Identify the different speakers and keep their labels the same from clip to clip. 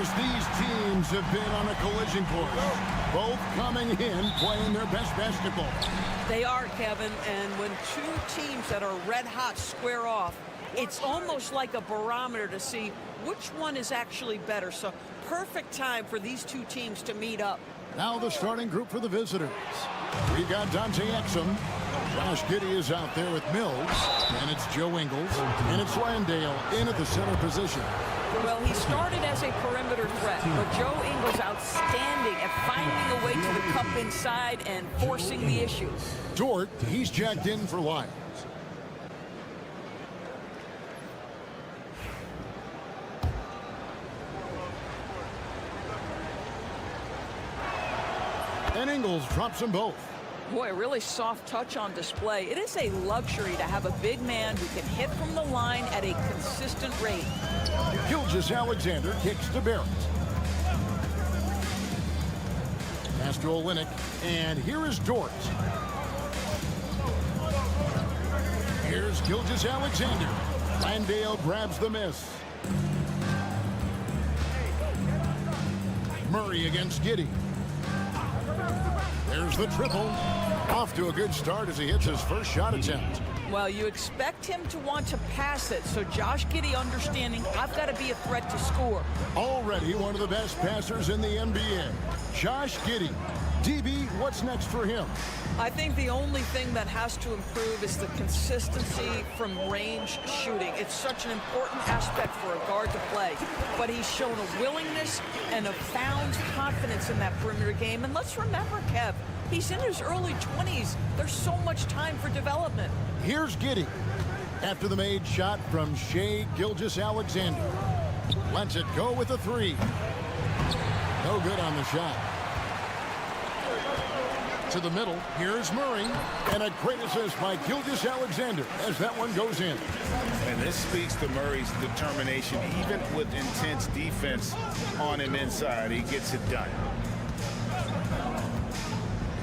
Speaker 1: Listeners, these teams have been on a collision course. Both coming in playing their best basketball.
Speaker 2: They are, Kevin, and when two teams that are red hot square off, it's almost like a barometer to see which one is actually better. So perfect time for these two teams to meet up.
Speaker 1: Now the starting group for the visitors. We've got Dante Exum. Josh Giddey is out there with Mills. And it's Joe Ingles. And it's Landale in at the center position.
Speaker 2: Well, he started as a perimeter threat, but Joe Ingles outstanding at finding a way to the cup inside and forcing the issue.
Speaker 1: Dort, he's jacked in for Lyons. And Ingles drops them both.
Speaker 2: Boy, a really soft touch on display. It is a luxury to have a big man who can hit from the line at a consistent rate.
Speaker 1: Gilgeous-Alexander kicks to Barrett. Pass to Olynyk, and here is Dort. Here's Gilgeous-Alexander. Landale grabs the miss. Murray against Giddey. There's the triple. Off to a good start as he hits his first shot attempt.
Speaker 2: Well, you expect him to want to pass it, so Josh Giddey understanding I've got to be a threat to score.
Speaker 1: Already one of the best passers in the NBA. Josh Giddey. DB, what's next for him?
Speaker 2: I think the only thing that has to improve is the consistency from range shooting. It's such an important aspect for a guard to play. But he's shown a willingness and a found confidence in that perimeter game. And let's remember, Kev, he's in his early 20s. There's so much time for development.
Speaker 1: Here's Giddey. After the made shot from Shai Gilgeous-Alexander. Lets it go with a three. No good on the shot. To the middle, here's Murray, and a great assist by Gilgeous-Alexander as that one goes in.
Speaker 3: And this speaks to Murray's determination. Even with intense defense on him inside, he gets it done.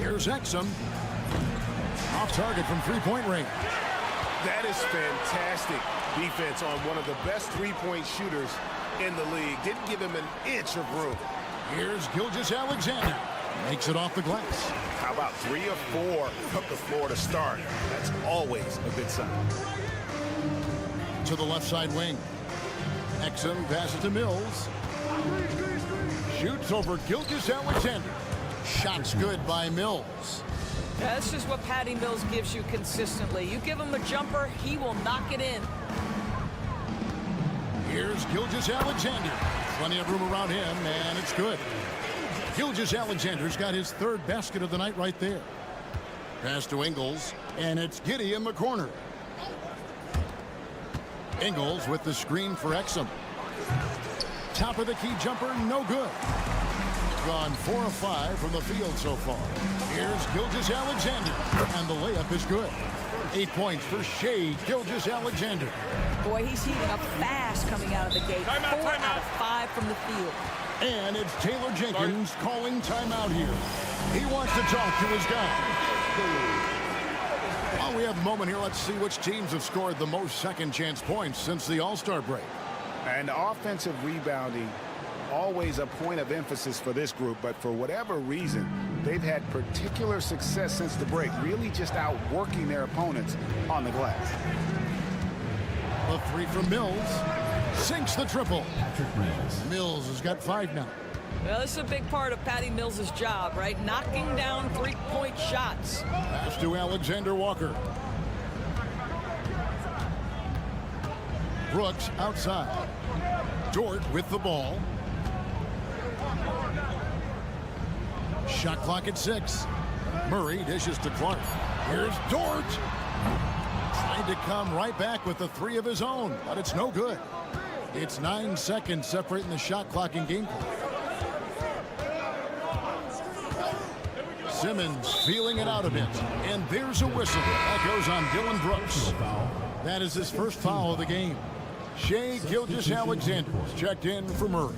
Speaker 1: Here's Exum. Off target from three-point range.
Speaker 4: That is fantastic defense on one of the best three-point shooters in the league. Didn't give him an inch of room.
Speaker 1: Here's Gilgeous-Alexander. Makes it off the glass.
Speaker 4: How about 3 or 4 from the floor to start? That's always a good sign.
Speaker 1: To the left side wing. Exum passes to Mills. Shoots over Gilgeous-Alexander. Shot's good by Mills.
Speaker 2: This is what Patty Mills gives you consistently. You give him a jumper, he will knock it in.
Speaker 1: Here's Gilgeous-Alexander. Plenty of room around him, and it's good. Gilgeous-Alexander's got his third basket of the night right there. Pass to Ingles, and it's Giddey in the corner. Ingles with the screen for Exum. Top of the key jumper, no good. Gone 4 of 5 from the field so far. Here's Gilgeous-Alexander, and the layup is good. 8 points for Shai Gilgeous-Alexander.
Speaker 2: Boy, he's heating up fast coming out of the gate. 4 out of 5 from the field.
Speaker 1: And it's Taylor Jenkins calling timeout here. He wants to talk to his guy. While we have a moment here, let's see which teams have scored the most second-chance points since the All-Star break.
Speaker 3: And offensive rebounding, always a point of emphasis for this group, but for whatever reason, they've had particular success since the break, really just outworking their opponents on the glass.
Speaker 1: A three from Mills. Sinks the triple. Mills has got 5 now.
Speaker 2: Well, this is a big part of Patty Mills' job, right? Knocking down three-point shots.
Speaker 1: Pass to Alexander Walker. Brooks outside. Dort with the ball. Shot clock at 6. Murray dishes to Clark. Here's Dort. Trying to come right back with the 3 of his own, but it's no good. It's 9 seconds separating the shot clock and game clock. Simmons feeling it out a bit, and there's a whistle. That goes on Dylan Brooks. That is his first foul of the game. Shai Gilgeous-Alexander checked in for Murray.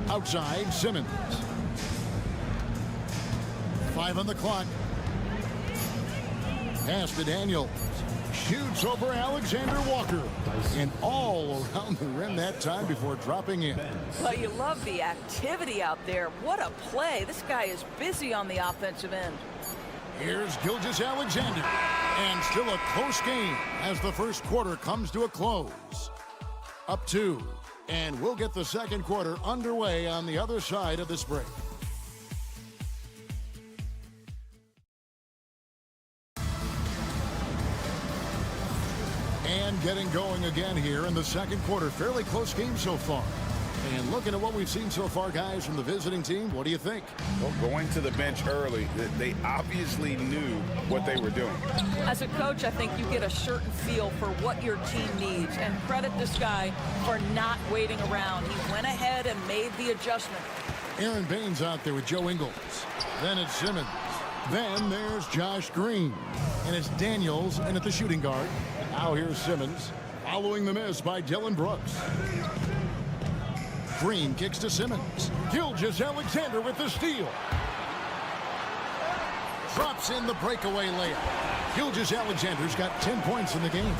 Speaker 1: Outside, Simmons. 5 on the clock. Pass to Daniels. Shoots over Alexander Walker. And all around the rim that time before dropping in.
Speaker 2: Well, you love the activity out there. What a play. This guy is busy on the offensive end.
Speaker 1: Here's Gilgeous Alexander. And still a close game as the first quarter comes to a close. Up 2. And we'll get the second quarter underway on the other side of this break. And getting going again here in the second quarter. Fairly close game so far. And looking at what we've seen so far, guys, from the visiting team, what do you think?
Speaker 3: Well, going to the bench early, they obviously knew what they were doing.
Speaker 2: As a coach, I think you get a certain feel for what your team needs. And credit this guy for not waiting around. He went ahead and made the adjustment.
Speaker 1: Aaron Baines out there with Joe Ingles. Then it's Simmons. Then there's Josh Green. And it's Daniels in at the shooting guard. Now here's Simmons following the miss by Dylan Brooks. Green kicks to Simmons. Gilgeous Alexander with the steal. Drops in the breakaway layup. Gilgeous Alexander's got 10 points in the game.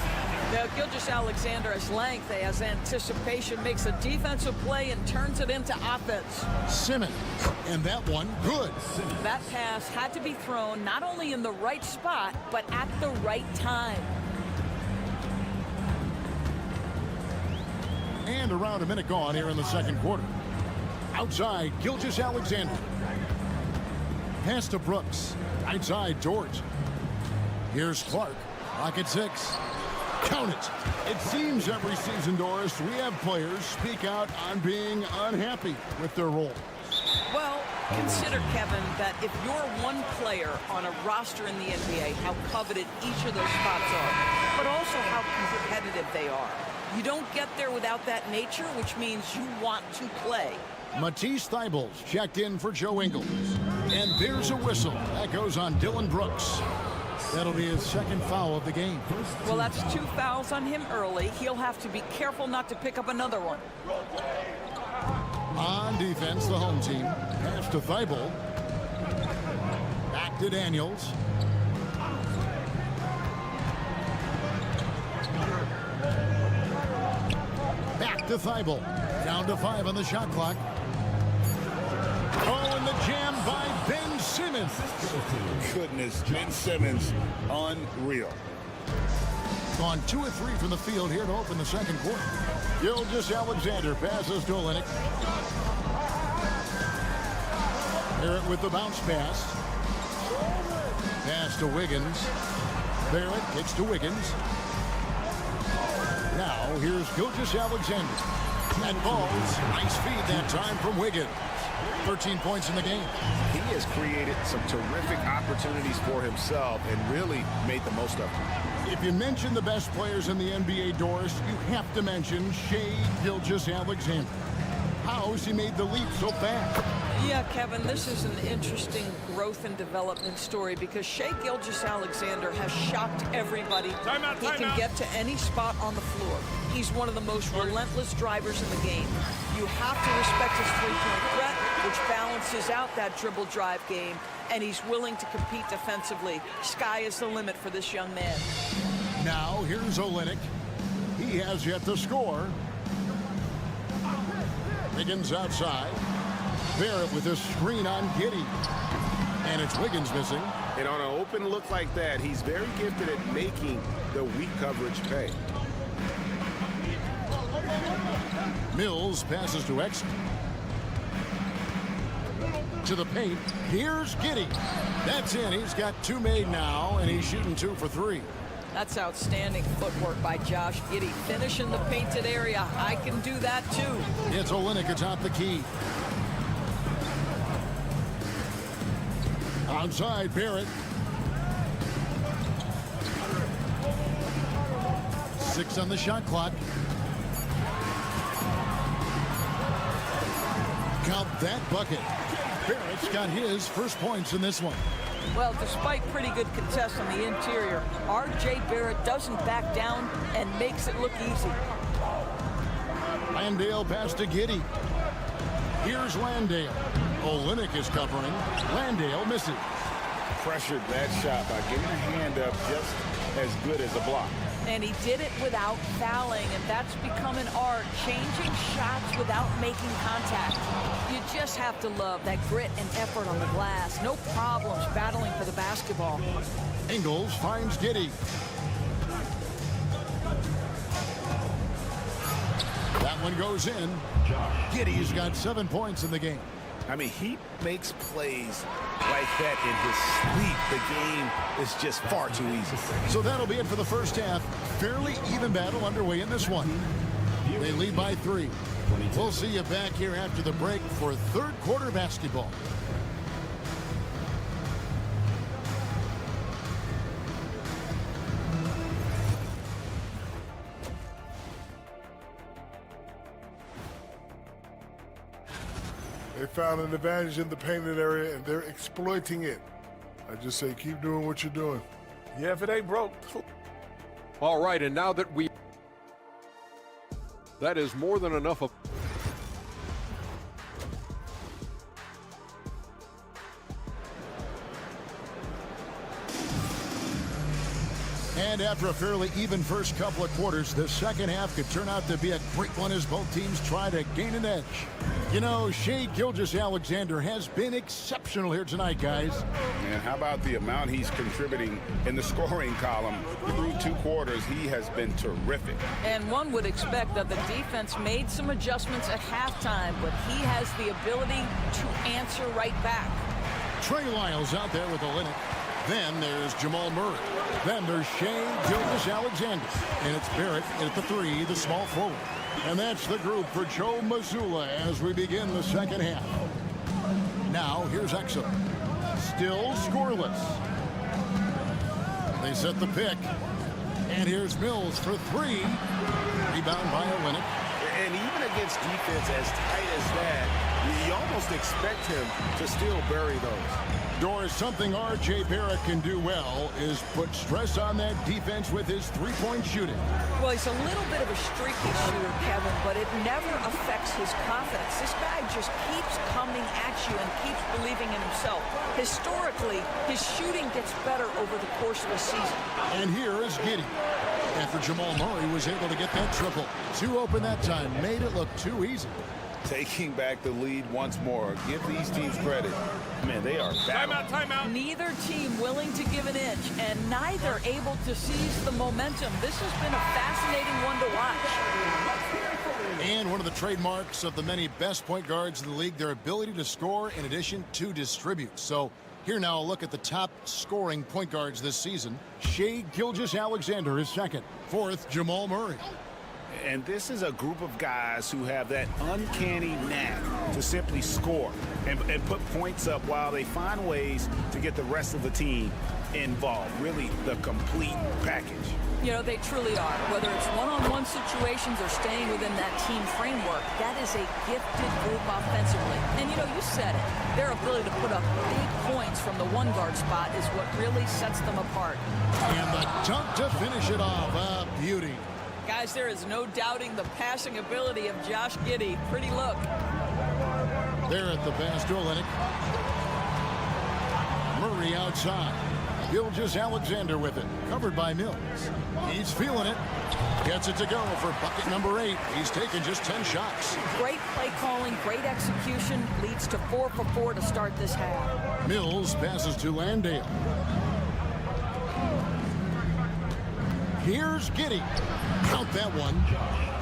Speaker 2: Now, Gilgeous Alexander has length, has anticipation, makes a defensive play and turns it into offense.
Speaker 1: Simmons, and that one good.
Speaker 2: That pass had to be thrown not only in the right spot, but at the right time.
Speaker 1: And around a minute gone here in the second quarter. Outside, Gilgeous Alexander. Pass to Brooks. Outside, George. Here's Clark. Lock at 6. Count it. It seems every season, Doris, we have players speak out on being unhappy with their role.
Speaker 2: Well, consider, Kevin, that if you're one player on a roster in the NBA, how coveted each of those spots are, but also how competitive they are. You don't get there without that nature, which means you want to play.
Speaker 1: Matisse Thybulle's checked in for Joe Ingles. And there's a whistle. That goes on Dylan Brooks. That'll be his second foul of the game.
Speaker 2: Well, that's 2 fouls on him early. He'll have to be careful not to pick up another one.
Speaker 1: On defense, the home team. Pass to Thybulle. Back to Daniels. Back to Thybulle. Down to 5 on the shot clock. Oh, and the jam by Ben Simmons.
Speaker 3: Goodness, Ben Simmons, unreal.
Speaker 1: Gone 2 of 3 from the field here to open the second quarter. Gilgeous Alexander passes to Olynyk. Barrett with the bounce pass. Pass to Wiggins. Barrett kicks to Wiggins. Now here's Gilgeous Alexander. And balls. Nice feed that time from Wiggins. 13 points in the game.
Speaker 3: He has created some terrific opportunities for himself and really made the most of them.
Speaker 1: If you mention the best players in the NBA, Doris, you have to mention Shai Gilgeous Alexander. How's he made the leap so fast?
Speaker 2: Yeah, Kevin, this is an interesting growth and development story because Shai Gilgeous Alexander has shocked everybody. He can get to any spot on the floor. He's one of the most relentless drivers in the game. You have to respect his three-point threat, which balances out that dribble drive game, and he's willing to compete defensively. Sky is the limit for this young man.
Speaker 1: Now here's Olynyk. He has yet to score. Wiggins outside. Barrett with a screen on Giddey. And it's Wiggins missing.
Speaker 4: And on an open look like that, he's very gifted at making the weak coverage pay.
Speaker 1: Mills passes to Exum. To the paint. Here's Giddey. That's in. He's got 2 made now, and he's shooting 2 for 3.
Speaker 2: That's outstanding footwork by Josh Giddey. Finish in the painted area. I can do that too.
Speaker 1: It's Olynyk atop the key. Outside, Barrett. 6 on the shot clock. Count that bucket. Barrett's got his first points in this one.
Speaker 2: Well, despite pretty good contests on the interior, R.J. Barrett doesn't back down and makes it look easy.
Speaker 1: Landale pass to Giddey. Here's Landale. Olynyk is covering. Landale misses.
Speaker 3: pressured that shot by getting a hand up just as good as a block.
Speaker 2: And he did it without fouling, and that's become an art, changing shots without making contact. You just have to love that grit and effort on the glass. No problems battling for the basketball.
Speaker 1: Ingles finds Giddey. That one goes in. Giddey's got 7 points in the game.
Speaker 3: I mean, he makes plays like that in his sleep. The game is just far too easy.
Speaker 1: So that'll be it for the first half. Fairly even battle underway in this one. They lead by 3. We'll see you back here after the break for third quarter basketball.
Speaker 5: They found an advantage in the painted area, and they're exploiting it. I just say keep doing what you're doing.
Speaker 4: Yeah, if it ain't broke.
Speaker 6: All right, and now that that is more than enough of.
Speaker 1: And after a fairly even first couple of quarters, the second half could turn out to be a great one as both teams try to gain an edge. You know, Shai Gilgeous-Alexander has been exceptional here tonight, guys.
Speaker 3: And how about the amount he's contributing in the scoring column? Through 2 quarters, he has been terrific.
Speaker 2: And one would expect that the defense made some adjustments at halftime, but he has the ability to answer right back.
Speaker 1: Trey Lyles out there with the Linux. Then there's Jamal Murray. Then there's Shai Gilgeous-Alexander. And it's Barrett at the 3, the small forward. And that's the group for Joe Mazzulla as we begin the second half. Now here's Exum. Still scoreless. They set the pick. And here's Mills for 3. Rebound by Olynyk.
Speaker 3: And even against defense as tight as that, you almost expect him to still bury those.
Speaker 1: Doris, something R.J. Barrett can do well is put stress on that defense with his three-point shooting.
Speaker 2: Well, he's a little bit of a streaky shooter, Kevin, but it never affects his confidence. This guy just keeps coming at you and keeps believing in himself. Historically, his shooting gets better over the course of the season.
Speaker 1: And here is Giddey. After Jamal Murray was able to get that triple. 2 open that time, made it look too easy.
Speaker 3: Taking back the lead once more. Give these teams credit. Man, they are battling.
Speaker 4: Timeout.
Speaker 2: Neither team willing to give an inch, and neither able to seize the momentum. This has been a fascinating one to watch.
Speaker 1: And one of the trademarks of the many best point guards in the league, their ability to score in addition to distribute. So here now a look at the top scoring point guards this season. Shai Gilgeous-Alexander is second. 4th, Jamal Murray.
Speaker 3: And this is a group of guys who have that uncanny knack to simply score and put points up while they find ways to get the rest of the team involved. Really the complete package.
Speaker 2: You know, they truly are. Whether it's one-on-one situations or staying within that team framework, that is a gifted group offensively. And, you know, you said it. Their ability to put up big points from the one-guard spot is what really sets them apart.
Speaker 1: And the dunk to finish it off. A beauty.
Speaker 2: Guys, there is no doubting the passing ability of Josh Giddey. Pretty look.
Speaker 1: There at the pass to Olynyk. Murray outside. Gilgeous-Alexander with it. Covered by Mills. He's feeling it. Gets it to go for bucket number 8. He's taken just 10 shots.
Speaker 2: Great play calling, great execution. Leads to 4 for 4 to start this half.
Speaker 1: Mills passes to Landale. Here's Giddey. Count that one.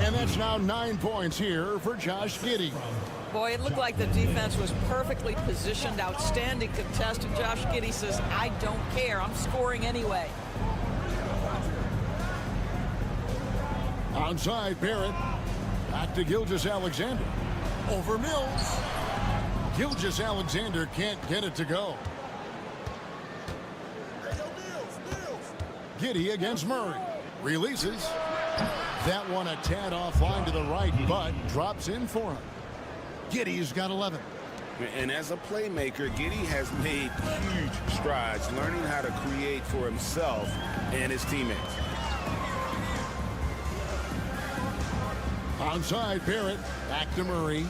Speaker 1: And that's now 9 points here for Josh Giddey.
Speaker 2: Boy, it looked like the defense was perfectly positioned. Outstanding contest. And Josh Giddey says, I don't care. I'm scoring anyway.
Speaker 1: Onside, Barrett. Back to Gilgeous-Alexander. Over Mills. Gilgeous-Alexander can't get it to go. Giddey against Murray. Releases. That one a tad offline to the right, but drops in for him. Giddey's got 11.
Speaker 3: And as a playmaker, Giddey has made huge strides learning how to create for himself and his teammates.
Speaker 1: Onside, Barrett. Back to Murray.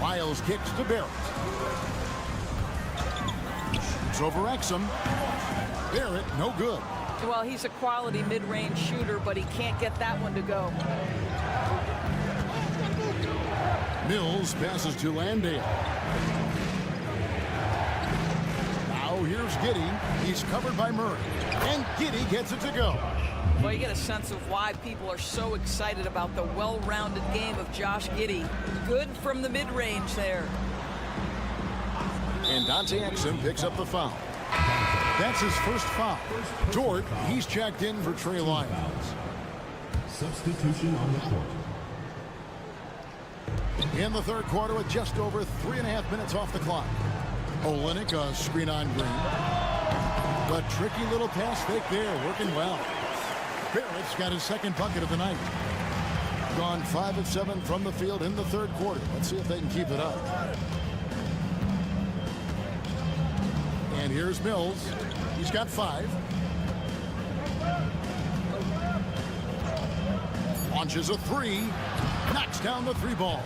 Speaker 1: Miles kicks to Barrett. Looks over Exum. Barrett, no good.
Speaker 2: Well, he's a quality mid-range shooter, but he can't get that one to go.
Speaker 1: Mills passes to Landale. Now here's Giddey. He's covered by Murray. And Giddey gets it to go.
Speaker 2: Well, you get a sense of why people are so excited about the well-rounded game of Josh Giddey. Good from the mid-range there.
Speaker 1: And Dante Exum picks up the foul. That's his first foul. Dort, he's checked in for Trey Lyons.
Speaker 7: Substitution on the court.
Speaker 1: In the third quarter with just over 3.5 minutes off the clock. Olynyk, a screen on Green. The tricky little pass fake there, working well. Barrett's got his second bucket of the night. Gone 5 of 7 from the field in the third quarter. Let's see if they can keep it up. And here's Mills. He's got 5. Launches a 3. Knocks down the 3 ball.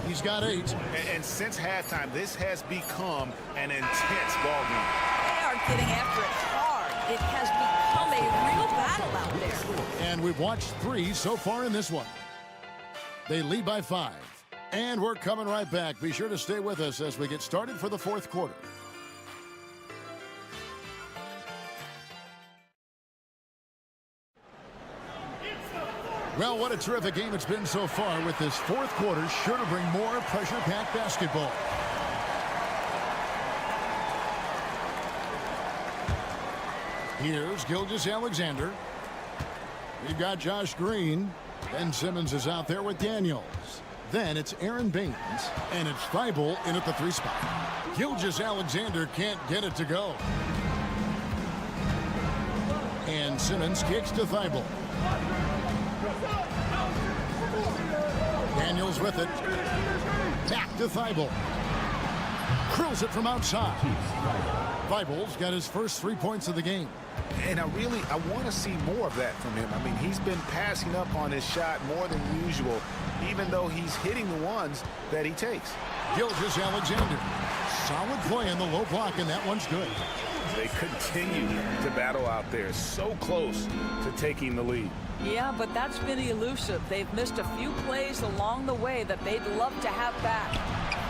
Speaker 1: He's got 8.
Speaker 3: And since halftime, this has become an intense ball game.
Speaker 2: They are getting after it hard. It has become a real battle out there.
Speaker 1: And we've watched 3 so far in this one. They lead by 5. And we're coming right back. Be sure to stay with us as we get started for the fourth quarter. Well, what a terrific game it's been so far, with this fourth quarter sure to bring more pressure-packed basketball. Here's Gilgeous-Alexander. We've got Josh Green. Ben Simmons is out there with Daniels. Then it's Aaron Baines, and it's Thibault in at the 3 spot. Gilgeous-Alexander can't get it to go. And Simmons kicks to Thibault. Daniels with it. Back to Thibault. Curls it from outside. Thibault's got his first 3 points of the game.
Speaker 3: And I want to see more of that from him. I mean, he's been passing up on his shot more than usual, even though he's hitting the ones that he takes.
Speaker 1: Gilgeous-Alexander. Solid play in the low block, and that one's good.
Speaker 3: They continue to battle out there, so close to taking the lead.
Speaker 2: Yeah, but that's been elusive. They've missed a few plays along the way that they'd love to have back.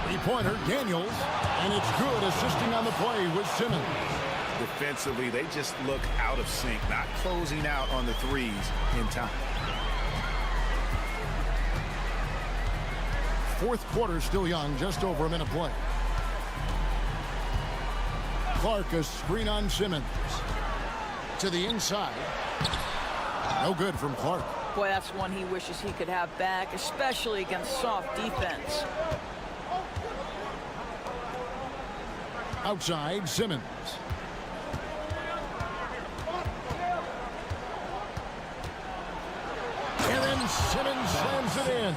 Speaker 1: 3-pointer, Daniels, and it's good, assisting on the play with Simmons.
Speaker 3: Defensively, they just look out of sync, not closing out on the threes in time.
Speaker 1: Fourth quarter still young, just over a minute play. Clark, a screen on Simmons. To the inside. No good from Clark.
Speaker 2: Boy, that's one he wishes he could have back, especially against soft defense.
Speaker 1: Outside, Simmons. And then Simmons slams it in.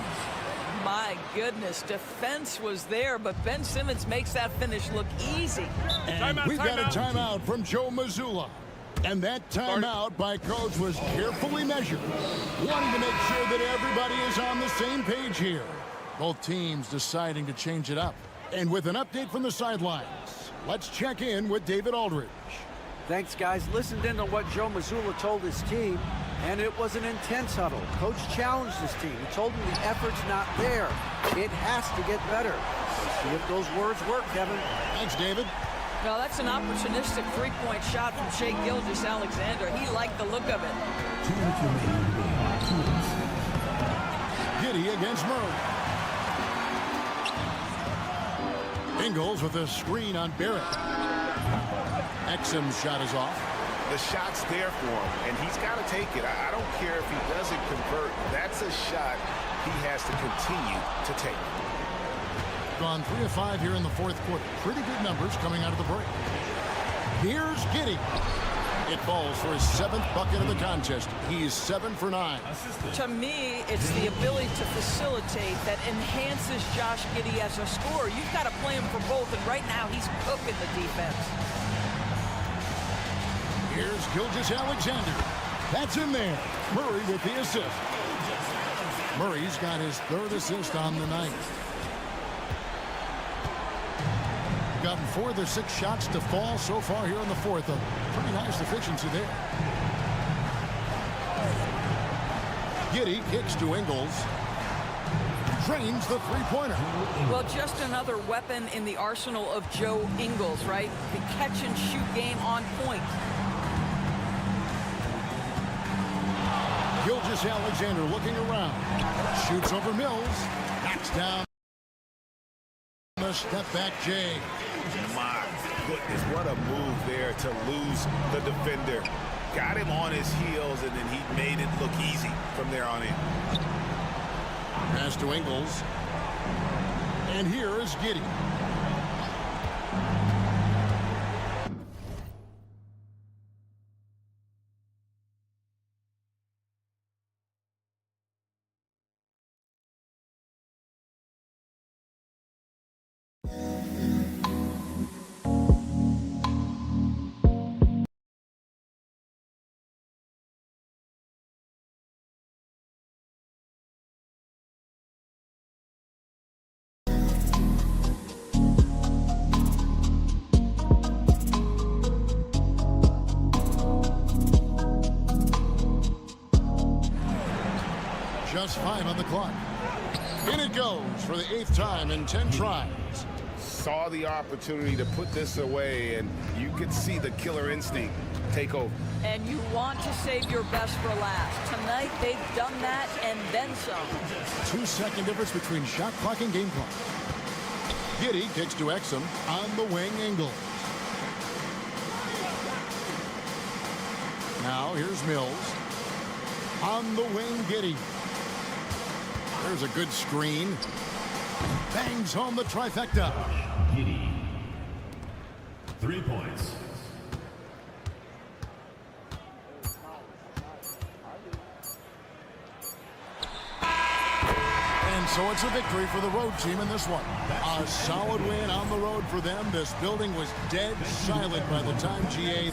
Speaker 2: My goodness, defense was there, but Ben Simmons makes that finish look easy.
Speaker 1: And we've got a timeout from Joe Mazzulla. And that timeout by coach was carefully measured, wanting to make sure that everybody is on the same page here. Both teams deciding to change it up. And with an update from the sidelines, let's check in with David Aldridge.
Speaker 8: Thanks, guys. Listened in to what Joe Mazzulla told his team, and it was an intense huddle. Coach challenged his team. He told them the effort's not there. It has to get better. Let's see if those words work, Kevin.
Speaker 1: Thanks, David.
Speaker 2: Well, that's an opportunistic three-point shot from Shai Gilgeous-Alexander. He liked the look of it.
Speaker 7: 2 minutes remaining in the game. 2 minutes.
Speaker 1: Giddey against Murray. Ingles with a screen on Barrett. Exum's shot is off.
Speaker 3: The shot's there for him, and he's got to take it. I don't care if he doesn't convert. That's a shot he has to continue to take.
Speaker 1: Gone 3 of 5 here in the fourth quarter. Pretty good numbers coming out of the break. Here's Giddey. It falls for his 7th bucket of the contest. He's 7 for 9.
Speaker 2: To me, it's the ability to facilitate that enhances Josh Giddey as a scorer. You've got to play him for both, and right now he's cooking the defense.
Speaker 1: Here's Gilgeous-Alexander. That's in there. Murray with the assist. Murray's got his 3rd assist on the night. gotten 4 of their 6 shots to fall so far here in the fourth. A pretty nice efficiency there. Giddy kicks to Ingles. Drains the three-pointer.
Speaker 2: Well, just another weapon in the arsenal of Joe Ingles, right? The catch-and-shoot game on point.
Speaker 1: Gilgeous-Alexander looking around. Shoots over Mills. Knocks down the step-back Jay.
Speaker 3: My goodness, what a move there to lose the defender. Got him on his heels, and then he made it look easy from there on in.
Speaker 1: Pass to Ingles. And here is Giddy. Just 5 on the clock. In it goes for the 8th time in 10 tries.
Speaker 3: Saw the opportunity to put this away, and you could see the killer instinct take over.
Speaker 2: And you want to save your best for last. Tonight, they've done that and then some.
Speaker 1: 2-second difference between shot clock and game clock. Giddy kicks to Exum. On the wing, Ingles. Now here's Mills. On the wing, Giddy. There's a good screen. Bangs home the trifecta.
Speaker 7: Giddy. 3 points.
Speaker 1: And so it's a victory for the road team in this one. A solid win on the road for them. This building was dead silent by the time GA.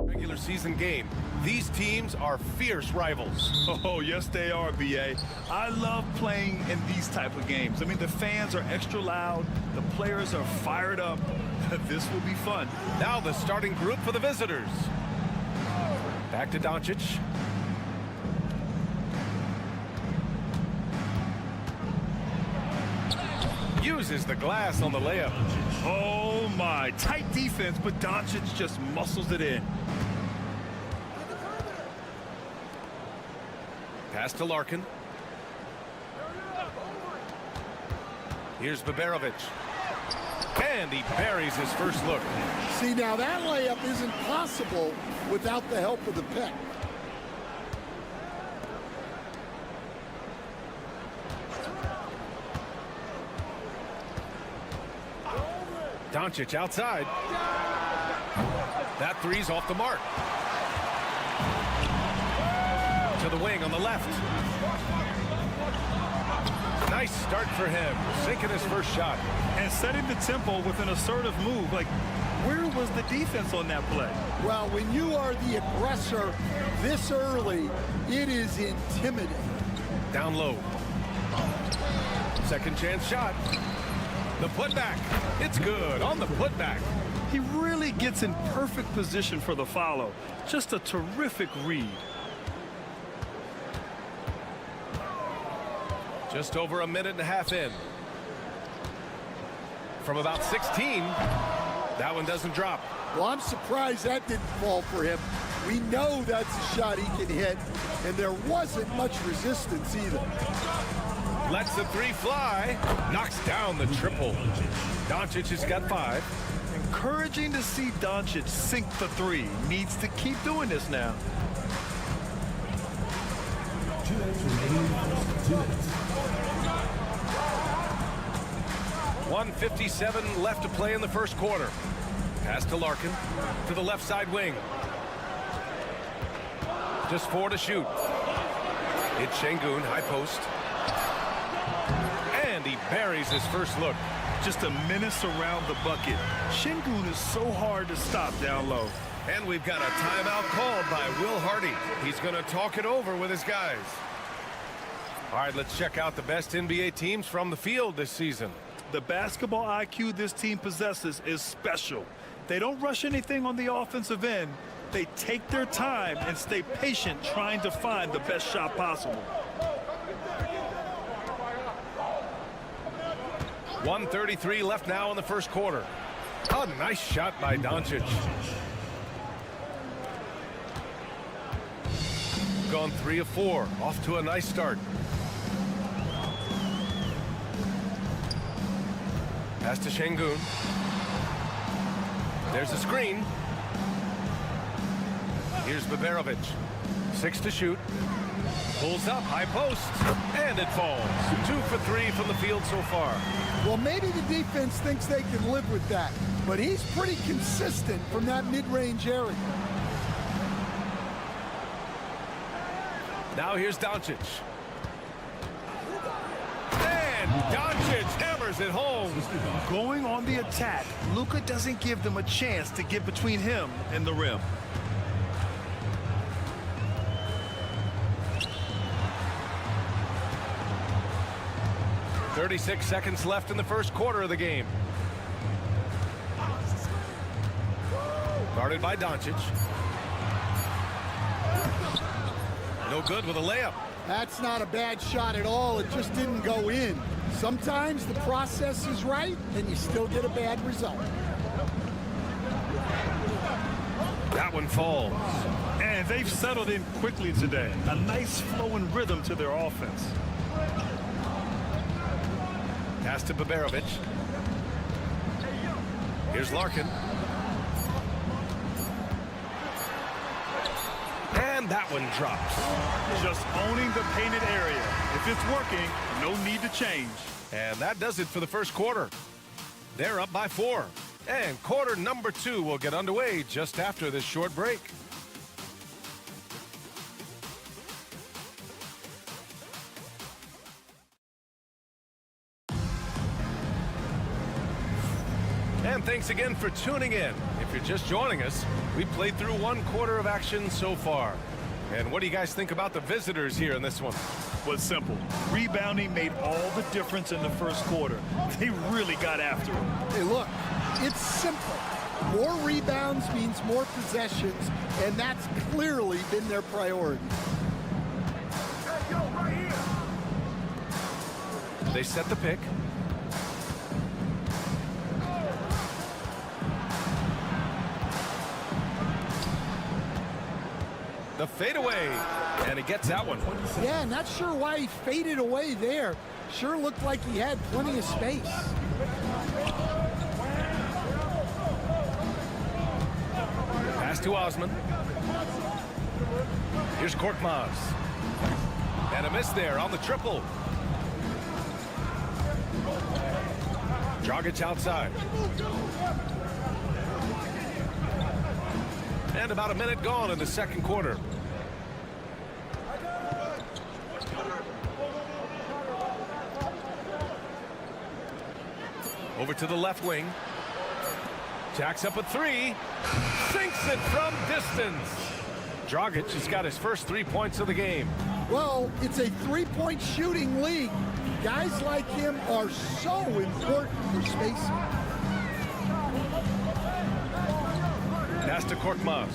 Speaker 4: Regular season game. These teams are fierce rivals.
Speaker 9: Oh, yes, they are, B.A. I love playing in these type of games. I mean, the fans are extra loud. The players are fired up. This will be fun.
Speaker 4: Now the starting group for the visitors. Back to Doncic. Uses the glass on the layup.
Speaker 9: Oh, my. Tight defense, but Doncic just muscles it in.
Speaker 4: Pass to Larkin. Here's Baberovic. And he buries his first look.
Speaker 10: See, now that layup isn't possible without the help of the pick.
Speaker 4: Doncic outside. That three's off the mark. To the wing on the left. Nice start for him, sinking his first shot.
Speaker 9: And setting the tempo with an assertive move. Like, where was the defense on that play?
Speaker 10: Well, when you are the aggressor this early, it is intimidating.
Speaker 4: Down low. Second chance shot. The putback. It's good on the putback.
Speaker 9: He really gets in perfect position for the follow. Just a terrific read.
Speaker 4: Just over a minute and a half in. From about 16, that one doesn't drop.
Speaker 10: Well, I'm surprised that didn't fall for him. We know that's a shot he can hit, and there wasn't much resistance either.
Speaker 4: Lets the three fly. Knocks down the triple. Doncic has got 5.
Speaker 9: Encouraging to see Doncic sink the three. Needs to keep doing this now.
Speaker 7: 2 minutes remaining. 2 minutes.
Speaker 11: 1:57 left to play in the first quarter. Pass to Larkin to the left side wing. Just 4 to shoot. It's Şengün, high post. And he buries his first look.
Speaker 9: Just a menace around the bucket. Şengün is so hard to stop down low.
Speaker 11: And we've got a timeout called by Will Hardy. He's going to talk it over with his guys. All right, let's check out the best NBA teams from the field this season.
Speaker 9: The basketball IQ this team possesses is special. They don't rush anything on the offensive end. They take their time and stay patient trying to find the best shot possible.
Speaker 11: 1:33 left now in the first quarter. A nice shot by Doncic. Gone 3 of 4. Off to a nice start. Pass to Şengün. There's a screen. Here's Bogdanović. 6 to shoot. Pulls up, high post, and it falls. 2 for 3 from the field so far.
Speaker 10: Well, maybe the defense thinks they can live with that, but he's pretty consistent from that mid-range area.
Speaker 11: Now here's Doncic. And Doncic hammers it home.
Speaker 9: Going on the attack, Luka doesn't give them a chance to get between him and the rim.
Speaker 11: .36 seconds left in the first quarter of the game. Guarded by Doncic. No good with a layup.
Speaker 10: That's not a bad shot at all. It just didn't go in. Sometimes the process is right, and you still get a bad result.
Speaker 11: That one falls.
Speaker 9: And they've settled in quickly today. A nice flowing rhythm to their offense.
Speaker 11: Pass to Bogdanović. Here's Larkin. And that one drops.
Speaker 9: Just owning the painted area. If it's working, no need to change.
Speaker 11: And that does it for the first quarter. They're up by 4. And quarter number 2 will get underway just after this short break. And thanks again for tuning in. If you're just joining us, we played through 1 quarter of action so far. And what do you guys think about the visitors here in this one?
Speaker 9: Well, it's simple. Rebounding made all the difference in the first quarter. They really got after it.
Speaker 10: Hey, look, it's simple. More rebounds means more possessions, and that's clearly been their priority.
Speaker 11: They set the pick. The fadeaway, and he gets that one.
Speaker 10: Yeah, not sure why he faded away there. Sure looked like he had plenty of space.
Speaker 11: Pass to Osman. Here's Korkmaz. And a miss there on the triple. Dragic outside. And about a minute gone in the second quarter. Over to the left wing. Jacks up a 3. Sinks it from distance. Dragic has got his first 3 points of the game.
Speaker 10: Well, it's a three-point shooting league. Guys like him are so important for spacing.
Speaker 11: Pass to Korkmaz.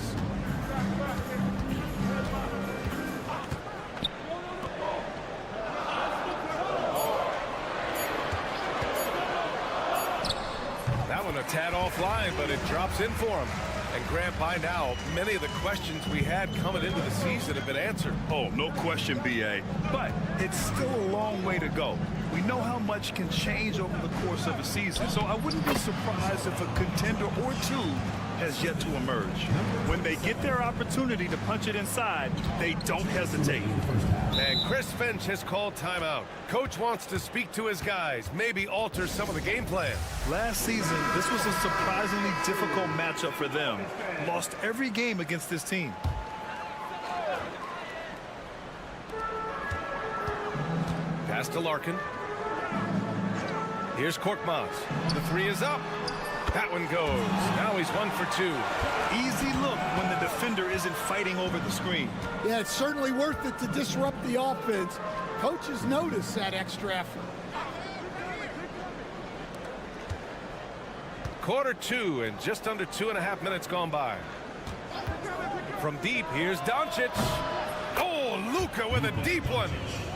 Speaker 11: That one a tad offline, but it drops in for him. And Grant, by now, many of the questions we had coming into the season have been answered.
Speaker 9: Oh, no question, B.A. But it's still a long way to go. We know how much can change over the course of a season, so I wouldn't be surprised if a contender or two has yet to emerge. When they get their opportunity to punch it inside, they don't hesitate.
Speaker 11: And Chris Finch has called timeout. Coach wants to speak to his guys, maybe alter some of the game plan.
Speaker 9: Last season, this was a surprisingly difficult matchup for them. Lost every game against this team.
Speaker 11: Pass to Larkin. Here's Korkmaz. The three is up. That one goes. Now he's 1 for 2.
Speaker 9: Easy look when the defender isn't fighting over the screen.
Speaker 10: Yeah, it's certainly worth it to disrupt the offense. Coaches notice that extra effort.
Speaker 11: Quarter 2 and just under 2.5 minutes gone by. From deep, here's Doncic. Oh, Luka with a deep one.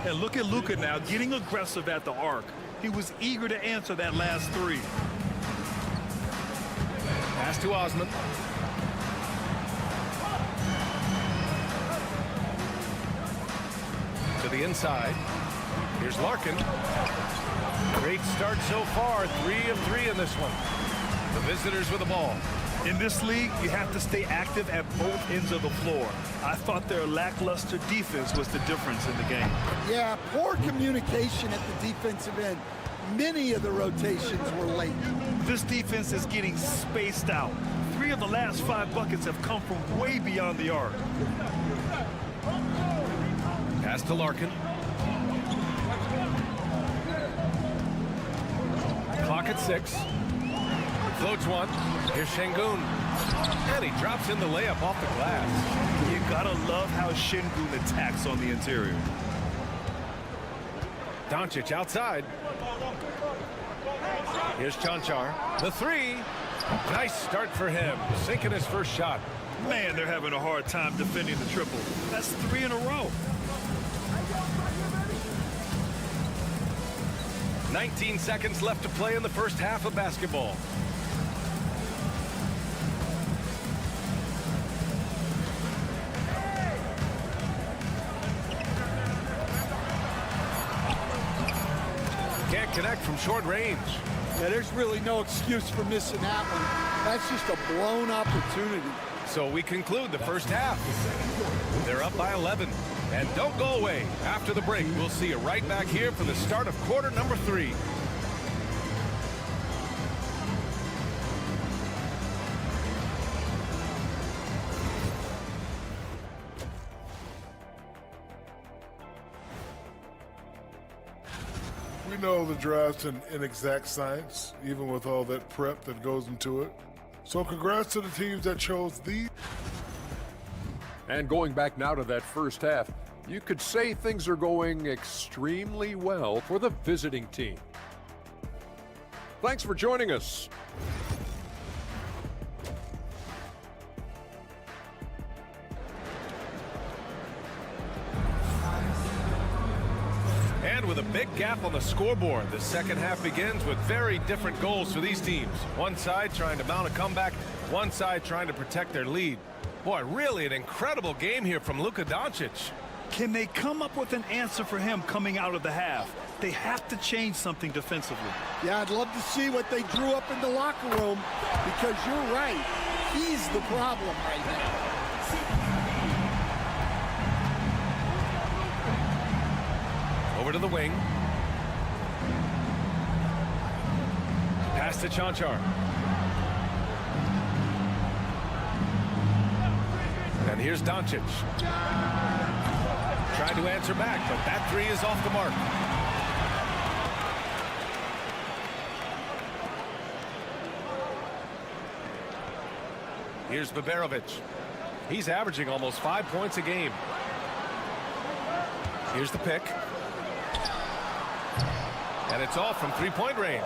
Speaker 9: And look at Luka now getting aggressive at the arc. He was eager to answer that last three.
Speaker 11: Pass to Osman. To the inside. Here's Larkin. Great start so far. 3 of 3 in this one. The visitors with the ball.
Speaker 9: In this league, you have to stay active at both ends of the floor. I thought their lackluster defense was the difference in the game.
Speaker 10: Yeah, poor communication at the defensive end. Many of the rotations were late.
Speaker 9: This defense is getting spaced out. 3 of the last 5 buckets have come from way beyond the arc.
Speaker 11: Pass to Larkin. Clock at 6. Floats one. Here's Şengün. And he drops in the layup off the glass.
Speaker 9: You gotta love how Şengün attacks on the interior.
Speaker 11: Doncic outside. Here's Cancar. The three. Nice start for him. Sinking his first shot.
Speaker 9: Man, they're having a hard time defending the triple. That's 3 in a row.
Speaker 11: 19 seconds left to play in the first half of basketball. Can't connect from short range.
Speaker 10: Yeah, there's really no excuse for missing that one. That's just a blown opportunity.
Speaker 11: So we conclude the first half. They're up by 11. And don't go away. After the break, we'll see you right back here for the start of quarter number 3.
Speaker 5: We know the draft's an inexact science, even with all that prep that goes into it. So congrats to the teams that chose these.
Speaker 6: And going back now to that first half, you could say things are going extremely well for the visiting team. Thanks for joining us.
Speaker 11: And with a big gap on the scoreboard, the second half begins with very different goals for these teams. One side trying to mount a comeback, one side trying to protect their lead. Boy, really an incredible game here from Luka Doncic.
Speaker 9: Can they come up with an answer for him coming out of the half? They have to change something defensively.
Speaker 10: Yeah, I'd love to see what they drew up in the locker room, because you're right. He's the problem right now.
Speaker 11: Over to the wing. Pass to Cancar. And here's Doncic. Trying to answer back, but that three is off the mark. Here's Baberovic. He's averaging almost 5 points a game. Here's the pick. And it's all from three-point range.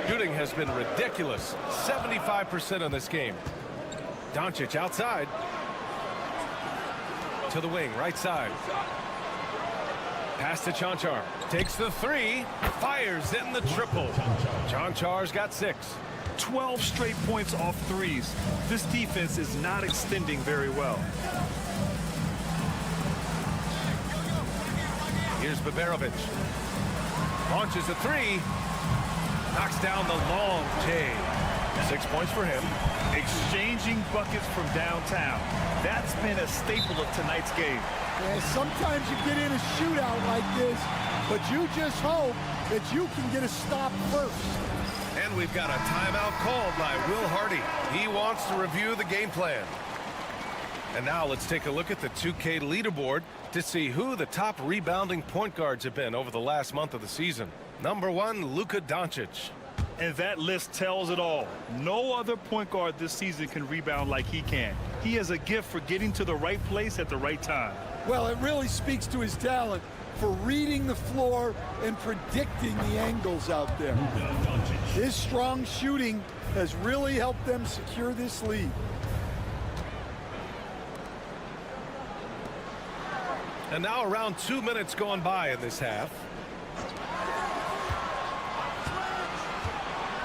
Speaker 11: Shooting has been ridiculous. 75% in this game. Doncic outside. To the wing, right side. Pass to Cancar. Takes the three. Fires in the triple. Cancar's got 6.
Speaker 9: 12 straight points off threes. This defense is not extending very well.
Speaker 11: Here's Baberovic. Launches a three. Knocks down the long J. 6 points for him.
Speaker 9: Exchanging buckets from downtown. That's been a staple of tonight's game.
Speaker 10: Yeah, sometimes you get in a shootout like this, but you just hope that you can get a stop first.
Speaker 11: And we've got a timeout called by Will Hardy. He wants to review the game plan. And now let's take a look at the 2K leaderboard to see who the top rebounding point guards have been over the last month of the season. Number 1, Luka Doncic.
Speaker 9: And that list tells it all. No other point guard this season can rebound like he can. He has a gift for getting to the right place at the right time.
Speaker 10: Well, it really speaks to his talent for reading the floor and predicting the angles out there. His strong shooting has really helped them secure this lead.
Speaker 11: And now around 2 minutes gone by in this half.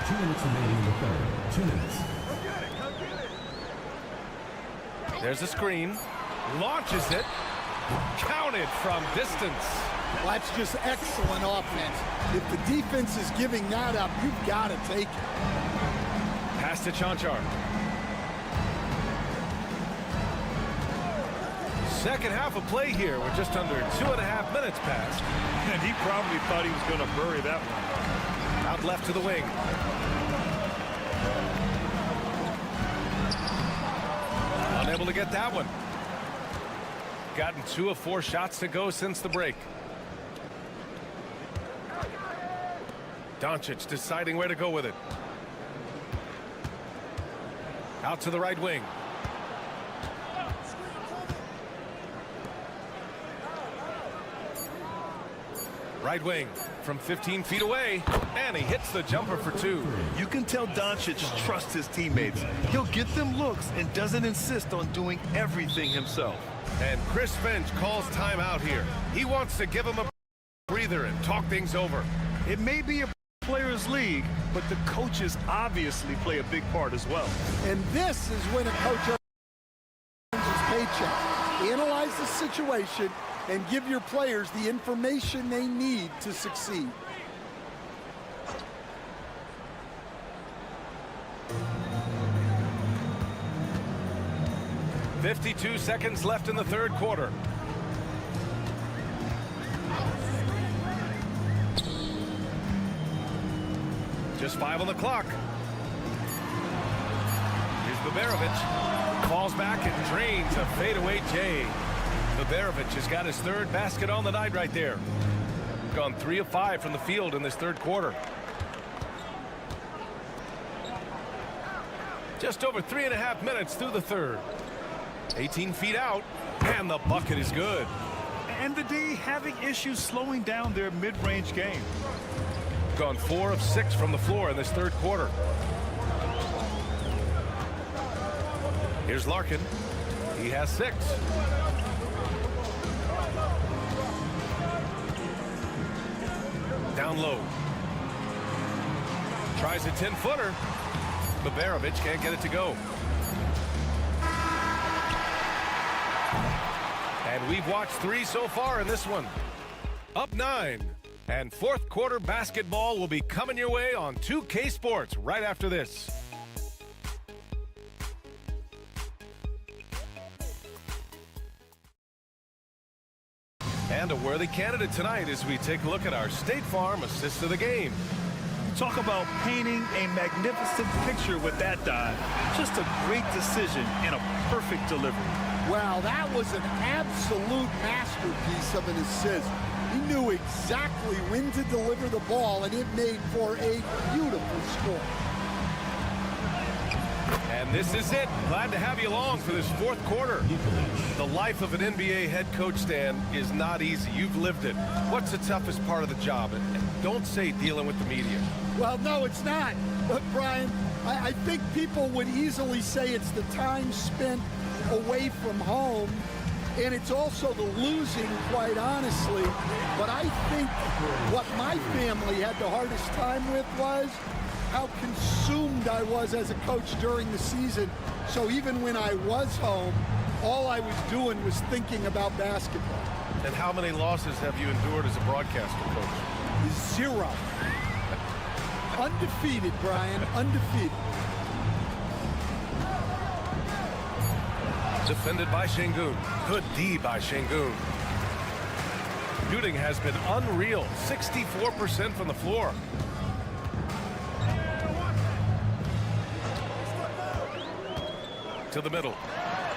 Speaker 7: 2 minutes remaining in the third. 2 minutes.
Speaker 11: There's a screen. Launches it. Counted from distance.
Speaker 10: Well, that's just excellent offense. If the defense is giving that up, you've got to take it.
Speaker 11: Pass to Chanchar. Second half of play here with just under 2.5 minutes passed.
Speaker 9: And he probably thought he was going to bury that one.
Speaker 11: Out left to the wing. Unable to get that one. Gotten 2 of 4 shots to go since the break. Doncic deciding where to go with it. Out to the right wing. Right wing from 15 feet away, and he hits the jumper for 2.
Speaker 9: You can tell Doncic trusts his teammates. He'll get them looks and doesn't insist on doing everything himself.
Speaker 11: And Chris Finch calls timeout here. He wants to give him a breather and talk things over.
Speaker 9: It may be a players' league, but the coaches obviously play a big part as well.
Speaker 10: And this is when a coach earns his paycheck. Analyze the situation and give your players the information they need to succeed.
Speaker 11: .52 seconds left in the third quarter. Just 5 on the clock. Here's Baberovic. Falls back and drains a fadeaway J. Baberovic has got his 3rd basket on the night right there. Gone 3 of 5 from the field in this third quarter. Just over 3.5 minutes through the third. 18 feet out, and the bucket is good.
Speaker 9: And the D having issues slowing down their mid-range game.
Speaker 11: Gone 4 of 6 from the floor in this third quarter. Here's Larkin. He has 6. Down low. Tries a 10-footer. Baberovic can't get it to go. And we've watched 3 so far in this one. Up 9. And fourth quarter basketball will be coming your way on 2K Sports right after this. And a worthy candidate tonight as we take a look at our State Farm assist of the game.
Speaker 9: Talk about painting a magnificent picture with that dive. Just a great decision and a perfect delivery.
Speaker 10: Wow, that was an absolute masterpiece of an assist. He knew exactly when to deliver the ball, and it made for a beautiful score.
Speaker 11: And this is it. Glad to have you along for this fourth quarter. The life of an NBA head coach, Stan, is not easy. You've lived it. What's the toughest part of the job? And don't say dealing with the media.
Speaker 10: Well, no, it's not. But, Brian, I think people would easily say it's the time spent away from home, and it's also the losing, quite honestly. But I think what my family had the hardest time with was how consumed I was as a coach during the season. So even when I was home, all I was doing was thinking about basketball.
Speaker 11: And how many losses have you endured as a broadcaster, Coach?
Speaker 10: 0. Undefeated, Brian, undefeated.
Speaker 11: defended by Şengün. Good D by Şengün. Shooting has been unreal, 64% from the floor. To the middle.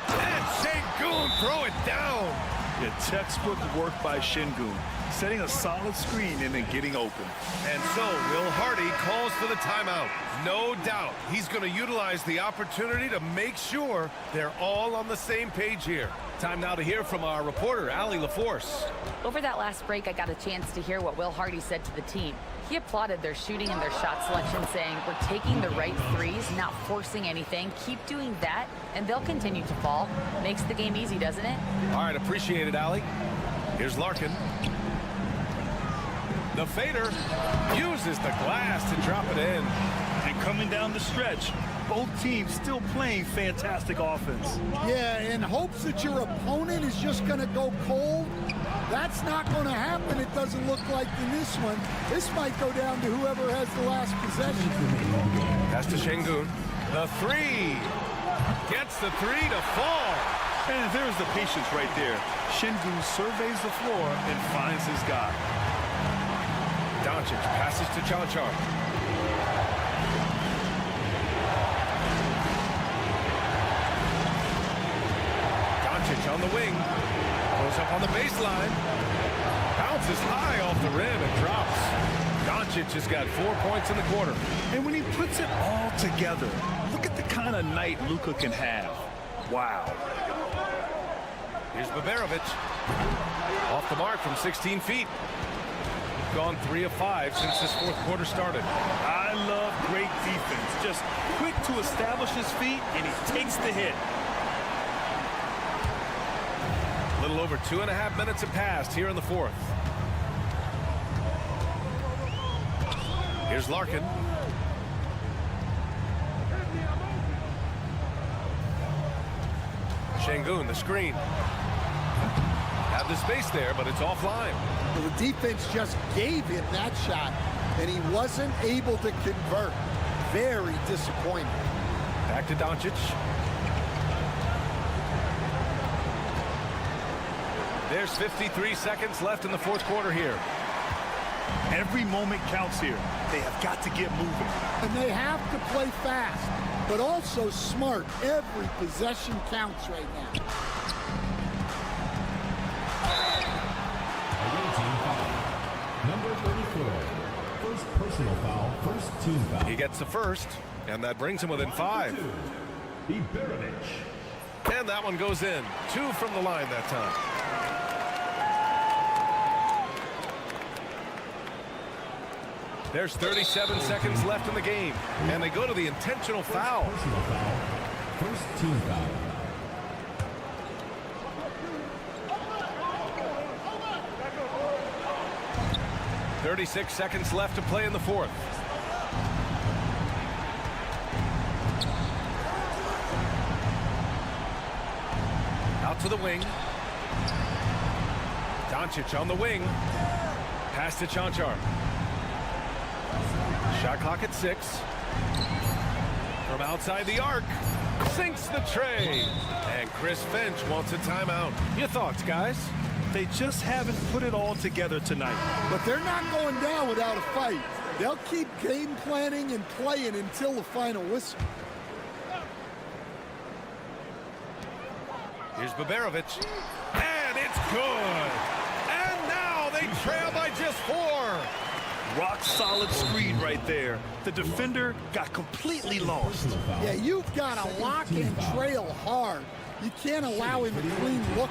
Speaker 11: And Şengün throw it down.
Speaker 9: Yeah, textbook work by Şengün, setting a solid screen and then getting open.
Speaker 11: And so Will Hardy calls for the timeout. No doubt he's going to utilize the opportunity to make sure they're all on the same page here. Time now to hear from our reporter, Allie LaForce.
Speaker 12: Over that last break, I got a chance to hear what Will Hardy said to the team. He applauded their shooting and their shot selection, saying, "We're taking the right threes, not forcing anything. Keep doing that, and they'll continue to fall." Makes the game easy, doesn't it?
Speaker 11: All right, appreciate it, Allie. Here's Larkin. The fader uses the glass to drop it in.
Speaker 9: And coming down the stretch, both teams still playing fantastic offense.
Speaker 10: Yeah, in hopes that your opponent is just going to go cold. That's not going to happen, it doesn't look like in this one. This might go down to whoever has the last possession.
Speaker 11: Pass to Şengün. The three. Gets the three to fall.
Speaker 9: And there's the patience right there. Şengün surveys the floor and finds his guy.
Speaker 11: Doncic passes to Cancar. Doncic on the wing. Goes up on the baseline. Bounces high off the rim and drops. Doncic has got 4 points in the quarter.
Speaker 9: And when he puts it all together, look at the kind of night Luka can have. Wow.
Speaker 11: Here's Baberovic. Off the mark from 16 feet. Gone 3 of 5 since this fourth quarter started.
Speaker 9: I love great defense. Just quick to establish his feet, and he takes the hit.
Speaker 11: A little over 2.5 minutes have passed here in the fourth. Here's Larkin. Şengün, the screen. Have the space there, but it's offline.
Speaker 10: Well, the defense just gave him that shot, and he wasn't able to convert. Very disappointing.
Speaker 11: Back to Doncic. There's 53 seconds left in the fourth quarter here.
Speaker 9: Every moment counts here. They have got to get moving.
Speaker 10: And they have to play fast, but also smart. Every possession counts right now.
Speaker 7: Number 34. First personal foul, first team foul.
Speaker 11: He gets the first, and that brings him within 5. And that one goes in. 2 from the line that time. There's 37 seconds left in the game, and they go to the intentional foul.
Speaker 7: Personal foul, first team foul.
Speaker 11: 36 seconds left to play in the fourth. Out to the wing. Doncic on the wing. Pass to Cancar. Shot clock at 6. From outside the arc. Sinks the tray. And Chris Finch wants a timeout. Your thoughts, guys?
Speaker 9: They just haven't put it all together tonight.
Speaker 10: But they're not going down without a fight. They'll keep game planning and playing until the final whistle.
Speaker 11: Here's Baberovic. And it's good. And now they trail by just 4.
Speaker 9: Rock solid screen right there. The defender got completely lost.
Speaker 10: Yeah, you've got to lock and trail hard. You can't allow him to clean look.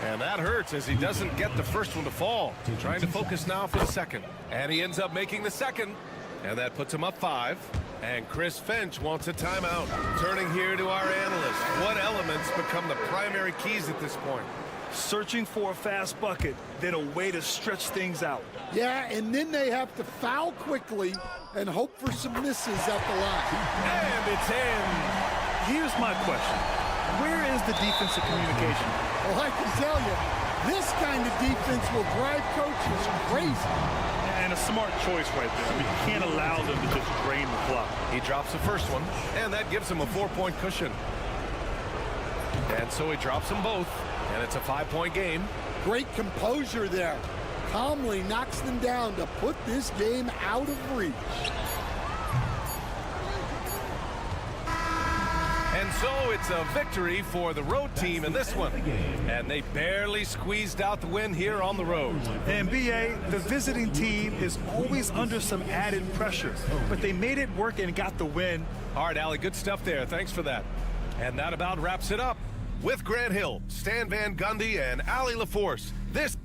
Speaker 11: And that hurts as he doesn't get the first one to fall. Trying to focus now for the second. And he ends up making the second. And that puts him up 5. And Chris Finch wants a timeout. Turning here to our analyst. What elements become the primary keys at this point?
Speaker 9: Searching for a fast bucket, then a way to stretch things out.
Speaker 10: Yeah, and then they have to foul quickly and hope for some misses at the line.
Speaker 11: And it's in.
Speaker 9: Here's my question. Where is the defensive communication?
Speaker 10: Well, I can tell you, this kind of defense will drive coaches crazy.
Speaker 9: And a smart choice right there. I mean, you can't allow them to just drain the clock.
Speaker 11: He drops the first one, and that gives him a 4-point cushion. And so he drops them both, and it's a 5-point game.
Speaker 10: Great composure there. Calmly knocks them down to put this game out of reach.
Speaker 11: And so it's a victory for the road team in this one. And they barely squeezed out the win here on the road.
Speaker 9: And BA, the visiting team is always under some added pressure, but they made it work and got the win.
Speaker 11: All right, Allie, good stuff there. Thanks for that. And that about wraps it up. With Grant Hill, Stan Van Gundy, and Allie LaForce, this...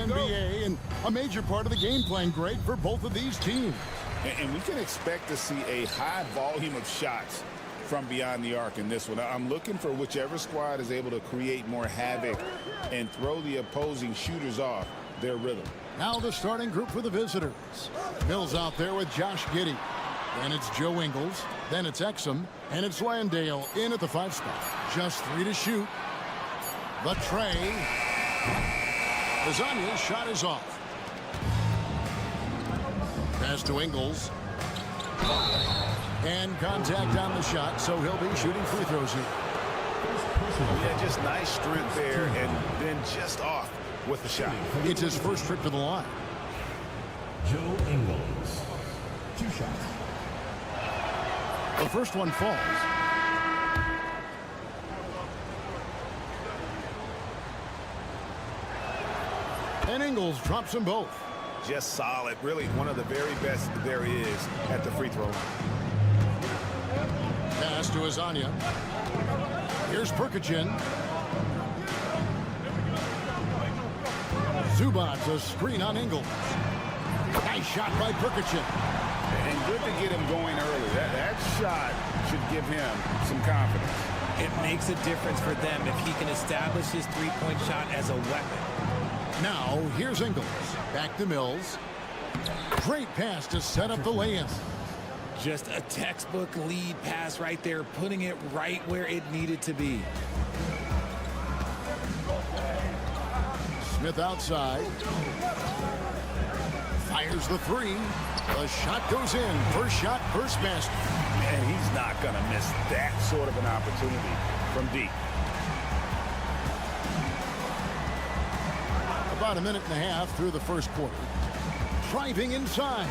Speaker 1: NBA and a major part of the game plan, Greg, for both of these teams.
Speaker 3: And we can expect to see a high volume of shots from beyond the arc in this one. I'm looking for whichever squad is able to create more havoc and throw the opposing shooters off their rhythm.
Speaker 1: Now the starting group for the visitors. Mills out there with Josh Giddey. Then it's Joe Ingles. Then it's Exum. And it's Landale in at the 5 spot. Just 3 to shoot. The tray. Lasagna's shot is off. Pass to Ingles. And contact on the shot, so he'll be shooting free throws here.
Speaker 3: Yeah, just nice strength there, and then just off with the shot.
Speaker 1: It's his first trip to the line.
Speaker 7: Joe Ingles. 2 shots.
Speaker 1: The first one falls. And Ingles drops them both.
Speaker 3: Just solid. Really one of the very best there is at the free throw line.
Speaker 1: Pass to Lasagna. Here's Perkichin. Zubac's a screen on Ingles. Nice shot by Perkichin.
Speaker 3: And good to get him going early. That shot should give him some confidence.
Speaker 13: It makes a difference for them if he can establish his three-point shot as a weapon.
Speaker 1: Now, here's Ingles. Back to Mills. Great pass to set up the lay-in.
Speaker 13: Just a textbook lead pass right there, putting it right where it needed to be.
Speaker 1: Smith outside. Fires the 3. The shot goes in. First shot, first basket.
Speaker 3: And he's not going to miss that sort of an opportunity from deep.
Speaker 1: About a minute and a half through the first quarter. Driving inside.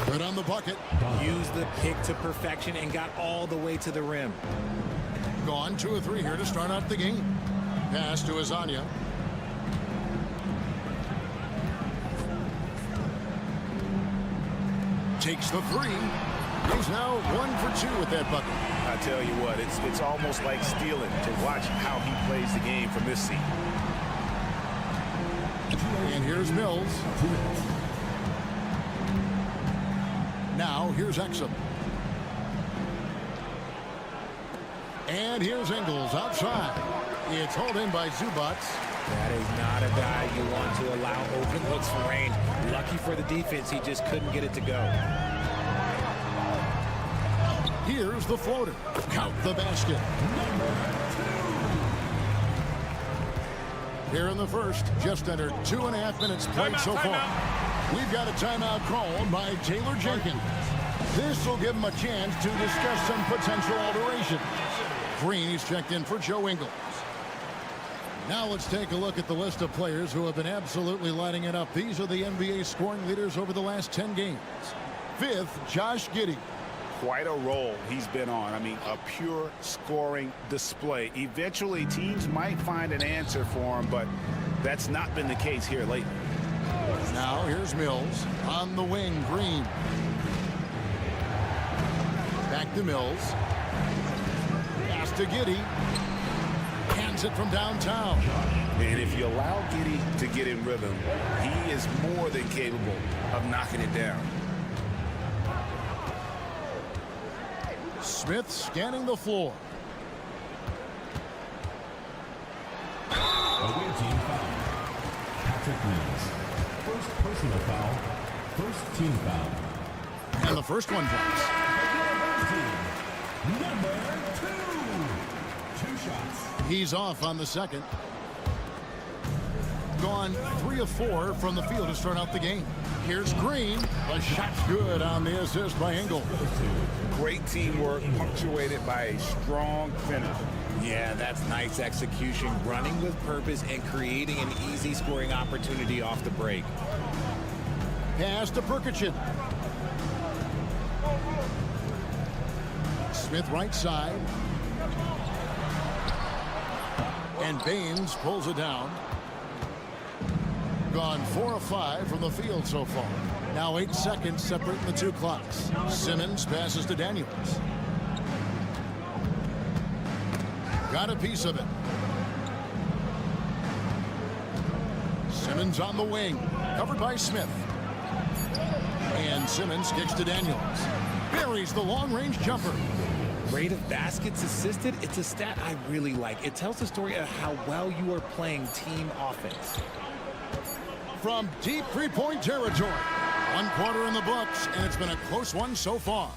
Speaker 1: Good on the bucket.
Speaker 13: Used the pick to perfection and got all the way to the rim.
Speaker 1: Gone 2 of 3 here to start out the game. Pass to Lasagna. Takes the 3. He's now 1 for 2 with that bucket.
Speaker 3: I tell you what, it's almost like stealing to watch how he plays the game from this seat.
Speaker 1: And here's Mills. Now here's Exum. And here's Ingles outside. It's hauled in by Zubac.
Speaker 13: That is not a guy you want to allow open looks for range. Lucky for the defense, he just couldn't get it to go.
Speaker 1: Here's the floater. Count the basket. Here in the first, just under 2.5 minutes played so far. We've got a timeout called by Taylor Jenkins. This will give him a chance to discuss some potential alterations. Green, he's checked in for Joe Ingles. Now let's take a look at the list of players who have been absolutely lighting it up. These are the NBA scoring leaders over the last 10 games. 5th, Josh Giddey.
Speaker 3: Quite a role he's been on. I mean, a pure scoring display. Eventually, teams might find an answer for him, but that's not been the case here lately.
Speaker 1: Now here's Mills on the wing. Green. Back to Mills. Pass to Giddey. Hands it from downtown.
Speaker 3: And if you allow Giddey to get in rhythm, he is more than capable of knocking it down.
Speaker 1: Smith scanning the floor.
Speaker 7: Away team foul. Patrick Reeves. First personal foul. First team foul.
Speaker 1: And the first one drops.
Speaker 7: Number 2. 2 shots.
Speaker 1: He's off on the second. Gone 3 of 4 from the field to start out the game. Here's Green. The shot's good on the assist by Ingles.
Speaker 3: Great teamwork punctuated by a strong finish.
Speaker 13: Yeah, that's nice execution, running with purpose and creating an easy scoring opportunity off the break.
Speaker 1: Pass to Perkichin. Smith right side. And Baines pulls it down. Gone 4 of 5 from the field so far. Now 8 seconds separating the 2 clocks. Simmons passes to Daniels. Got a piece of it. Simmons on the wing, covered by Smith. And Simmons kicks to Daniels. Buries the long-range jumper.
Speaker 13: Rate of baskets assisted, it's a stat I really like. It tells the story of how well you are playing team offense.
Speaker 1: From deep three-point territory. 1 quarter in the books, and it's been a close one so far.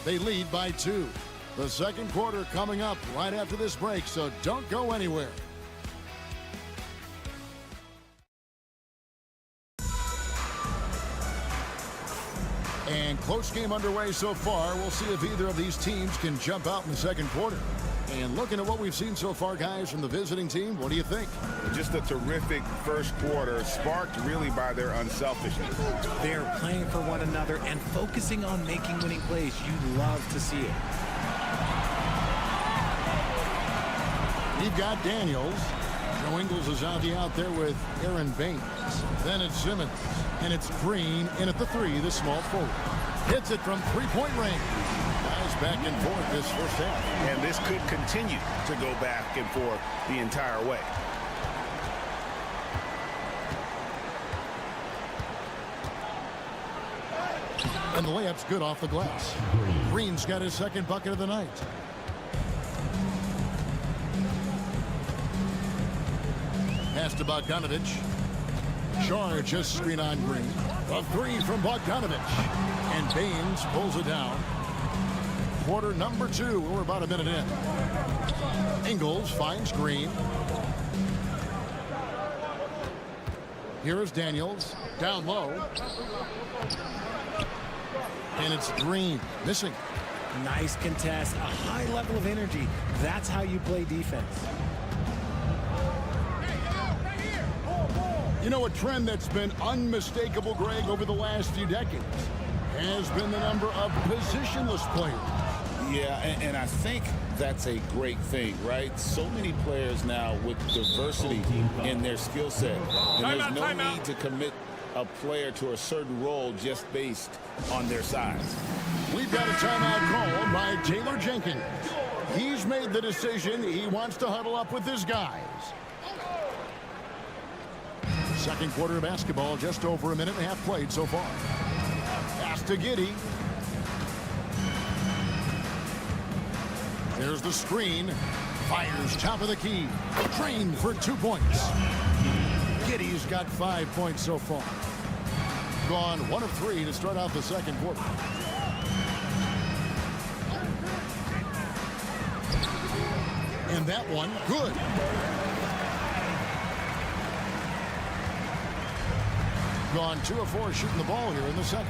Speaker 1: They lead by 2. The second quarter coming up right after this break, so don't go anywhere. And close game underway so far. We'll see if either of these teams can jump out in the second quarter. And looking at what we've seen so far, guys, from the visiting team, what do you think?
Speaker 3: Just a terrific first quarter, sparked really by their unselfishness.
Speaker 13: They're playing for one another and focusing on making winning plays. You love to see it.
Speaker 1: We've got Daniels. Joe Ingles is out there with Aaron Baines. Then it's Simmons. And it's Green in at the 3, the small forward. Hits it from three-point range. Guys back and forth this first half.
Speaker 3: And this could continue to go back and forth the entire way.
Speaker 1: And the layup's good off the glass. Green's got his second bucket of the night. Pass to Bogdanovich. Charge a screen on Green. A 3 from Bogdanovich. And Baines pulls it down. Quarter number 2. We're about a minute in. Ingles finds Green. Here is Daniels. Down low. And it's Green. Missing.
Speaker 13: Nice contest. A high level of energy. That's how you play defense.
Speaker 1: You know, a trend that's been unmistakable, Greg, over the last few decades has been the number of positionless players.
Speaker 3: Yeah, and I think that's a great thing, right? So many players now with diversity in their skill set. And there's no need to commit a player to a certain role just based on their size.
Speaker 1: We've got a timeout called by Taylor Jenkins. He's made the decision he wants to huddle up with his guys. Second quarter of basketball, just over a minute and a half played so far. Pass to Giddey. There's the screen. Fires top of the key. Trained for 2 points. Giddey's got 5 points so far. Gone 1 of 3 to start out the second quarter. And that one, good. Gone 2 of 4 shooting the ball here in the second.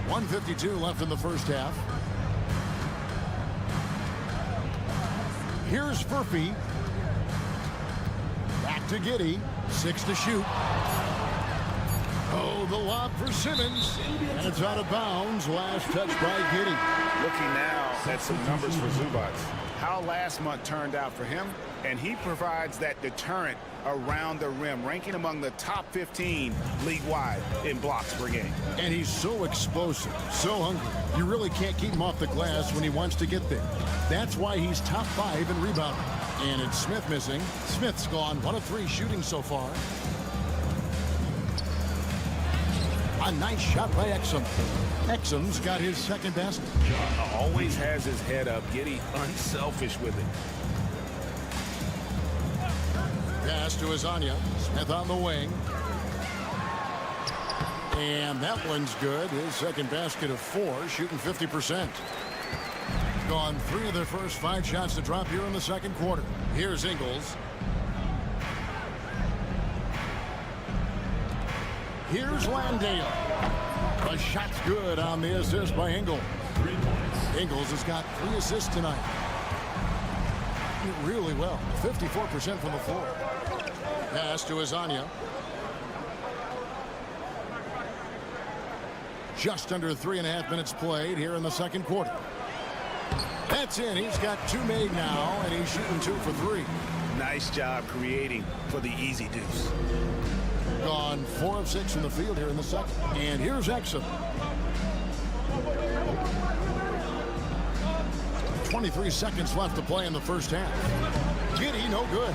Speaker 1: 1:52 left in the first half. Here's Furphy. Back to Giddey. 6 to shoot. Oh, the lob for Simmons. And it's out of bounds. Last touch by Giddey.
Speaker 3: Looking now at some numbers for Zubac. How last month turned out for him, and he provides that deterrent around the rim, ranking among the top 15 league-wide in blocks per game.
Speaker 1: And he's so explosive, so hungry. You really can't keep him off the glass when he wants to get there. That's why he's top 5 in rebounding. And it's Smith missing. Smith's gone 1 of 3 shooting so far. A nice shot by Exum. Exum's got his second basket.
Speaker 3: Always has his head up. Giddey unselfish with it.
Speaker 1: Pass to Azania. Smith on the wing. And that one's good. His second basket of 4, shooting 50%. Gone 3 of their first 5 shots to drop here in the second quarter. Here's Ingles. Here's Landale. The shot's good on the assist by Ingles. Ingles has got 3 assists tonight. Really well. 54% from the floor. Pass to Azania. Just under 3.5 minutes played here in the second quarter. That's in. He's got 2 made now, and he's shooting 2 for 3.
Speaker 3: Nice job creating for the easy deuce.
Speaker 1: Gone 4 of 6 from the field here in the second. And here's Exum. 23 seconds left to play in the first half. Giddy, no good.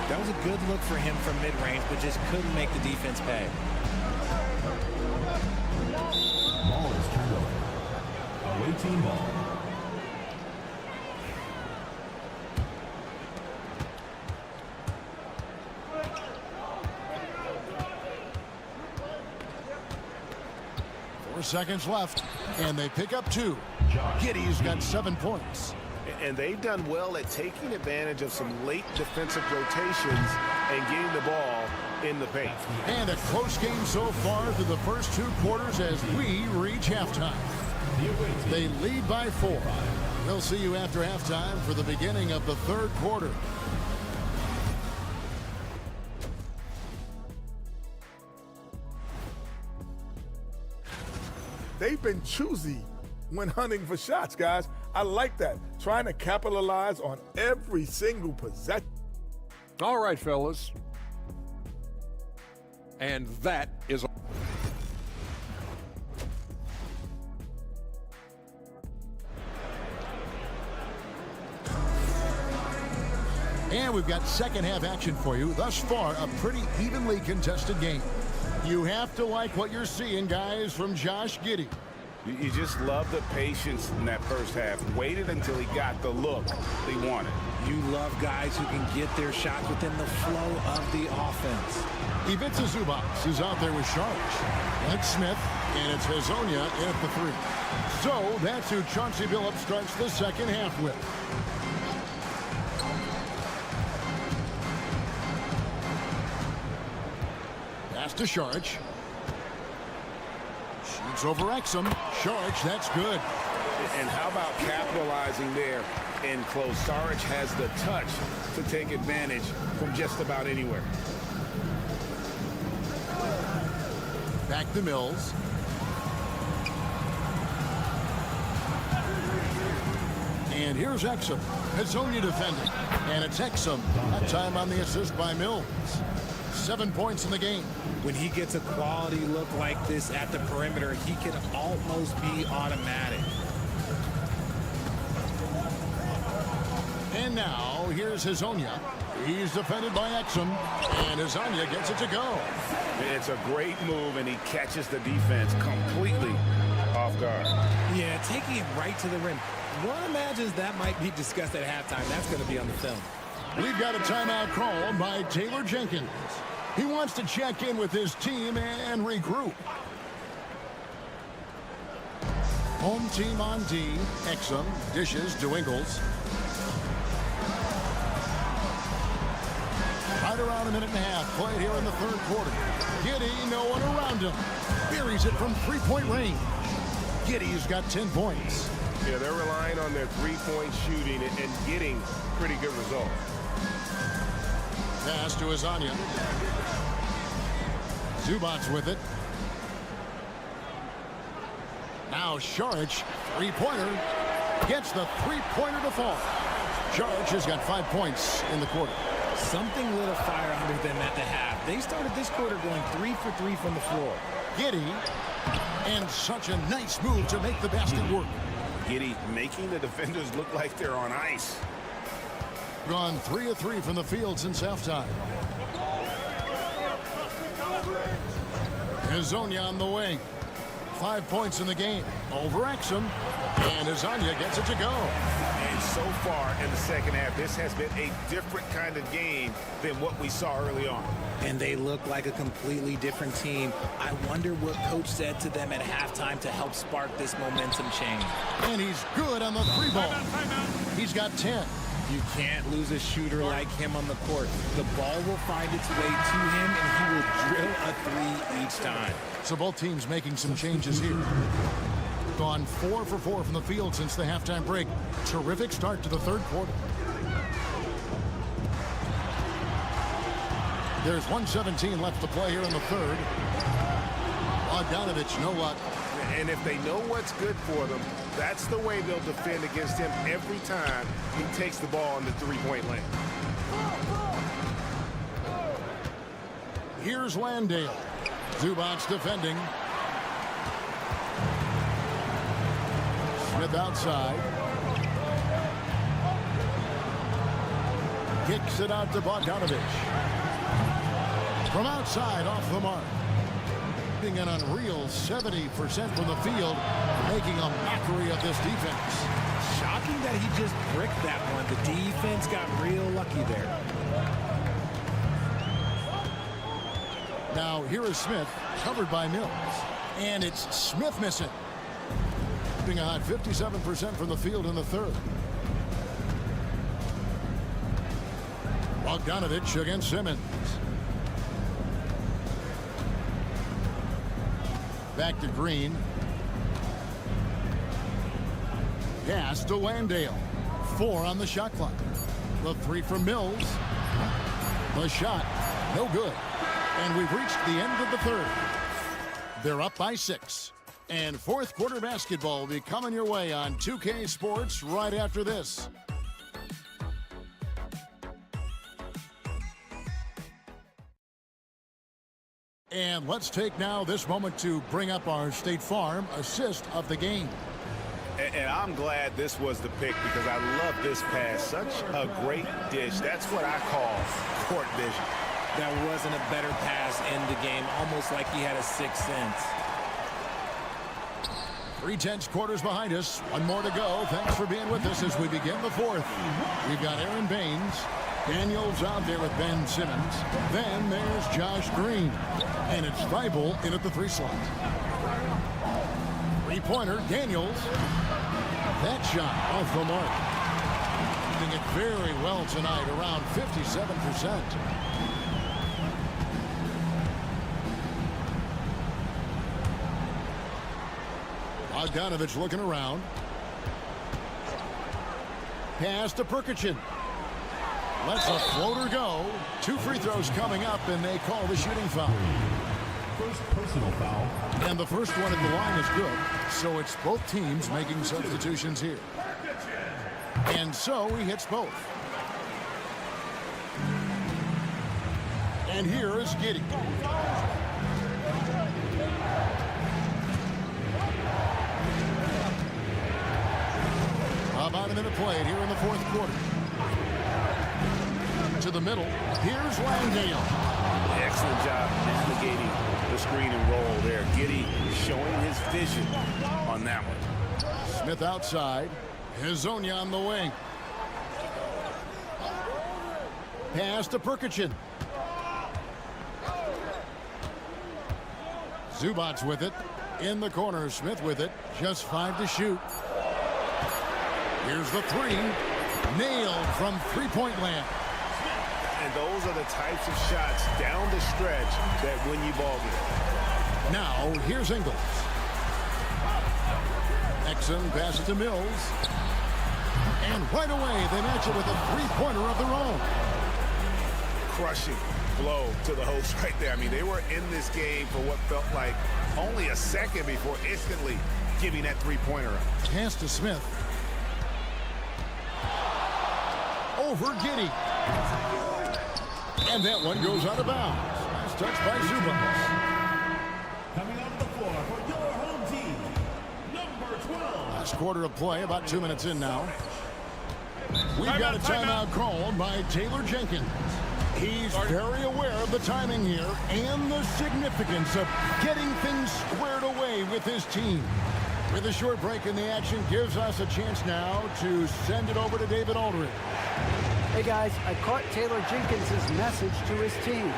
Speaker 13: That was a good look for him from mid-range, but just couldn't make the defense pay.
Speaker 7: Ball is turned over. Away team ball.
Speaker 1: Seconds left, and they pick up 2. Giddy's got 7 points.
Speaker 4: And they've done well at taking advantage of some late defensive rotations and getting the ball in the paint.
Speaker 1: And a close game so far through the first 2 quarters as we reach halftime. They lead by 4. We'll see you after halftime for the beginning of the 3rd quarter.
Speaker 5: They've been choosy when hunting for shots, guys. I like that. Trying to capitalize on every single possession.
Speaker 6: All right, fellas. And that is...
Speaker 1: And we've got second half action for you. Thus far, a pretty evenly contested game. You have to like what you're seeing, guys, from Josh Giddey.
Speaker 3: You just love the patience in that first half. Waited until he got the look he wanted.
Speaker 13: You love guys who can get their shots within the flow of the offense.
Speaker 1: Ivica Zubac is out there with Sharge. Ed Smith, and it's Hazonia in at the 3. So that's who Chauncey Billups starts the second half with. Pass to Sharge. Shoots over Exum. Sharge, that's good.
Speaker 3: And how about capitalizing there in close? Saric has the touch to take advantage from just about anywhere.
Speaker 1: Back to Mills. And here's Exum. Hazonia defending. And it's Exum. That time on the assist by Mills. 7 points in the game.
Speaker 13: When he gets a quality look like this at the perimeter, he can almost be automatic.
Speaker 1: And now, here's Hazonia. He's defended by Exum, and Hazonia gets it to go.
Speaker 3: It's a great move, and he catches the defense completely off guard.
Speaker 13: Yeah, taking it right to the rim. One imagines that might be discussed at halftime. That's going to be on the film.
Speaker 1: We've got a timeout called by Taylor Jenkins. He wants to check in with his team and regroup. Home team on D. Exum dishes to Ingles. Right around a minute and a half played here in the 3rd quarter. Giddey, no one around him. Buries it from 3-point range. Giddey's got 10 points.
Speaker 4: Yeah, they're relying on their 3-point shooting and getting pretty good results.
Speaker 1: Pass to Hazonia. Zubac's with it. Now Saric, 3-pointer. Gets the 3-pointer to fall. Saric has got 5 points in the quarter.
Speaker 13: Something lit a fire under them at the half. They started this quarter going 3 for 3 from the floor.
Speaker 1: Giddey, and such a nice move to make the basket work.
Speaker 3: Giddey making the defenders look like they're on ice.
Speaker 1: Gone 3 of 3 from the field since halftime. Hazonia on the wing. 5 points in the game. Over Exum. And Hazonia gets it to go.
Speaker 3: And so far in the second half, this has been a different kind of game than what we saw early on.
Speaker 13: And they look like a completely different team. I wonder what coach said to them at halftime to help spark this momentum change.
Speaker 1: And he's good on the 3-ball. He's got 10.
Speaker 13: You can't lose a shooter like him on the court. The ball will find its way to him, and he will drill a 3 each time.
Speaker 1: So both teams making some changes here. Gone 4 for 4 from the field since the halftime break. Terrific start to the 3rd quarter. There's 1:17 left to play here in the 3rd. Bogdanovich, no luck.
Speaker 4: And if they know what's good for them, that's the way they'll defend against him every time he takes the ball in the 3-point lane.
Speaker 1: Here's Landale. Zubac's defending. Smith outside. Kicks it out to Bogdanovich. From outside, off the mark. An unreal 70% from the field, making a mockery of this defense.
Speaker 13: Shocking that he just bricked that one. The defense got real lucky there.
Speaker 1: Now here is Smith, covered by Mills. And it's Smith missing. Being a hot 57% from the field in the third. Bogdanovich against Simmons. Back to Green. Pass to Landale. 4 on the shot clock. The 3 from Mills. The shot, no good. And we've reached the end of the third. They're up by 6. And fourth quarter basketball will be coming your way on 2K Sports right after this. And let's take now this moment to bring up our State Farm assist of the game.
Speaker 3: And I'm glad this was the pick because I love this pass. Such a great dish. That's what I call court vision.
Speaker 13: That wasn't a better pass in the game, almost like he had a sixth sense.
Speaker 1: 3/10 quarters behind us. One more to go. Thanks for being with us as we begin the fourth. We've got Aaron Baines. Daniels out there with Ben Simmons. Then there's Josh Green. And it's Thibault in at the 3 slot. Three-pointer, Daniels. That shot off the mark. Doing it very well tonight, around 57%. Bogdanovich looking around. Pass to Perkichin. Lets a floater go. 2 free throws coming up, and they call the shooting foul.
Speaker 7: First personal foul.
Speaker 1: And the first one at the line is good. So it's both teams making substitutions here. And so he hits both. And here is Giddey. About a minute played here in the fourth quarter. To the middle. Here's Landale.
Speaker 3: Excellent job navigating the screen and roll there. Giddey showing his vision on that one.
Speaker 1: Smith outside. Hezonja on the wing. Pass to Perkichin. Zubac's with it. In the corner, Smith with it. Just 5 to shoot. Here's the 3. Nailed from three-point land.
Speaker 3: And those are the types of shots down the stretch that win you ball game.
Speaker 1: Now, here's Ingles. Exum passes to Mills. And right away, they match it with a three-pointer of their own.
Speaker 3: Crushing blow to the host right there. I mean, they were in this game for what felt like only a second before instantly giving that three-pointer up.
Speaker 1: Pass to Smith. Over Giddey. And that one goes out of bounds. Nice touch by Zubac.
Speaker 7: Coming off the floor for your home team, number 12.
Speaker 1: Last quarter of play, about 2 minutes in now. We've got a timeout called by Taylor Jenkins. He's very aware of the timing here and the significance of getting things squared away with his team. With a short break in the action, gives us a chance now to send it over to David Aldridge.
Speaker 8: Hey guys, I caught Taylor Jenkins' message to his team.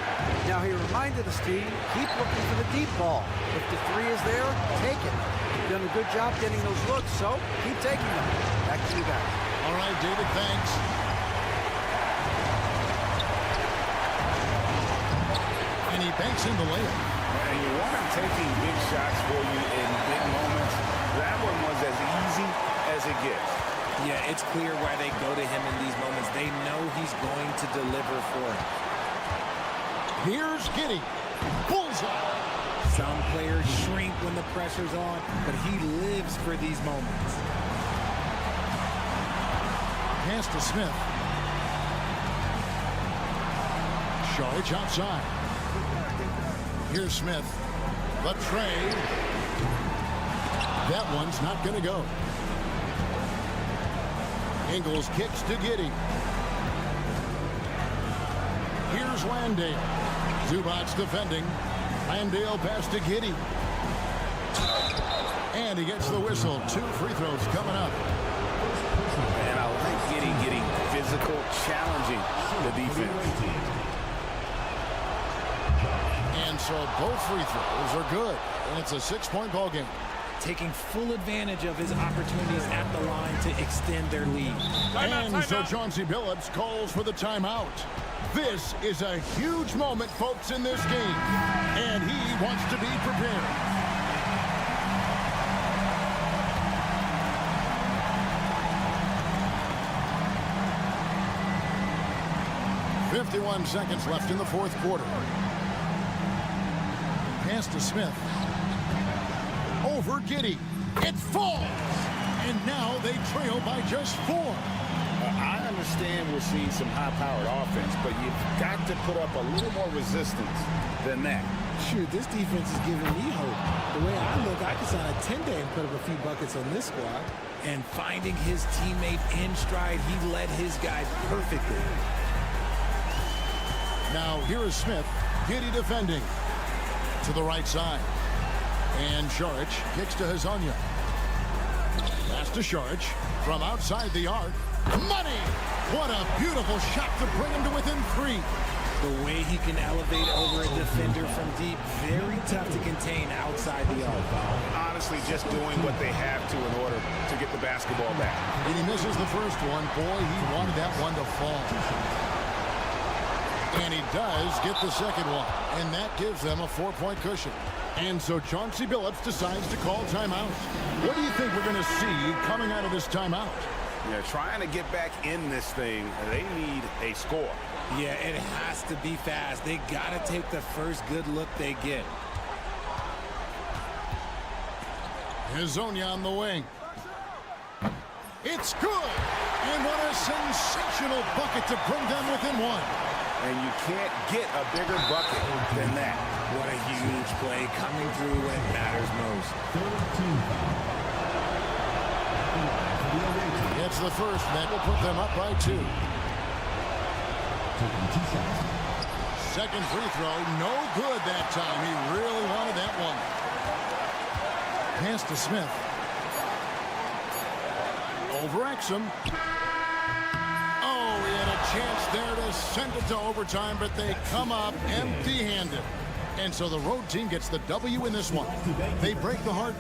Speaker 8: Now he reminded his team, keep looking for the deep ball. If the 3 is there, take it. You've done a good job getting those looks, so keep taking them. Back to you guys.
Speaker 1: All right, David, thanks. And he banks in the layup.
Speaker 3: And you want him taking big shots for you in big moments. That one was as easy as it gets.
Speaker 13: Yeah, it's clear why they go to him in these moments. They know he's going to deliver for him.
Speaker 1: Here's Giddey. Bullseye.
Speaker 13: Some players shrink when the pressure's on, but he lives for these moments.
Speaker 1: Pass to Smith. Sharge outside. Here's Smith. The trade. That one's not going to go. Ingles kicks to Giddey. Here's Landale. Zubac's defending. Landale pass to Giddey. And he gets the whistle. 2 free throws coming up.
Speaker 3: And I like Giddey getting physical, challenging the defense.
Speaker 1: And so both free throws are good. And it's a 6-point ball game.
Speaker 13: Taking full advantage of his opportunities at the line to extend their lead.
Speaker 1: And so Chauncey Billups calls for the timeout. This is a huge moment, folks, in this game. And he wants to be prepared. "51 seconds left in the fourth quarter. Pass to Smith. Over Giddey. It falls. And now they trail by just 4.
Speaker 3: I understand we're seeing some high-powered offense, but you've got to put up a little more resistance than that.
Speaker 13: Shoot, this defense is giving me hope. The way I look, I could sign a 10-day and put up a few buckets on this squad. And finding his teammate in stride, he led his guys perfectly.
Speaker 1: Now here is Smith. Giddey defending. To the right side. And Šarić kicks to Hezonja. Pass to Šarić from outside the arc. Money! What a beautiful shot to bring him to within 3.
Speaker 13: The way he can elevate over a defender from deep, very tough to contain outside the arc.
Speaker 3: Honestly, just doing what they have to in order to get the basketball back.
Speaker 1: And he misses the first one. Boy, he wanted that one to fall. And he does get the second one. And that gives them a 4-point cushion. And so Chauncey Billups decides to call timeout. What do you think we're going to see coming out of this timeout?
Speaker 3: Yeah, trying to get back in this thing, they need a score.
Speaker 13: Yeah, it has to be fast. They got to take the first good look they get.
Speaker 1: Hezonja on the wing. It's good! And what a sensational bucket to bring them within 1.
Speaker 3: And you can't get a bigger bucket than that.
Speaker 13: What a huge play coming through when it matters most.
Speaker 1: It's the first. That will put them up by 2. Second free throw. No good that time. He really wanted that one. Pass to Smith. Over Exum. Oh, he had a chance there to send it to overtime, but they come up empty-handed. And so the road team gets the W in this one. They break the heart.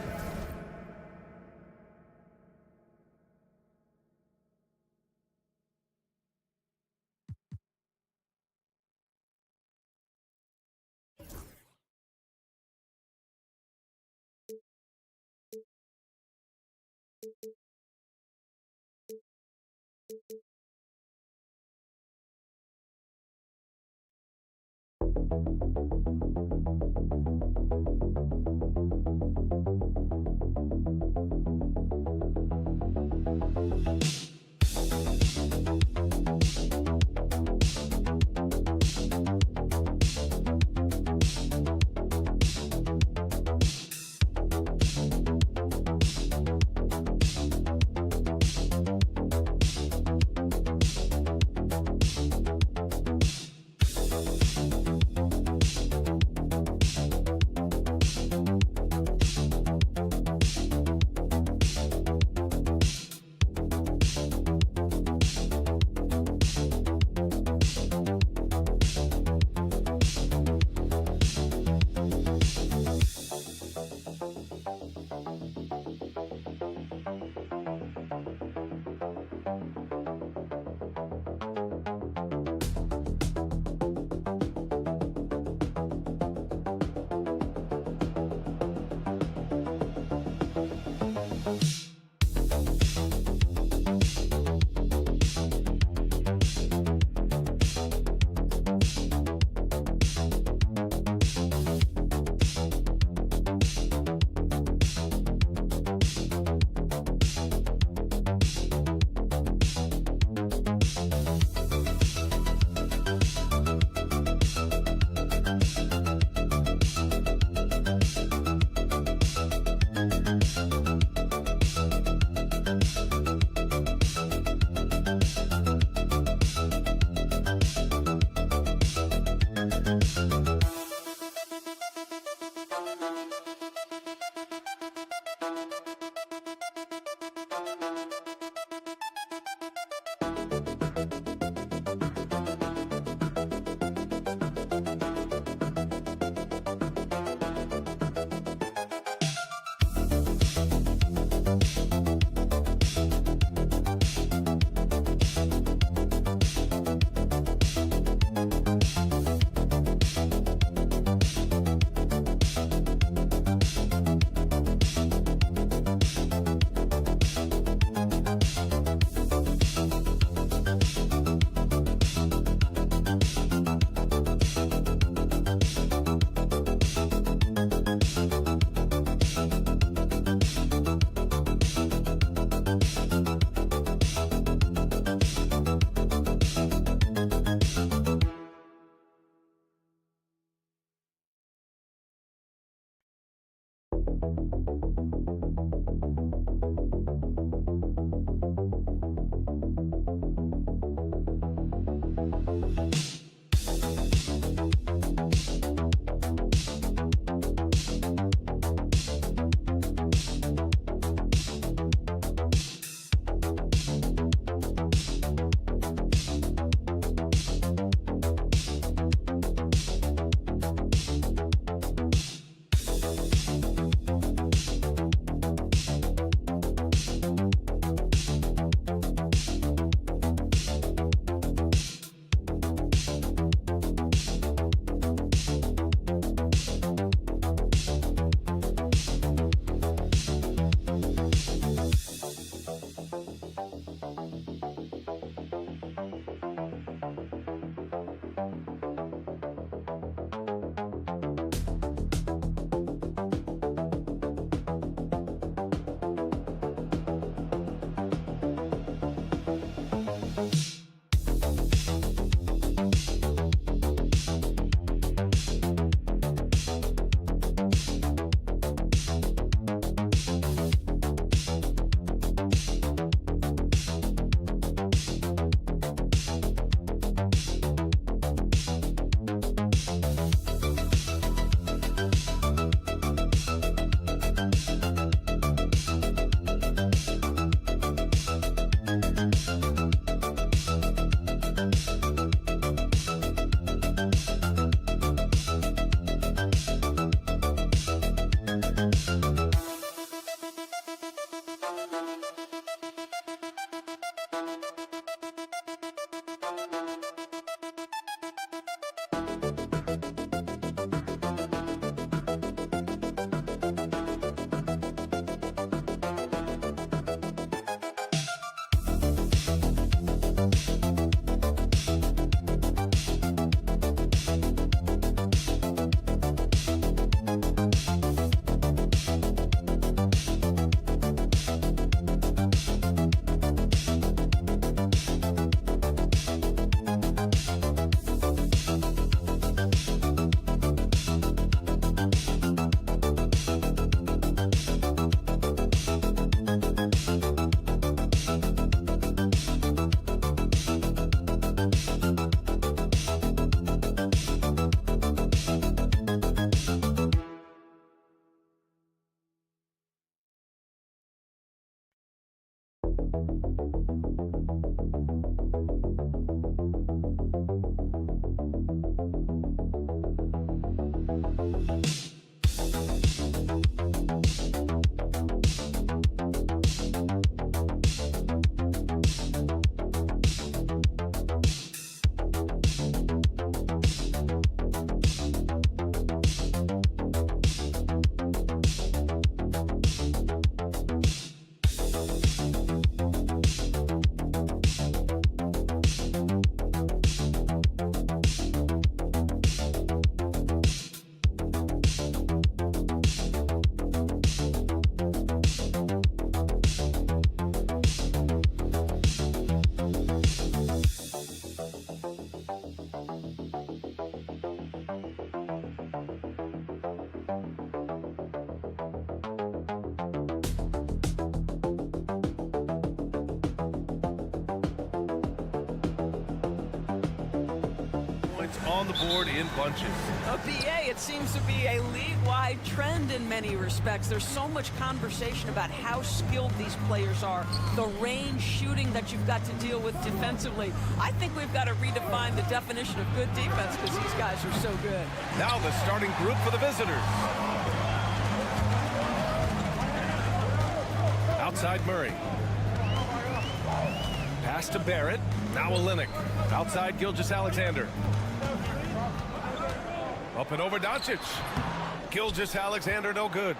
Speaker 11: points on the board in bunches.
Speaker 2: BA, it seems to be a league-wide trend in many respects. There's so much conversation about how skilled these players are, the range shooting that you've got to deal with defensively. I think we've got to redefine the definition of good defense because these guys are so good.
Speaker 11: Now the starting group for the visitors. Outside Murray. Pass to Barrett. Now Olynyk. Outside Gilgeous-Alexander. Up and over Doncic. Gilgeous-Alexander no good.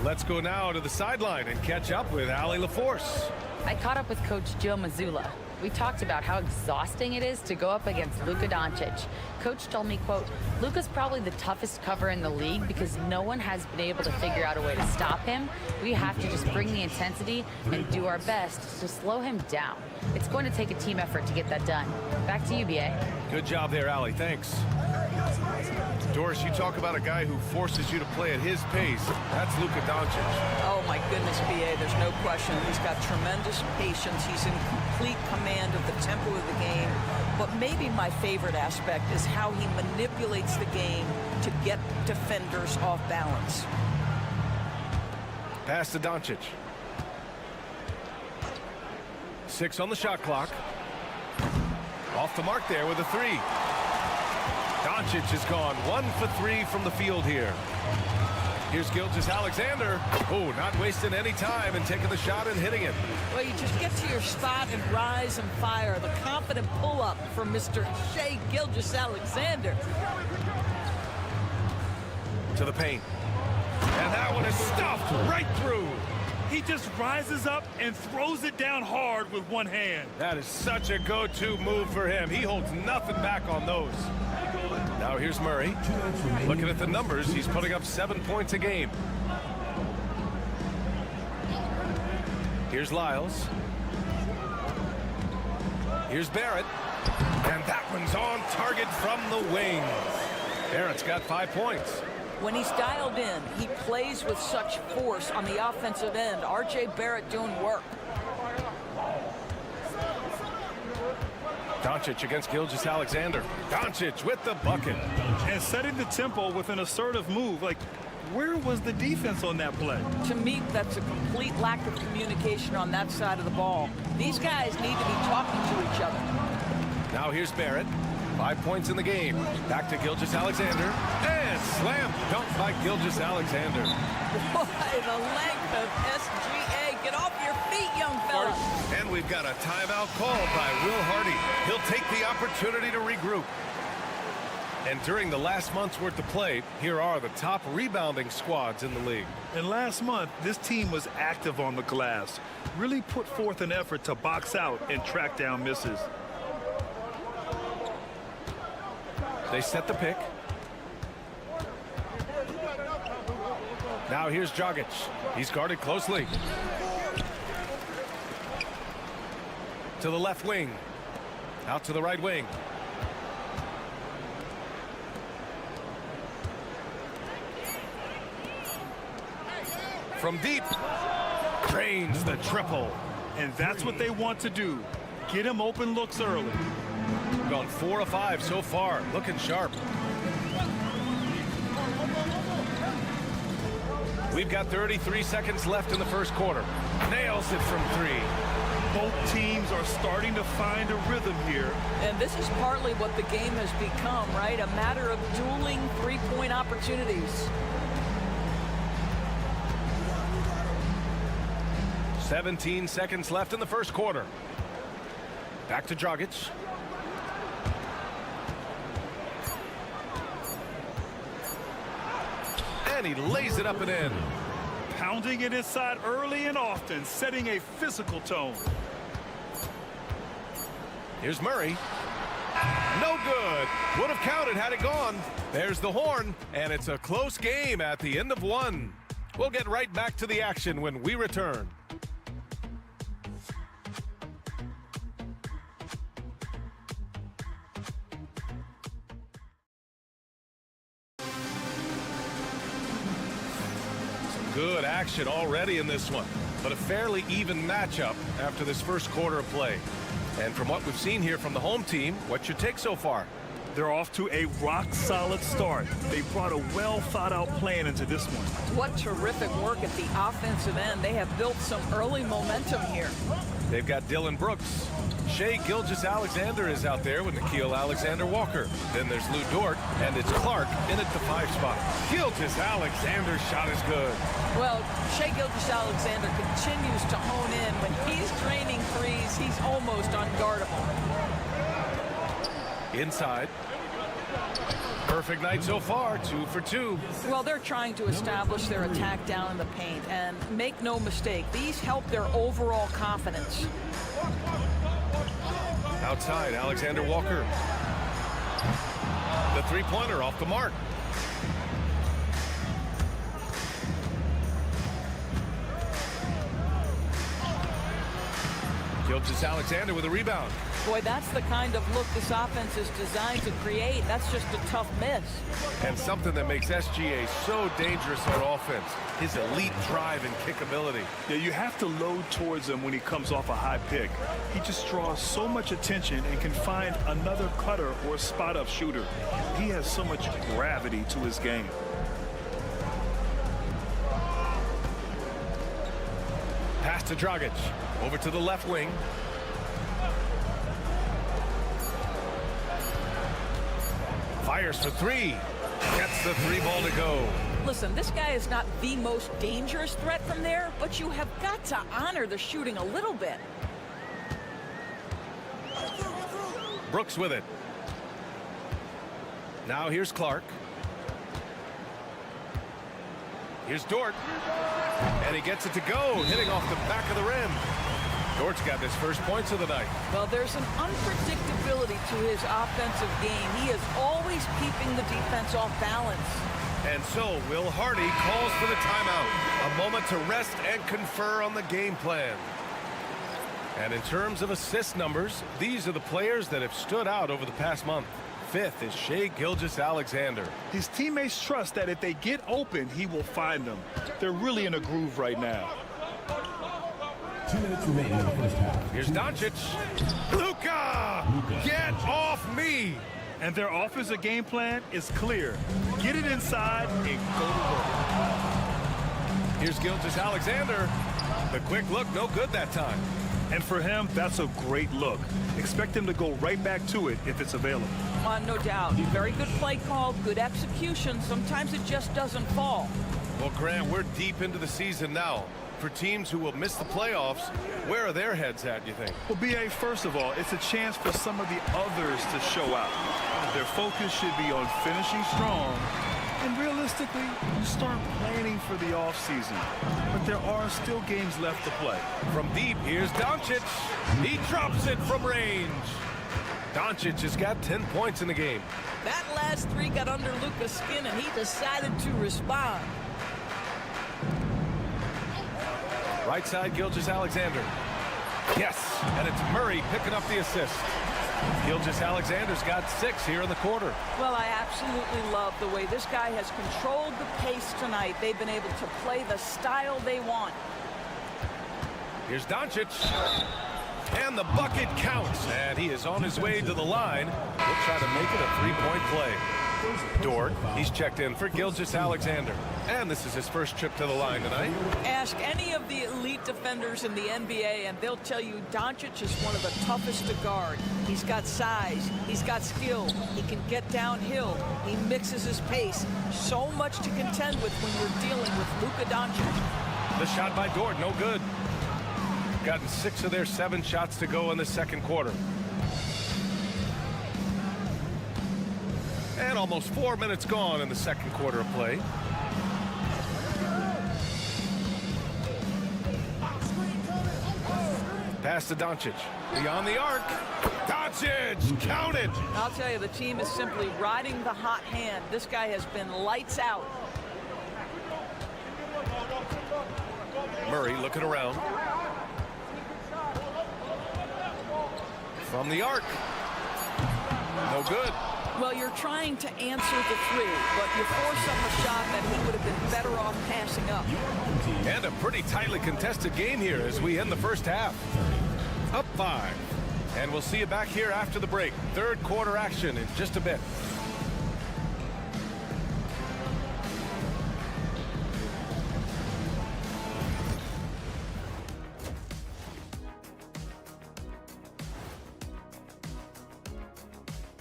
Speaker 11: Let's go now to the sideline and catch up with Allie LaForce.
Speaker 12: I caught up with Coach Joe Mazzulla. We talked about how exhausting it is to go up against Luka Doncic. Coach told me, quote, Luka's probably the toughest cover in the league because no one has been able to figure out a way to stop him. We have to just bring the intensity and do our best to slow him down. It's going to take a team effort to get that done. Back to you, BA.
Speaker 11: Good job there, Allie. Thanks. Doris, you talk about a guy who forces you to play at his pace. That's Luka Doncic.
Speaker 2: Oh, my goodness, BA, there's no question. He's got tremendous patience. He's in complete command of the tempo of the game. But maybe my favorite aspect is how he manipulates the game to get defenders off balance.
Speaker 11: Pass to Doncic. 6 on the shot clock. Off the mark there with a 3. Doncic has gone 1 for 3 from the field here. Here's Gilgeous-Alexander. Oh, not wasting any time and taking the shot and hitting it.
Speaker 2: Well, you just get to your spot and rise and fire. The confident pull-up from Mr. Shai Gilgeous-Alexander.
Speaker 11: To the paint. And that one is stuffed right through.
Speaker 9: He just rises up and throws it down hard with one hand.
Speaker 11: That is such a go-to move for him. He holds nothing back on those. Now here's Murray. Looking at the numbers, he's putting up 7 points a game. Here's Lyles. Here's Barrett. And that one's on target from the wing. Barrett's got 5 points.
Speaker 2: When he's dialed in, he plays with such force on the offensive end. R.J. Barrett doing work.
Speaker 11: Doncic against Gilgeous-Alexander. Doncic with the bucket.
Speaker 9: And setting the tempo with an assertive move. Like, where was the defense on that play?
Speaker 2: To me, that's a complete lack of communication on that side of the ball. These guys need to be talking to each other.
Speaker 11: Now here's Barrett. 5 points in the game. Back to Gilgeous-Alexander. And slam dunk by Gilgeous-Alexander.
Speaker 2: Boy, the length of SGA. Get off your feet, young fella.
Speaker 11: And we've got a timeout called by Will Hardy. He'll take the opportunity to regroup. And during the last month's worth of play, here are the top rebounding squads in the league.
Speaker 9: And last month, this team was active on the glass. Really put forth an effort to box out and track down misses.
Speaker 11: They set the pick. Now here's Dragic. He's guarded closely. To the left wing. Out to the right wing. From deep. Drains the triple.
Speaker 9: And that's what they want to do. Get him open looks early.
Speaker 11: Gone 4 of 5 so far. Looking sharp. We've got 33 seconds left in the first quarter. Nails it from 3.
Speaker 9: Both teams are starting to find a rhythm here.
Speaker 2: And this is partly what the game has become, right? A matter of dueling three-point opportunities.
Speaker 11: 17 seconds left in the first quarter. Back to Dragic. And he lays it up and in.
Speaker 9: Pounding it inside early and often, setting a physical tone.
Speaker 11: Here's Murray. No good. Would have counted had it gone. There's the horn, and it's a close game at the end of 1. We'll get right back to the action when we return. Good action already in this one, but a fairly even matchup after this first quarter of play. And from what we've seen here from the home team, what's your take so far?
Speaker 9: They're off to a rock-solid start. They brought a well-thought-out plan into this one.
Speaker 2: What terrific work at the offensive end. They have built some early momentum here.
Speaker 11: They've got Dylan Brooks. Shea Gilgeous-Alexander is out there with Nikhil Alexander-Walker. Then there's Lou Dort, and it's Clark in at the 5 spot. Gilgeous-Alexander's shot is good.
Speaker 2: Well, Shea Gilgeous-Alexander continues to hone in. When he's draining threes, he's almost unguardable.
Speaker 11: Inside. Perfect night so far, 2 for 2.
Speaker 2: Well, they're trying to establish their attack down in the paint, and make no mistake, these help their overall confidence.
Speaker 11: Outside, Alexander Walker. The three-pointer off the mark. Gilgeous-Alexander with a rebound.
Speaker 2: Boy, that's the kind of look this offense is designed to create. That's just a tough miss.
Speaker 11: And something that makes SGA so dangerous on offense, his elite drive and kick ability.
Speaker 9: Yeah, you have to load towards him when he comes off a high pick. He just draws so much attention and can find another cutter or spot-up shooter. He has so much gravity to his game.
Speaker 11: Pass to Dragic. Over to the left wing. Fires for 3. Gets the 3 ball to go.
Speaker 2: Listen, this guy is not the most dangerous threat from there, but you have got to honor the shooting a little bit.
Speaker 11: Brooks with it. Now here's Clark. Here's Dort. And he gets it to go, hitting off the back of the rim. Dort's got his first points of the night.
Speaker 2: Well, there's an unpredictability to his offensive game. He is always keeping the defense off balance.
Speaker 11: And so Will Hardy calls for the timeout. A moment to rest and confer on the game plan. And in terms of assist numbers, these are the players that have stood out over the past month. 5th is Shea Gilgeous-Alexander.
Speaker 9: His teammates trust that if they get open, he will find them. They're really in a groove right now.
Speaker 7: 2 minutes remaining in the first half.
Speaker 11: Here's Doncic. Luka! Get off me!
Speaker 9: And their offensive game plan is clear. Get it inside and go to work.
Speaker 11: Here's Gilgeous-Alexander. The quick look, no good that time.
Speaker 9: And for him, that's a great look. Expect him to go right back to it if it's available.
Speaker 2: No doubt. Very good play call, good execution. Sometimes it just doesn't fall.
Speaker 11: Well, Grant, we're deep into the season now. For teams who will miss the playoffs, where are their heads at, you think?
Speaker 9: Well, B.A., first of all, it's a chance for some of the others to show out. Their focus should be on finishing strong. And realistically, start planning for the offseason. But there are still games left to play.
Speaker 11: From deep, here's Doncic. He drops it from range. Doncic has got 10 points in the game.
Speaker 2: That last 3 got under Luka's skin, and he decided to respond.
Speaker 11: Right side, Gilgeous-Alexander. Yes, and it's Murray picking up the assist. Gilgeous-Alexander's got 6 here in the quarter.
Speaker 2: Well, I absolutely love the way this guy has controlled the pace tonight. They've been able to play the style they want.
Speaker 11: Here's Doncic. And the bucket counts. And he is on his way to the line. He'll try to make it a 3-point play. Dort, he's checked in for Gilgeous-Alexander. And this is his first trip to the line tonight.
Speaker 2: Ask any of the elite defenders in the NBA, and they'll tell you Doncic is one of the toughest to guard. He's got size. He's got skill. He can get downhill. He mixes his pace. So much to contend with when you're dealing with Luka Doncic.
Speaker 11: The shot by Dort, no good. Gotten 6 of their 7 shots to go in the second quarter. And almost 4 minutes gone in the second quarter of play. Pass to Doncic. Beyond the arc. Doncic, count it.
Speaker 2: I'll tell you, the team is simply riding the hot hand. This guy has been lights out.
Speaker 11: Murray looking around. From the arc. No good.
Speaker 2: Well, you're trying to answer the 3, but you force up a shot that he would have been better off passing up.
Speaker 11: And a pretty tightly contested game here as we end the first half. Up 5. And we'll see you back here after the break. Third quarter action in just a bit.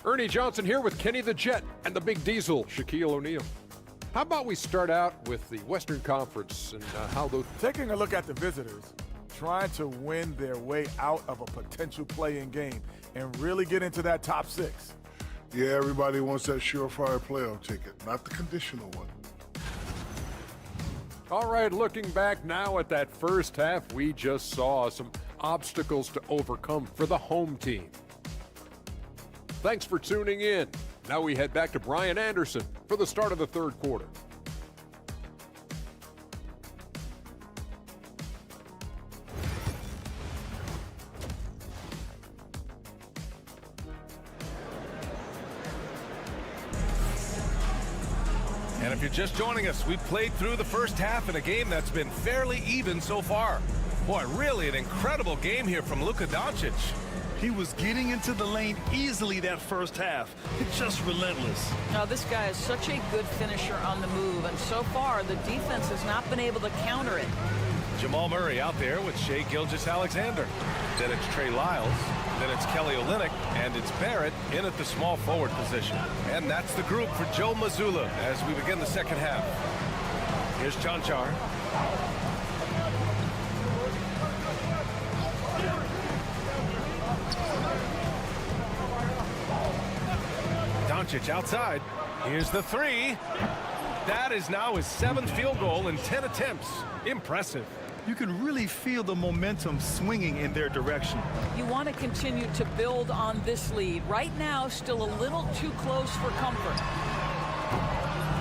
Speaker 6: Ernie Johnson here with Kenny the Jet and the Big Diesel, Shaquille O'Neal. How about we start out with the Western Conference and how those...
Speaker 14: Taking a look at the visitors, trying to win their way out of a potential play-in game and really get into that top 6.
Speaker 5: Yeah, everybody wants that surefire playoff ticket, not the conditional one.
Speaker 6: All right, looking back now at that first half, we just saw some obstacles to overcome for the home team. Thanks for tuning in. Now we head back to Brian Anderson for the start of the third quarter.
Speaker 11: And if you're just joining us, we played through the first half in a game that's been fairly even so far. Boy, really an incredible game here from Luka Doncic.
Speaker 9: He was getting into the lane easily that first half. It's just relentless.
Speaker 2: Now, this guy is such a good finisher on the move, and so far the defense has not been able to counter it.
Speaker 11: Jamal Murray out there with Shai Gilgeous-Alexander. Then it's Trey Lyles. Then it's Kelly Olynyk, and it's Barrett in at the small forward position. And that's the group for Joe Mazzulla as we begin the second half. Here's Chanchar. Doncic outside. Here's the three. That is now his 7th field goal in 10 attempts. Impressive.
Speaker 9: You can really feel the momentum swinging in their direction.
Speaker 2: You want to continue to build on this lead. Right now, still a little too close for comfort.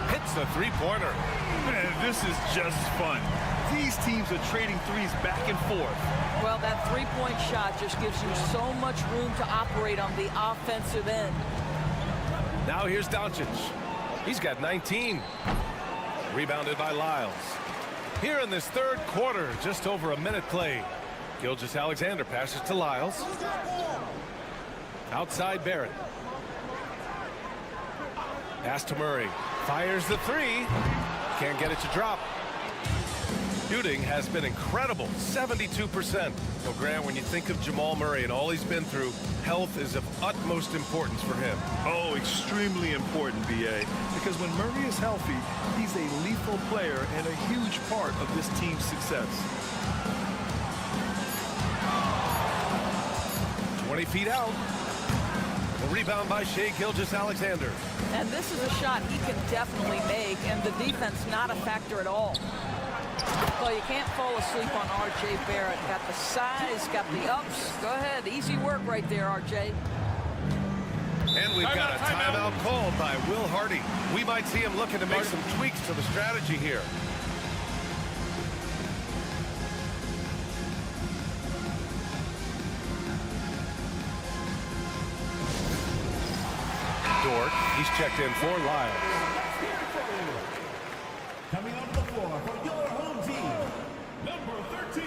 Speaker 11: Hits the three-pointer.
Speaker 9: Man, this is just fun. These teams are trading threes back and forth.
Speaker 2: Well, that three-point shot just gives you so much room to operate on the offensive end.
Speaker 11: Now here's Doncic. He's got 19. Rebounded by Lyles. Here in this third quarter, just over a minute played. Gilgeous-Alexander passes to Lyles. Outside Barrett. Pass to Murray. Fires the three. Can't get it to drop. Shooting has been incredible, 72%. Well, Grant, when you think of Jamal Murray and all he's been through, health is of utmost importance for him.
Speaker 9: Oh, extremely important, B.A. Because when Murray is healthy, he's a lethal player and a huge part of this team's success.
Speaker 11: 20 feet out. A rebound by Shai Gilgeous-Alexander.
Speaker 2: And this is a shot he can definitely make, and the defense not a factor at all. Well, you can't fall asleep on R.J. Barrett. Got the size, got the ups. Go ahead, easy work right there, R.J.
Speaker 11: And we've got a timeout called by Will Hardy. We might see him looking to make some tweaks to the strategy here. Dort, he's checked in for Lyles.
Speaker 7: Coming onto the floor for your home team, number 13,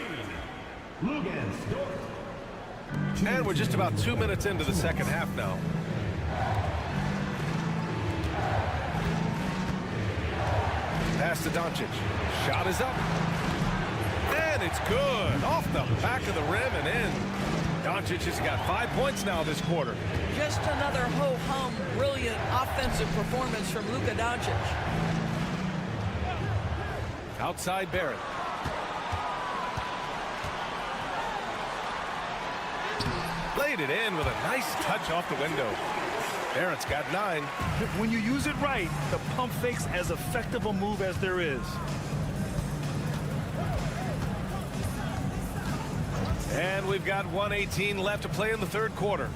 Speaker 7: Luguentz Dort.
Speaker 11: And we're just about 2 minutes into the second half now. Pass to Doncic. Shot is up. And it's good. Off the back of the rim and in. Doncic has got 5 points now this quarter.
Speaker 2: Just another ho-hum, brilliant offensive performance from Luka Doncic.
Speaker 11: Outside Barrett. Laid it in with a nice touch off the window. Barrett's got 9.
Speaker 9: When you use it right, the pump fake's as effective a move as there is.
Speaker 11: And we've got 1:18 left to play in the third quarter.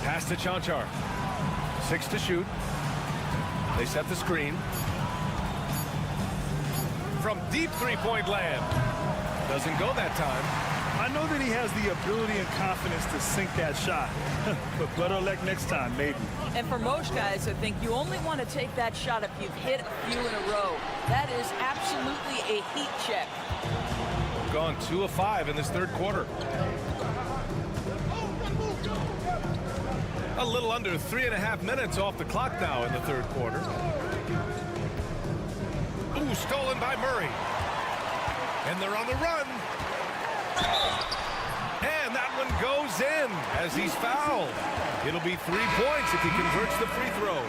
Speaker 11: Pass to Chanchar. 6 to shoot. They set the screen. From deep three-point land. Doesn't go that time.
Speaker 9: I know that he has the ability and confidence to sink that shot. But better luck next time, maybe.
Speaker 2: And for most guys, I think you only want to take that shot if you've hit a few in a row. That is absolutely a heat check.
Speaker 11: We've gone 2 of 5 in this third quarter. A little under 3.5 minutes off the clock now in the third quarter. Ooh, stolen by Murray. And they're on the run. And that one goes in as he's fouled. It'll be 3 points if he converts the free throw.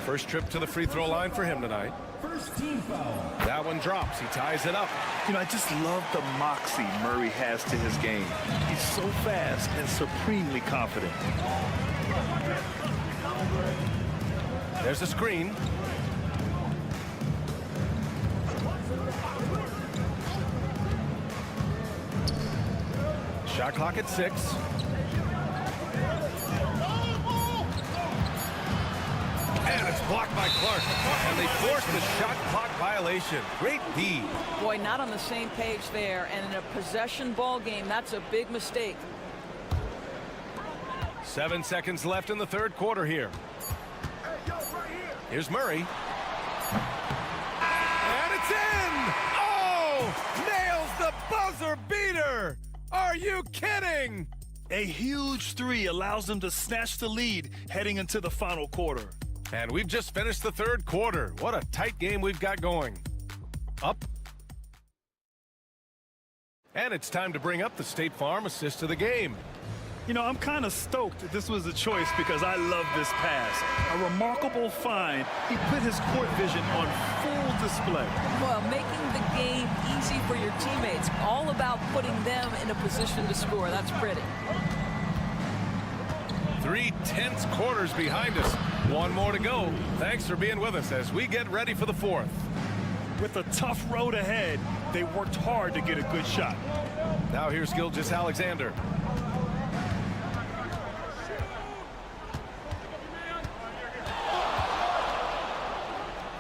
Speaker 11: First trip to the free throw line for him tonight.
Speaker 7: First team foul.
Speaker 11: That one drops. He ties it up.
Speaker 9: You know, I just love the moxie Murray has to his game. He's so fast and supremely confident.
Speaker 11: There's a screen. Shot clock at 6. And it's blocked by Clark. And they force the shot clock violation. Great D.
Speaker 2: Boy, not on the same page there. And in a possession ball game, that's a big mistake.
Speaker 11: 7 seconds left in the third quarter here. Here's Murray. And it's in! Oh! Nails the buzzer beater! Are you kidding?
Speaker 9: A huge three allows them to snatch the lead heading into the final quarter.
Speaker 11: And we've just finished the third quarter. What a tight game we've got going. Up. And it's time to bring up the State Farm assist of the game.
Speaker 9: You know, I'm kind of stoked this was a choice because I love this pass. A remarkable find. He put his court vision on full display.
Speaker 2: Well, making the game easy for your teammates. All about putting them in a position to score. That's pretty.
Speaker 11: 3 tense quarters behind us. One more to go. Thanks for being with us as we get ready for the fourth.
Speaker 9: With a tough road ahead, they worked hard to get a good shot.
Speaker 11: Now here's Gilgeous-Alexander.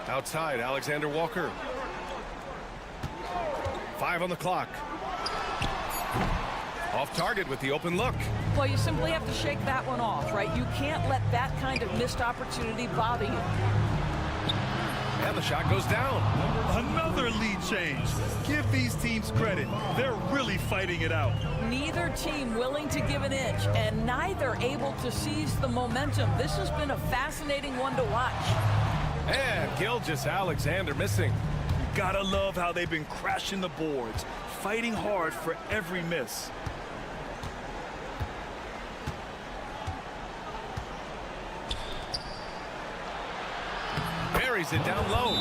Speaker 11: Outside, Alexander Walker. 5 on the clock. Off target with the open look.
Speaker 2: Well, you simply have to shake that one off, right? You can't let that kind of missed opportunity bother you.
Speaker 11: And the shot goes down.
Speaker 9: Another lead change. Give these teams credit. They're really fighting it out.
Speaker 2: Neither team willing to give an inch, and neither able to seize the momentum. This has been a fascinating one to watch.
Speaker 11: And Gilgeous-Alexander missing.
Speaker 9: You gotta love how they've been crashing the boards, fighting hard for every miss.
Speaker 11: Buries it down low.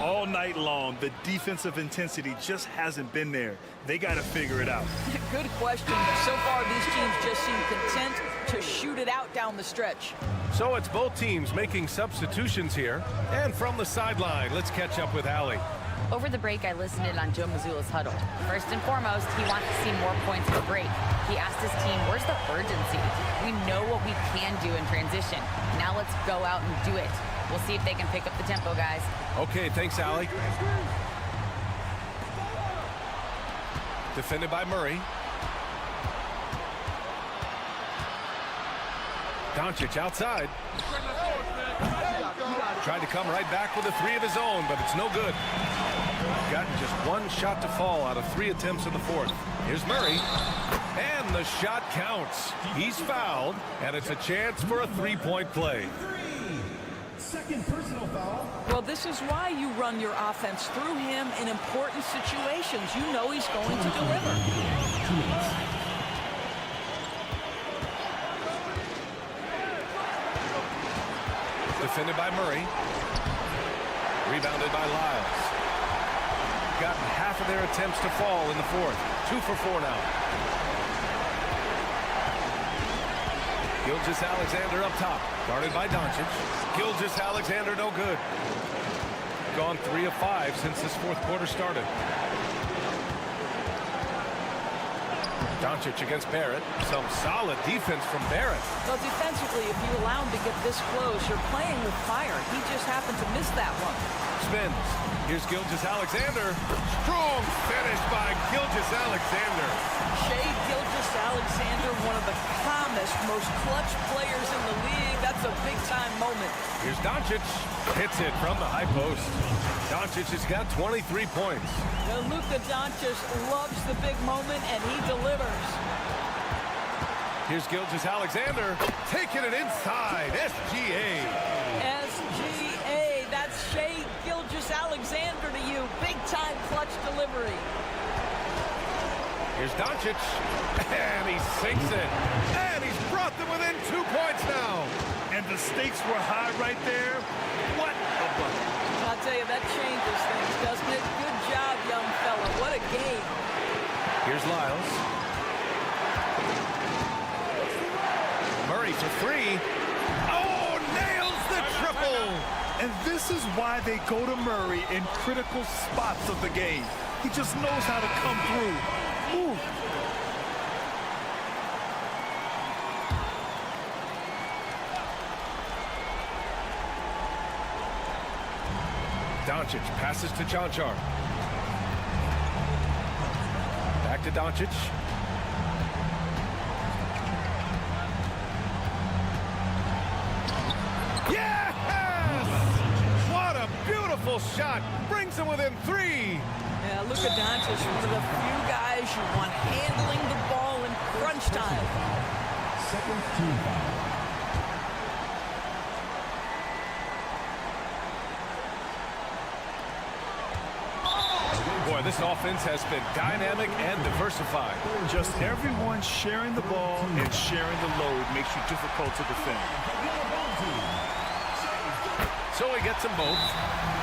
Speaker 9: All night long, the defensive intensity just hasn't been there. They got to figure it out.
Speaker 2: Good question, but so far these teams just seem content to shoot it out down the stretch.
Speaker 11: So it's both teams making substitutions here. And from the sideline, let's catch up with Allie.
Speaker 12: Over the break, I listened in on Joe Mazzulla's huddle. First and foremost, he wants to see more points per break. He asked his team, where's the urgency? We know what we can do in transition. Now let's go out and do it. We'll see if they can pick up the tempo, guys.
Speaker 11: Okay, thanks, Allie. Defended by Murray. Doncic outside. Tried to come right back with a three of his own, but it's no good. Gotten just one shot to fall out of 3 attempts in the fourth. Here's Murray. And the shot counts. He's fouled, and it's a chance for a three-point play.
Speaker 7: Second personal foul.
Speaker 2: Well, this is why you run your offense through him in important situations. You know he's going to deliver.
Speaker 11: Defended by Murray. Rebounded by Lyles. Gotten half of their attempts to fall in the fourth. 2 for 4 now. Gilgeous-Alexander up top. Guarded by Doncic. Gilgeous-Alexander no good. Gone 3 of 5 since this fourth quarter started. Doncic against Barrett. Some solid defense from Barrett.
Speaker 2: Well, defensively, if you allow him to get this close, you're playing with fire. He just happened to miss that one.
Speaker 11: Spins. Here's Gilgeous-Alexander. Strong finish by Gilgeous-Alexander.
Speaker 2: Shai Gilgeous-Alexander, one of the calmest, most clutch players in the league. That's a big-time moment.
Speaker 11: Here's Doncic. Hits it from the high post. Doncic has got 23 points.
Speaker 2: Now, Luka Doncic loves the big moment, and he delivers.
Speaker 11: Here's Gilgeous-Alexander taking it inside. SGA.
Speaker 2: SGA, that's Shea Gilgeous-Alexander to you. Big-time clutch delivery.
Speaker 11: Here's Doncic, and he sinks it. And he's brought them within 2 points now.
Speaker 9: And the stakes were high right there. What a bucket.
Speaker 2: I'll tell you, that changes things, doesn't it? Good job, young fella. What a game.
Speaker 11: Here's Lyles. Murray for three. Oh, nails the triple.
Speaker 9: And this is why they go to Murray in critical spots of the game. He just knows how to come through. Ooh.
Speaker 11: Doncic passes to Cancar. Back to Doncic. Yes! What a beautiful shot. Brings him within three.
Speaker 2: Yeah, Luka Doncic, one of the few guys you want handling the ball in crunch time.
Speaker 7: Second team foul.
Speaker 11: Boy, this offense has been dynamic and diversified.
Speaker 9: Just everyone sharing the ball and sharing the load makes you difficult to defend.
Speaker 11: So he gets them both,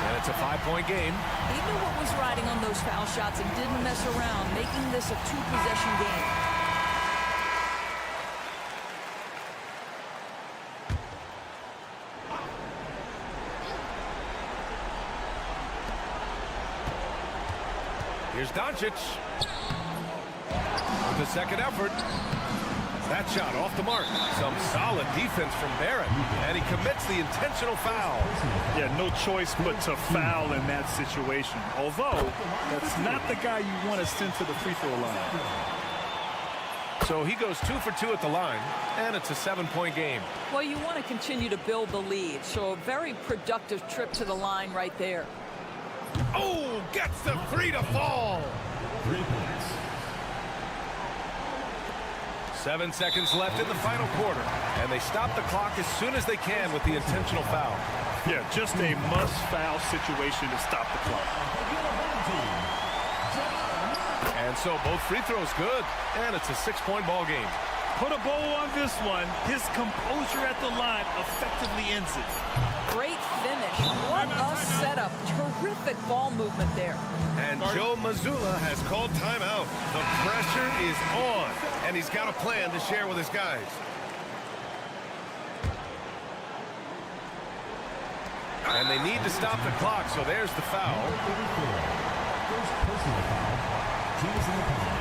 Speaker 11: and it's a 5-point game.
Speaker 2: He knew what was riding on those foul shots and didn't mess around, making this a two-possession game.
Speaker 11: Here's Doncic with the second effort. That shot off the mark. Some solid defense from Barrett, and he commits the intentional foul.
Speaker 9: Yeah, no choice but to foul in that situation. Although, that's not the guy you want to send to the free throw line.
Speaker 11: So he goes 2 for 2 at the line, and it's a 7-point game.
Speaker 2: Well, you want to continue to build the lead, so a very productive trip to the line right there.
Speaker 11: Oh, gets the three to fall.
Speaker 7: 3 points.
Speaker 11: 7 seconds left in the final quarter, and they stop the clock as soon as they can with the intentional foul.
Speaker 9: Yeah, just a must-foul situation to stop the clock.
Speaker 11: And so both free throws good, and it's a 6-point ball game.
Speaker 9: Put a bow on this one. His composure at the line effectively ends it.
Speaker 2: Great finish. What a setup. Terrific ball movement there.
Speaker 11: And Joe Mazzulla has called timeout. The pressure is on, and he's got a plan to share with his guys. And they need to stop the clock, so there's the foul.
Speaker 7: First personal foul. Teams in the foul.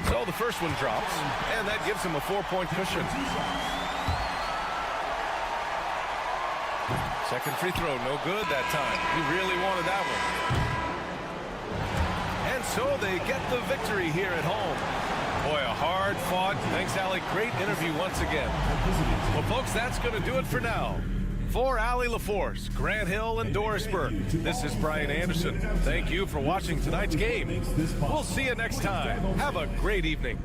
Speaker 11: So the first one drops, and that gives him a 4-point cushion. Second free throw, no good that time. He really wanted that one. And so they get the victory here at home. Boy, a hard-fought. Thanks, Allie. Great interview once again. Well, folks, that's going to do it for now. For Allie LaForce, Grant Hill, and Doris Burke, this is Brian Anderson. Thank you for watching tonight's game. We'll see you next time. Have a great evening.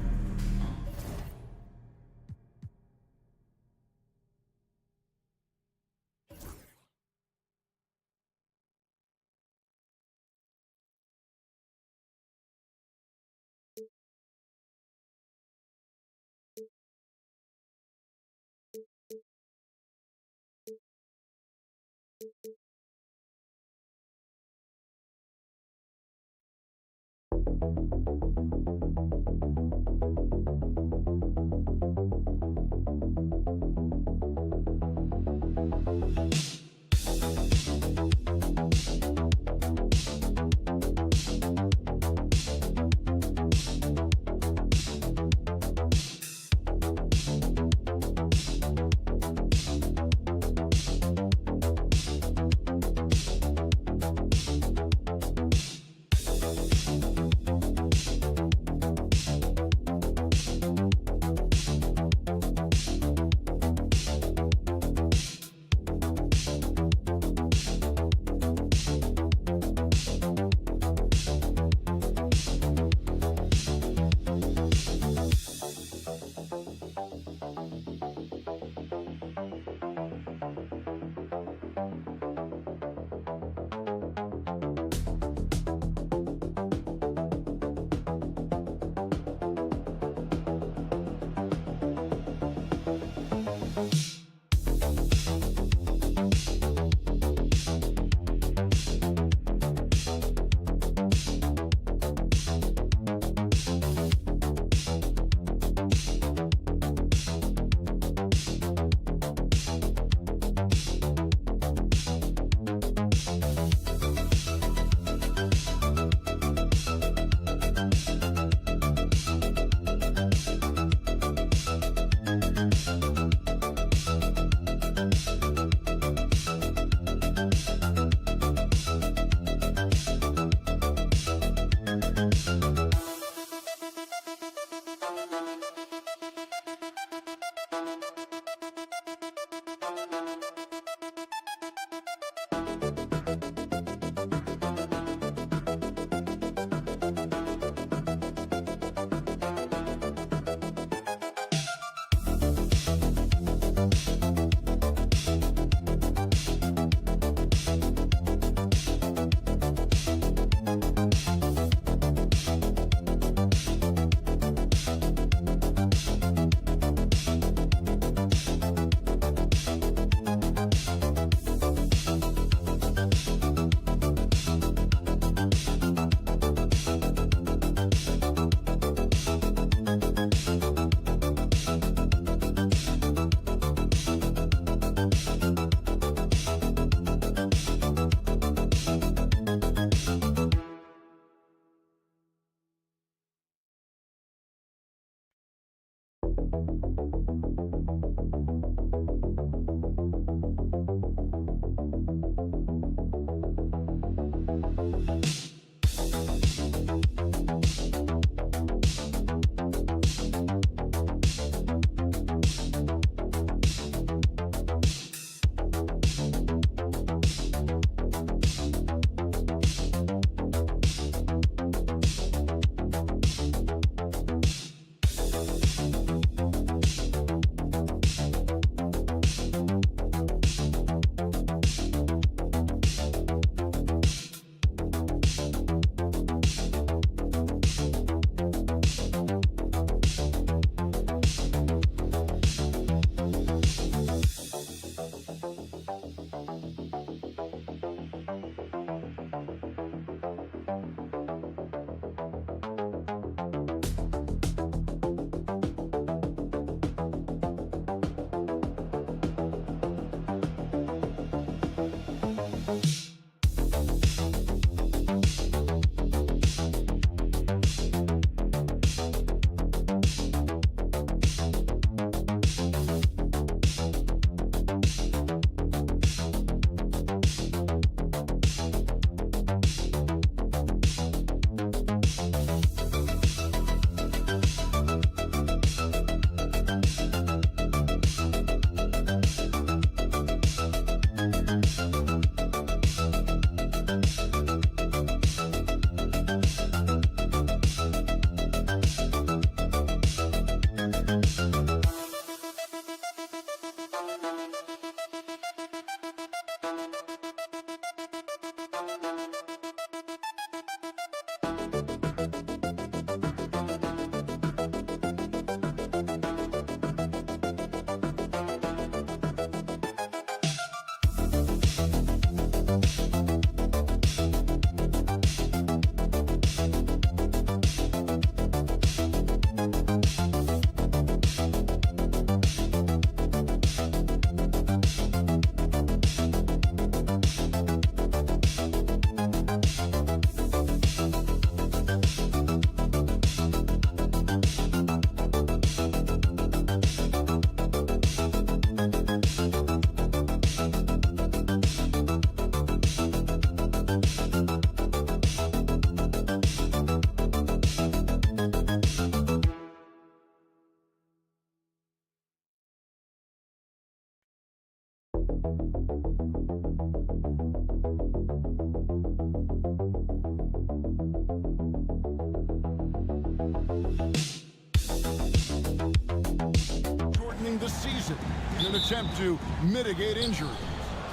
Speaker 1: the season in an attempt to mitigate injury.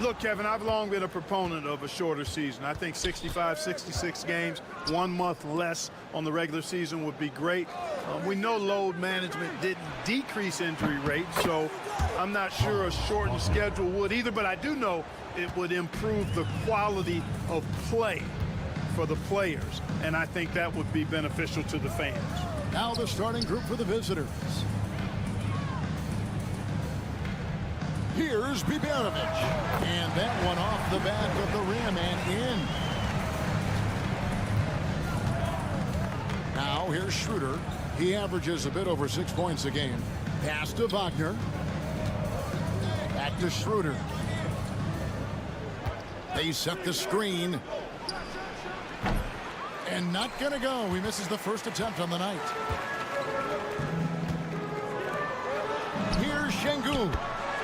Speaker 14: Look, Kevin, I've long been a proponent of a shorter season. I think 65, 66 games, 1 month less on the regular season would be great. We know load management didn't decrease injury rates, so I'm not sure a shortened schedule would either, but I do know it would improve the quality of play for the players, and I think that would be beneficial to the fans.
Speaker 1: Now the starting group for the visitors. Here's Biberovic, and that one off the back of the rim and in. Now here's Schroeder. He averages a bit over 6 points a game. Pass to Wagner. Back to Schroeder. They set the screen. And not going to go. He misses the first attempt on the night. Here's Şengün.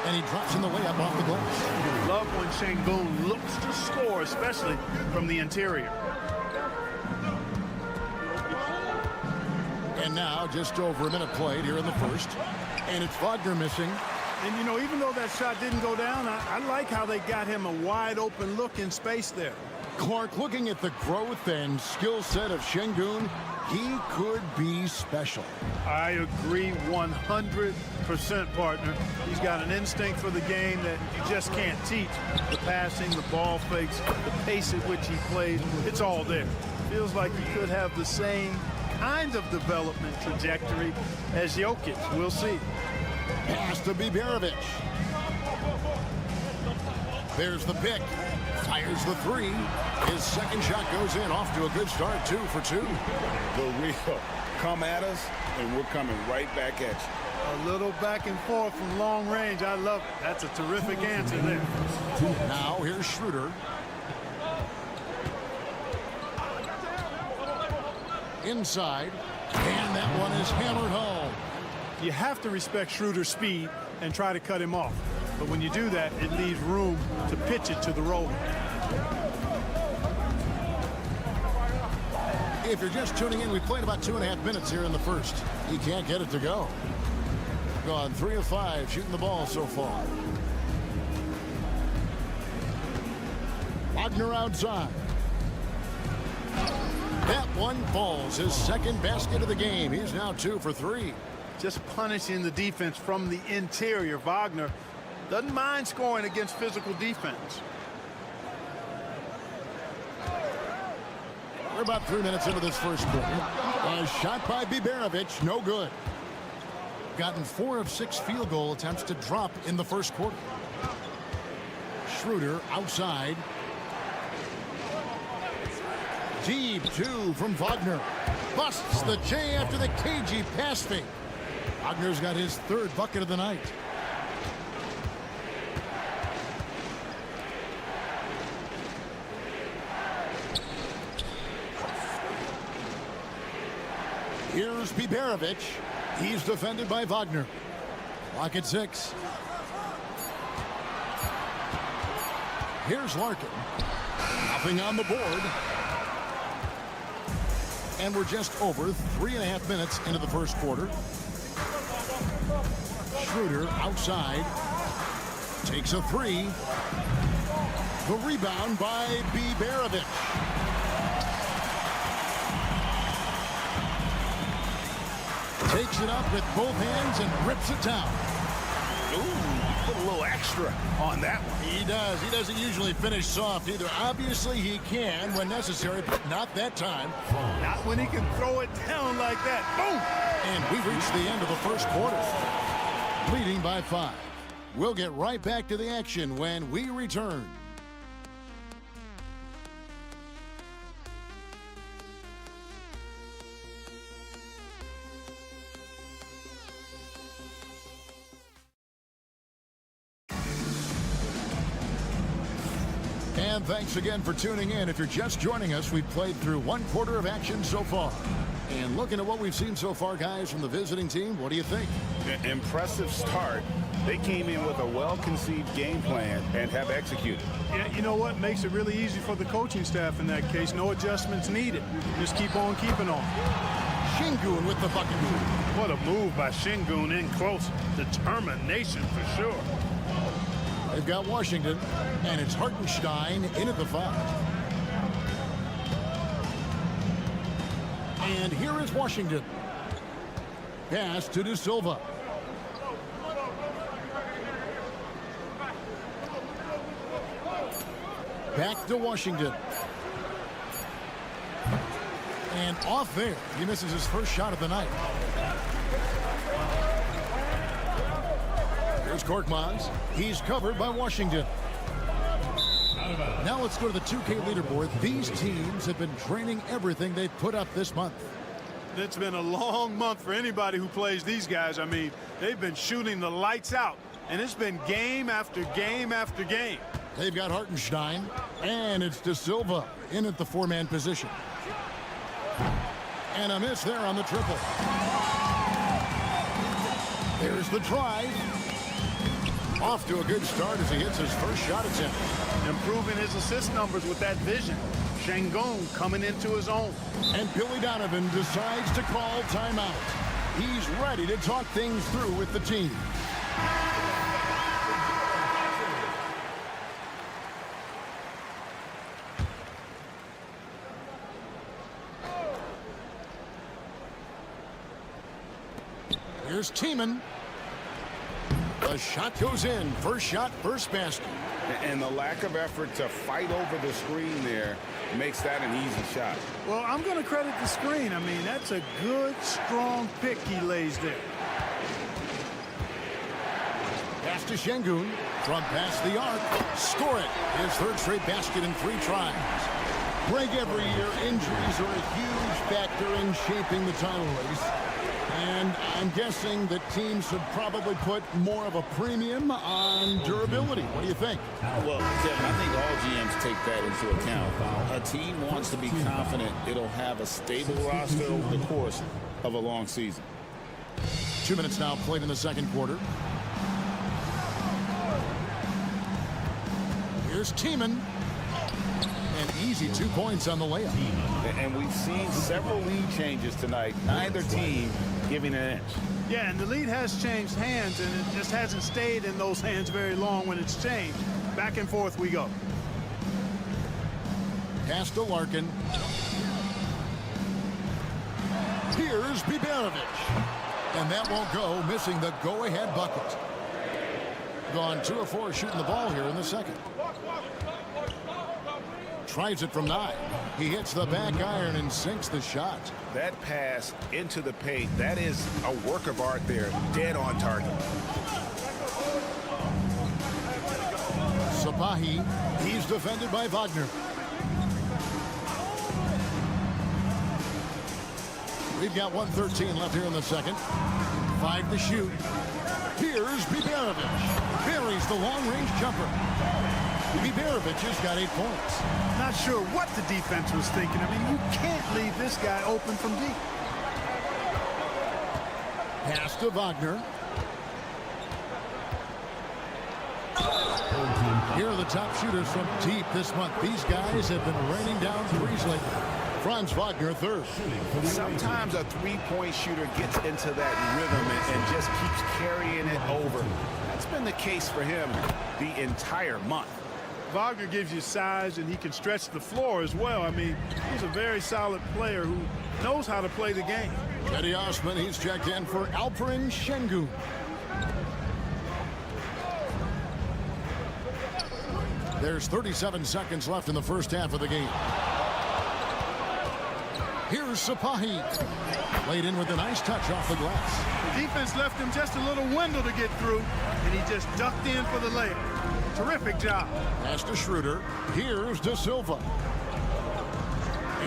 Speaker 1: And he drops in the layup off the glass.
Speaker 14: Love when Şengün looks to score, especially from the interior.
Speaker 1: And now just over a minute played here in the first. And it's Wagner missing.
Speaker 14: And, you know, even though that shot didn't go down, I like how they got him a wide open look in space there.
Speaker 1: Clark, looking at the growth and skill set of Şengün, he could be special.
Speaker 14: I agree 100%, partner. He's got an instinct for the game that you just can't teach. The passing, the ball fakes, the pace at which he plays, it's all there. Feels like he could have the same kind of development trajectory as Jokic. We'll see.
Speaker 1: Pass to Biberovic. There's the pick. Fires the three. His second shot goes in. Off to a good start. 2 for 2.
Speaker 3: The real. Come at us, and we're coming right back at you.
Speaker 14: A little back and forth from long range. I love it. That's a terrific answer there.
Speaker 1: Now here's Schroeder. Inside. And that one is hammered home.
Speaker 14: You have to respect Schroeder's speed and try to cut him off. But when you do that, it leaves room to pitch it to the roller.
Speaker 1: If you're just tuning in, we played about 2.5 minutes here in the first. He can't get it to go. Gone 3 of 5 shooting the ball so far. Wagner outside. That one falls. His second basket of the game. He's now 2 for 3.
Speaker 14: Just punishing the defense from the interior. Wagner doesn't mind scoring against physical defense.
Speaker 1: We're about 3 minutes into this first quarter. A shot by Biberovic, no good. Gotten 4 of 6 field goal attempts to drop in the first quarter. Schroeder outside. Deep 2 from Wagner. Busts the J after the cagey pass fake. Wagner's got his 3rd bucket of the night. Here's Biberovic. He's defended by Wagner. Clock at 6. Here's Larkin. Nothing on the board. And we're just over 3.5 minutes into the first quarter. Schroeder outside. Takes a 3. The rebound by Biberovic. Takes it up with both hands and rips it down.
Speaker 3: Ooh, put a little extra on that one.
Speaker 1: He does. He doesn't usually finish soft either. Obviously, he can when necessary, but not that time.
Speaker 14: Not when he can throw it down like that. Boom!
Speaker 1: And we've reached the end of the first quarter. Leading by 5. We'll get right back to the action when we return. And thanks again for tuning in. If you're just joining us, we've played through 1 quarter of action so far. And looking at what we've seen so far, guys, from the visiting team, what do you think?
Speaker 3: Impressive start. They came in with a well-conceived game plan and have executed.
Speaker 14: Yeah, you know what? Makes it really easy for the coaching staff in that case. No adjustments needed. Just keep on keeping on.
Speaker 1: Şengün with the bucket.
Speaker 14: What a move by Şengün in close. Determination for sure.
Speaker 1: They've got Washington, and it's Hartenstein in at the 5. And here is Washington. Pass to De Silva. Back to Washington. And off there. He misses his first shot of the night. Here's Korkmaz. He's covered by Washington. Now let's go to the 2K leaderboard. These teams have been draining everything they've put up this month.
Speaker 14: It's been a long month for anybody who plays these guys. I mean, they've been shooting the lights out. and it's been game after game after game.
Speaker 1: They've got Hartenstein, and it's De Silva in at the four-man position. And a miss there on the triple. There's the drive. Off to a good start as he hits his first shot attempt.
Speaker 14: Improving his assist numbers with that vision. Şengün coming into his own.
Speaker 1: And Billy Donovan decides to call timeout. He's ready to talk things through with the team. Here's Tiemann. The shot goes in. First shot, first basket.
Speaker 3: And the lack of effort to fight over the screen there makes that an easy shot.
Speaker 14: Well, I'm going to credit the screen. I mean, that's a good, strong pick he lays there.
Speaker 1: Pass to Şengün. From past the arc. Score it. His third straight basket in 3 tries. Break every year. Injuries are a huge factor in shaping the title race. And I'm guessing that teams should probably put more of a premium on durability. What do you think?
Speaker 15: Well, Kevin, I think all GMs take that into account. A team wants to be confident it'll have a stable roster over the course of a long season.
Speaker 1: 2 minutes now played in the second quarter. Here's Tiemann. An easy 2 points on the layup.
Speaker 15: And we've seen several lead changes tonight. Neither team giving an inch.
Speaker 14: Yeah, and the lead has changed hands, and it just hasn't stayed in those hands very long when it's changed. Back and forth we go.
Speaker 1: Pass to Larkin. Here's Biberovic. And that won't go, missing the go-ahead bucket. Gone 2 of 4 shooting the ball here in the second. Tries it from 9. He hits the back iron and sinks the shot.
Speaker 3: That pass into the paint, that is a work of art there. Dead on target.
Speaker 1: Sapahi, he's defended by Wagner. We've got 1:13 left here in the second. 5 to shoot. Here's Biberovic. Buries the long-range jumper. Biberovic has got 8 points.
Speaker 14: Not sure what the defense was thinking. I mean, you can't leave this guy open from deep.
Speaker 1: Pass to Wagner. Here are the top shooters from deep this month. These guys have been raining down threes lately. Franz Wagner third.
Speaker 3: Sometimes a three-point shooter gets into that rhythm and just keeps carrying it over. That's been the case for him the entire month.
Speaker 14: Wagner gives you size, and he can stretch the floor as well. I mean, he's a very solid player who knows how to play the game.
Speaker 1: Eddie Osman, he's checked in for Alperen Şengün. There's 37 seconds left in the first half of the game. Here's Sapahi. Laid in with a nice touch off the glass.
Speaker 14: The defense left him just a little window to get through, and he just ducked in for the layup. Terrific job.
Speaker 1: Pass to Schroeder. Here's De Silva.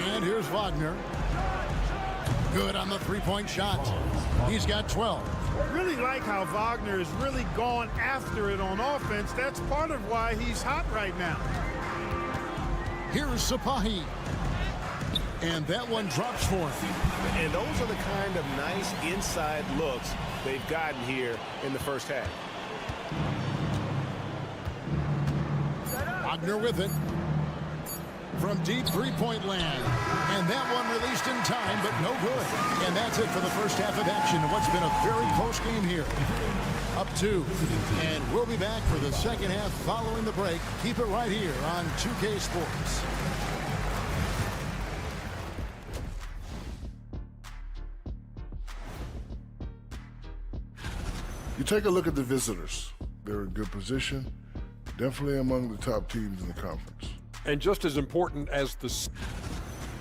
Speaker 1: And here's Wagner. Good on the three-point shot. He's got 12.
Speaker 14: Really like how Wagner has really gone after it on offense. That's part of why he's hot right now.
Speaker 1: Here's Sapahi. And that one drops for him.
Speaker 3: And those are the kind of nice inside looks they've gotten here in the first half.
Speaker 1: Wagner with it. From deep three-point land. And that one released in time, but no good. And that's it for the first half of action. What's been a very close game here. Up 2. And we'll be back for the second half following the break. Keep it right here on 2K Sports.
Speaker 5: You take a look at the visitors. They're in good position. Definitely among the top teams in the conference.
Speaker 6: And just as important as the...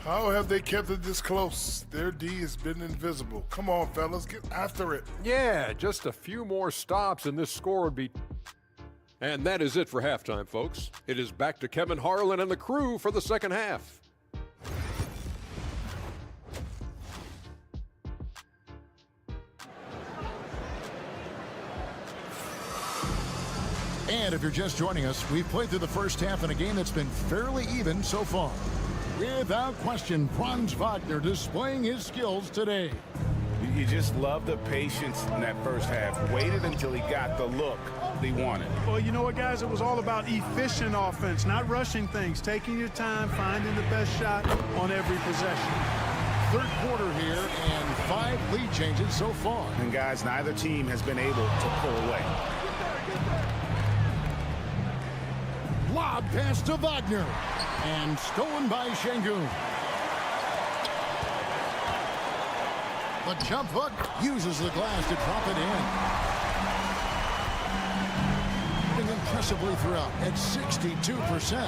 Speaker 5: How have they kept it this close? Their D has been invisible. Come on, fellas, get after it.
Speaker 6: Yeah, just a few more stops and this score would be... And that is it for halftime, folks. It is back to Kevin Harlan and the crew for the second half.
Speaker 1: And if you're just joining us, we've played through the first half in a game that's been fairly even so far. Without question, Franz Wagner displaying his skills today.
Speaker 3: You just love the patience in that first half. Waited until he got the look he wanted.
Speaker 14: Well, you know what, guys? It was all about efficient offense, not rushing things, taking your time, finding the best shot on every possession.
Speaker 1: Third quarter here and 5 lead changes so far.
Speaker 3: And, guys, neither team has been able to pull away.
Speaker 1: Lob pass to Wagner. And stolen by Şengün. The jump hook uses the glass to drop it in. Impressively throughout at 62%.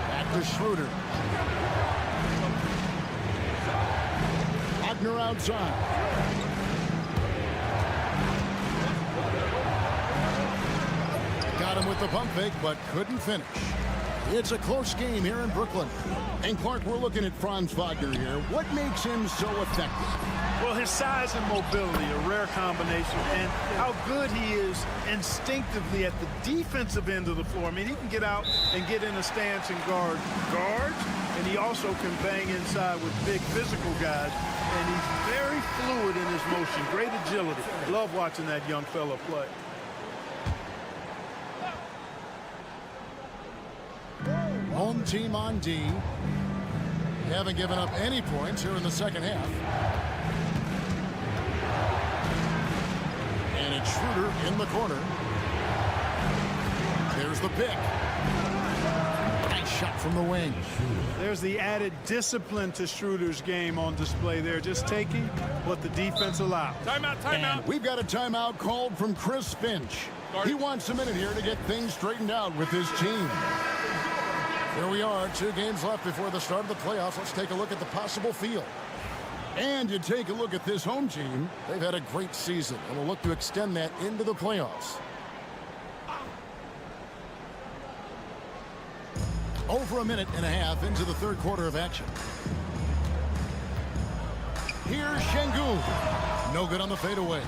Speaker 1: Back to Schroeder. Wagner outside. Got him with the pump fake, but couldn't finish. It's a close game here in Brooklyn. And Clark, we're looking at Franz Wagner here. What makes him so effective?
Speaker 14: Well, his size and mobility, a rare combination, and how good he is instinctively at the defensive end of the floor. I mean, he can get out and get in a stance and guard guards, and he also can bang inside with big physical guys, and he's very fluid in his motion, great agility. Love watching that young fella play.
Speaker 1: Home team on D. They haven't given up any points here in the second half. And it's Schroeder in the corner. There's the pick. Nice shot from the wing.
Speaker 14: There's the added discipline to Schroeder's game on display there, just taking what the defense allows.
Speaker 11: Timeout, timeout.
Speaker 1: And we've got a timeout called from Chris Finch. He wants a minute here to get things straightened out with his team. Here we are, 2 games left before the start of the playoffs. Let's take a look at the possible field. And you take a look at this home team. They've had a great season, and will look to extend that into the playoffs. Over a minute and a half into the third quarter of action. Here's Şengün. No good on the fadeaway.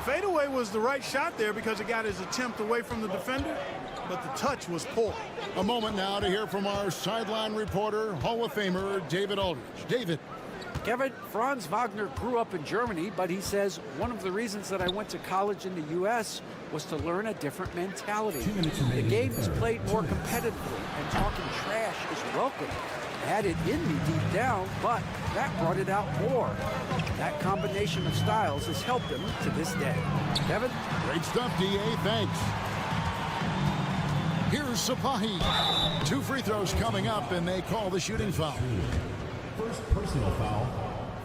Speaker 14: Fadeaway was the right shot there because it got his attempt away from the defender, but the touch was poor.
Speaker 1: A moment now to hear from our sideline reporter, Hall of Famer David Aldridge. David.
Speaker 8: Kevin, Franz Wagner grew up in Germany, but he says one of the reasons that I went to college in the U.S. was to learn a different mentality. The game is played more competitively, and talking trash is welcome. I had it in me deep down, but that brought it out more. That combination of styles has helped him to this day. Kevin?
Speaker 1: Great stuff, D.A. Thanks. Here's Sapahi. 2 free throws coming up, and they call the shooting foul.
Speaker 7: First personal foul,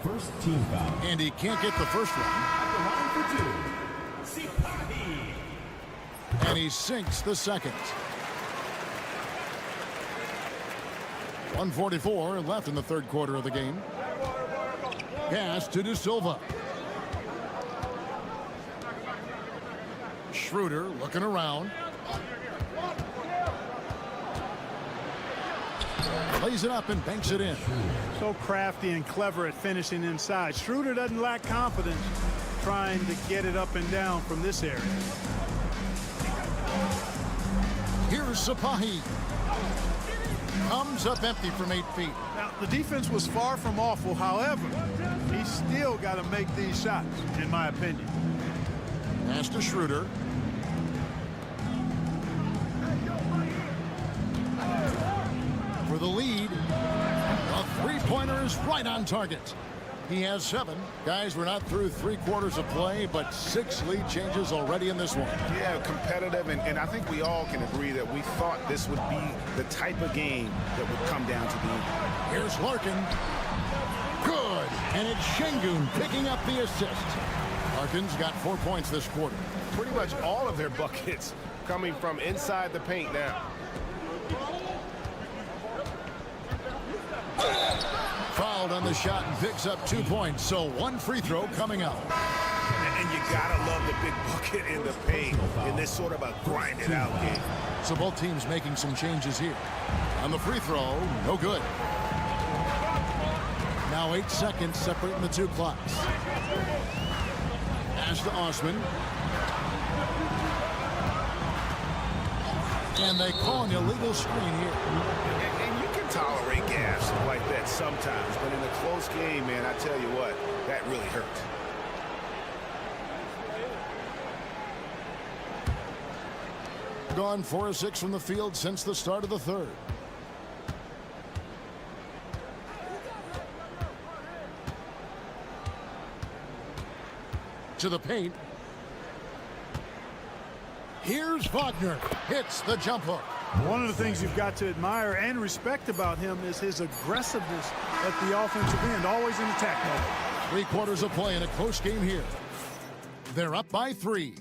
Speaker 7: first team foul.
Speaker 1: And he can't get the first one.
Speaker 7: At the line for 2, Sapahi.
Speaker 1: And he sinks the second. 1:44 left in the third quarter of the game. Pass to De Silva. Schroeder looking around. Lays it up and banks it in.
Speaker 14: So crafty and clever at finishing inside. Schroeder doesn't lack confidence trying to get it up and down from this area.
Speaker 1: Here's Sapahi. Comes up empty from 8 feet.
Speaker 14: Now, the defense was far from awful. However, he's still got to make these shots, in my opinion.
Speaker 1: Pass to Schroeder. For the lead. A three-pointer is right on target. He has 7. Guys, we're not through 3 quarters of play, but 6 lead changes already in this one.
Speaker 3: Yeah, competitive, and I think we all can agree that we thought this would be the type of game that would come down to the end.
Speaker 1: Here's Larkin. Good. And it's Şengün picking up the assist. Larkin's got 4 points this quarter.
Speaker 4: Pretty much all of their buckets coming from inside the paint now.
Speaker 1: Fouled on the shot and picks up 2 points. So 1 free throw coming up.
Speaker 4: And you gotta love the big bucket in the paint in this sort of a grinded out game.
Speaker 1: So both teams making some changes here. On the free throw, no good. Now 8 seconds separating the 2 clocks. Pass to Osman. And they call an illegal screen here.
Speaker 3: And you can tolerate gaps like that sometimes, but in a close game, man, I tell you what, that really hurt.
Speaker 1: Gone 4 of 6 from the field since the start of the third. To the paint. Here's Wagner. Hits the jump hook.
Speaker 14: One of the things you've got to admire and respect about him is his aggressiveness at the offensive end, always in attack mode.
Speaker 1: 3 quarters of play in a close game here. They're up by 3.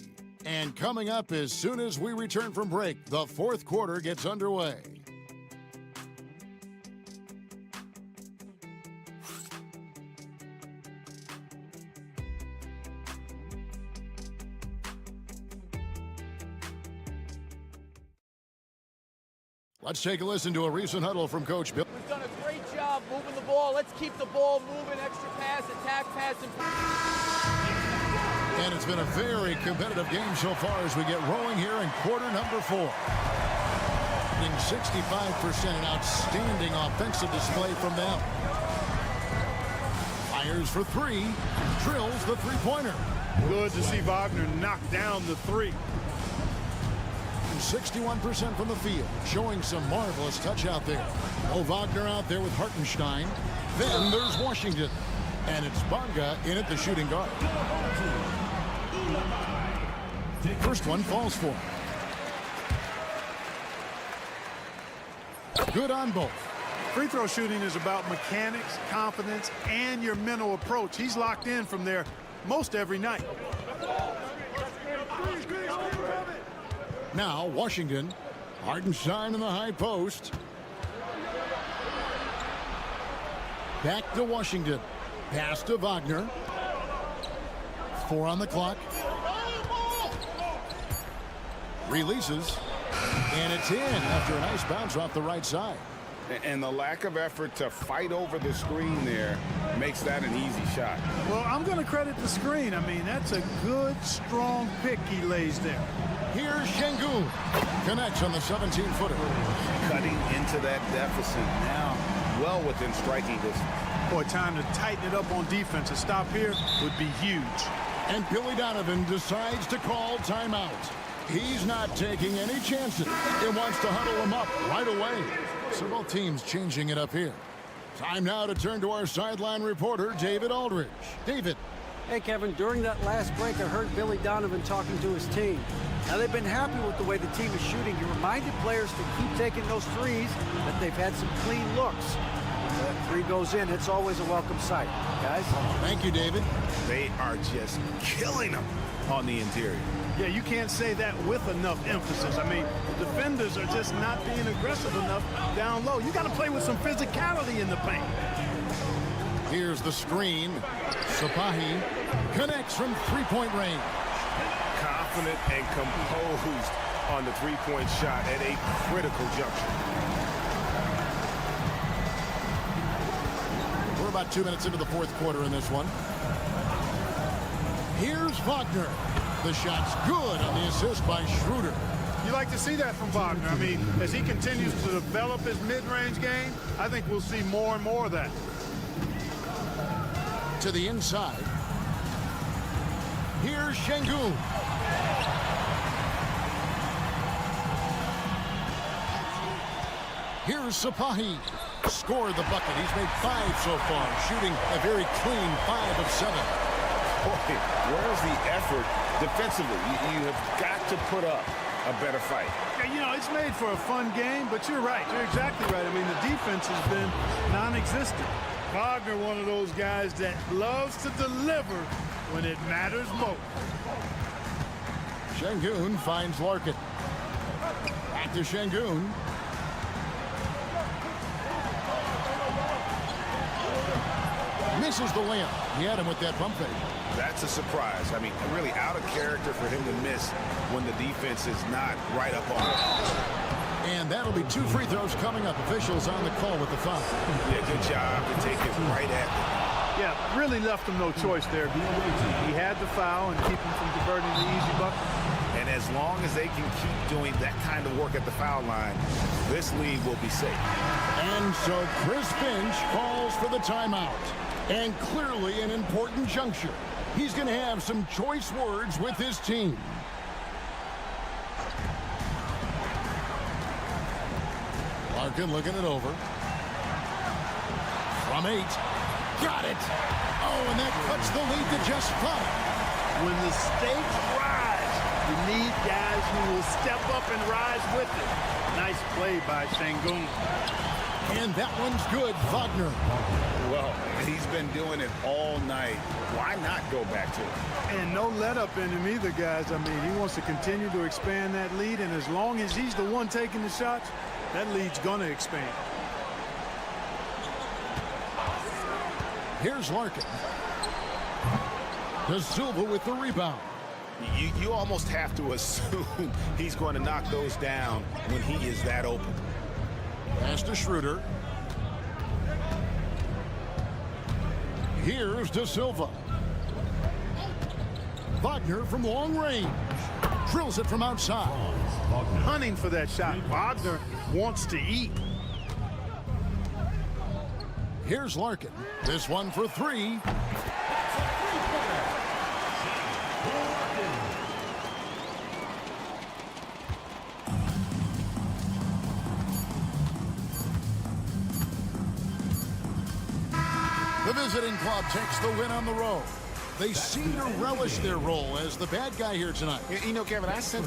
Speaker 1: And coming up as soon as we return from break, the 4th quarter gets underway. Let's take a listen to a recent huddle from Coach Bill.
Speaker 16: We've done a great job moving the ball. Let's keep the ball moving, extra pass, attack pass,
Speaker 1: And it's been a very competitive game so far as we get rolling here in quarter number 4. 65%, an outstanding offensive display from them. Fires for 3, drills the three-pointer.
Speaker 14: Good to see Wagner knock down the 3.
Speaker 1: 61% from the field, showing some marvelous touch out there. Oh, Wagner out there with Hartenstein. Then there's Washington. And it's Bonga in at the shooting guard. First one falls for him. Good on both.
Speaker 14: Free throw shooting is about mechanics, confidence, and your mental approach. He's locked in from there most every night.
Speaker 1: Now Washington. Hartenstein in the high post. Back to Washington. Pass to Wagner. 4 on the clock. Releases. And it's in after a nice bounce off the right side.
Speaker 3: And the lack of effort to fight over the screen there makes that an easy shot.
Speaker 14: Well, I'm going to credit the screen. I mean, that's a good, strong pick he lays there.
Speaker 1: Here's Şengün. Connects on the 17-footer.
Speaker 3: Cutting into that deficit now, well within striking distance.
Speaker 14: Boy, time to tighten it up on defense. A stop here would be huge.
Speaker 1: And Billy Donovan decides to call timeout. He's not taking any chances. He wants to huddle them up right away. So both teams changing it up here. Time now to turn to our sideline reporter, David Aldridge. David.
Speaker 8: Hey, Kevin, during that last break, I heard Billy Donovan talking to his team. Now, they've been happy with the way the team is shooting. He reminded players to keep taking those threes, that they've had some clean looks. When that 3 goes in, it's always a welcome sight. Guys?
Speaker 1: Thank you, David.
Speaker 3: They are just killing them on the interior.
Speaker 14: Yeah, you can't say that with enough emphasis. I mean, the defenders are just not being aggressive enough down low. You got to play with some physicality in the paint.
Speaker 1: Here's the screen. Sapahi connects from three-point range.
Speaker 4: Confident and composed on the three-point shot at a critical juncture.
Speaker 1: We're about 2 minutes into the 4th quarter in this one. Here's Wagner. The shot's good on the assist by Schroeder.
Speaker 14: You like to see that from Wagner. I mean, as he continues to develop his mid-range game, I think we'll see more and more of that.
Speaker 1: To the inside. Here's Şengün. Here's Sapahi. Scored the bucket. He's made 5 so far, shooting a very clean 5 of 7.
Speaker 3: Boy, where's the effort defensively? You have got to put up a better fight.
Speaker 14: Yeah, you know, it's made for a fun game, but you're right. You're exactly right. I mean, the defense has been non-existent. Wagner, one of those guys that loves to deliver when it matters most.
Speaker 1: Şengün finds Larkin. Back to Şengün. Misses the layup. He had him with that pump fake.
Speaker 3: That's a surprise. I mean, really out of character for him to miss when the defense is not right up on it.
Speaker 1: And that'll be 2 free throws coming up. Officials on the call with the foul.
Speaker 3: Yeah, good job to take it right at them.
Speaker 14: Yeah, really left him no choice there. He had the foul and keep him from converting the easy bucket.
Speaker 4: And
Speaker 3: as long as they can keep doing that kind of work at the foul line, this league will be safe.
Speaker 1: And so Chris Finch calls for the timeout. And clearly an important juncture. He's going to have some choice words with his team. Larkin looking it over. From 8. Got it. Oh, and that cuts the lead to just 5.
Speaker 14: When the stakes rise, you need guys who will step up and rise with it. Nice play by Şengün.
Speaker 1: And that one's good, Wagner.
Speaker 3: Well, he's been doing it all night. Why not go back to it?
Speaker 14: And no let up in him either, guys. I mean, he wants to continue to expand that lead, and as long as he's the one taking the shots, that lead's going to expand.
Speaker 1: Here's Larkin. De Silva with the rebound.
Speaker 3: You almost have to assume he's going to knock those down when he is that open.
Speaker 1: Pass to Schroeder. Here's De Silva. Wagner from long range. Drills it from outside.
Speaker 14: Hunting for that shot. Wagner wants to eat.
Speaker 1: Here's Larkin. This one for 3. The visiting club takes the win on the road. They seem to relish their role as the bad guy here tonight.
Speaker 3: You know, Kevin, I said...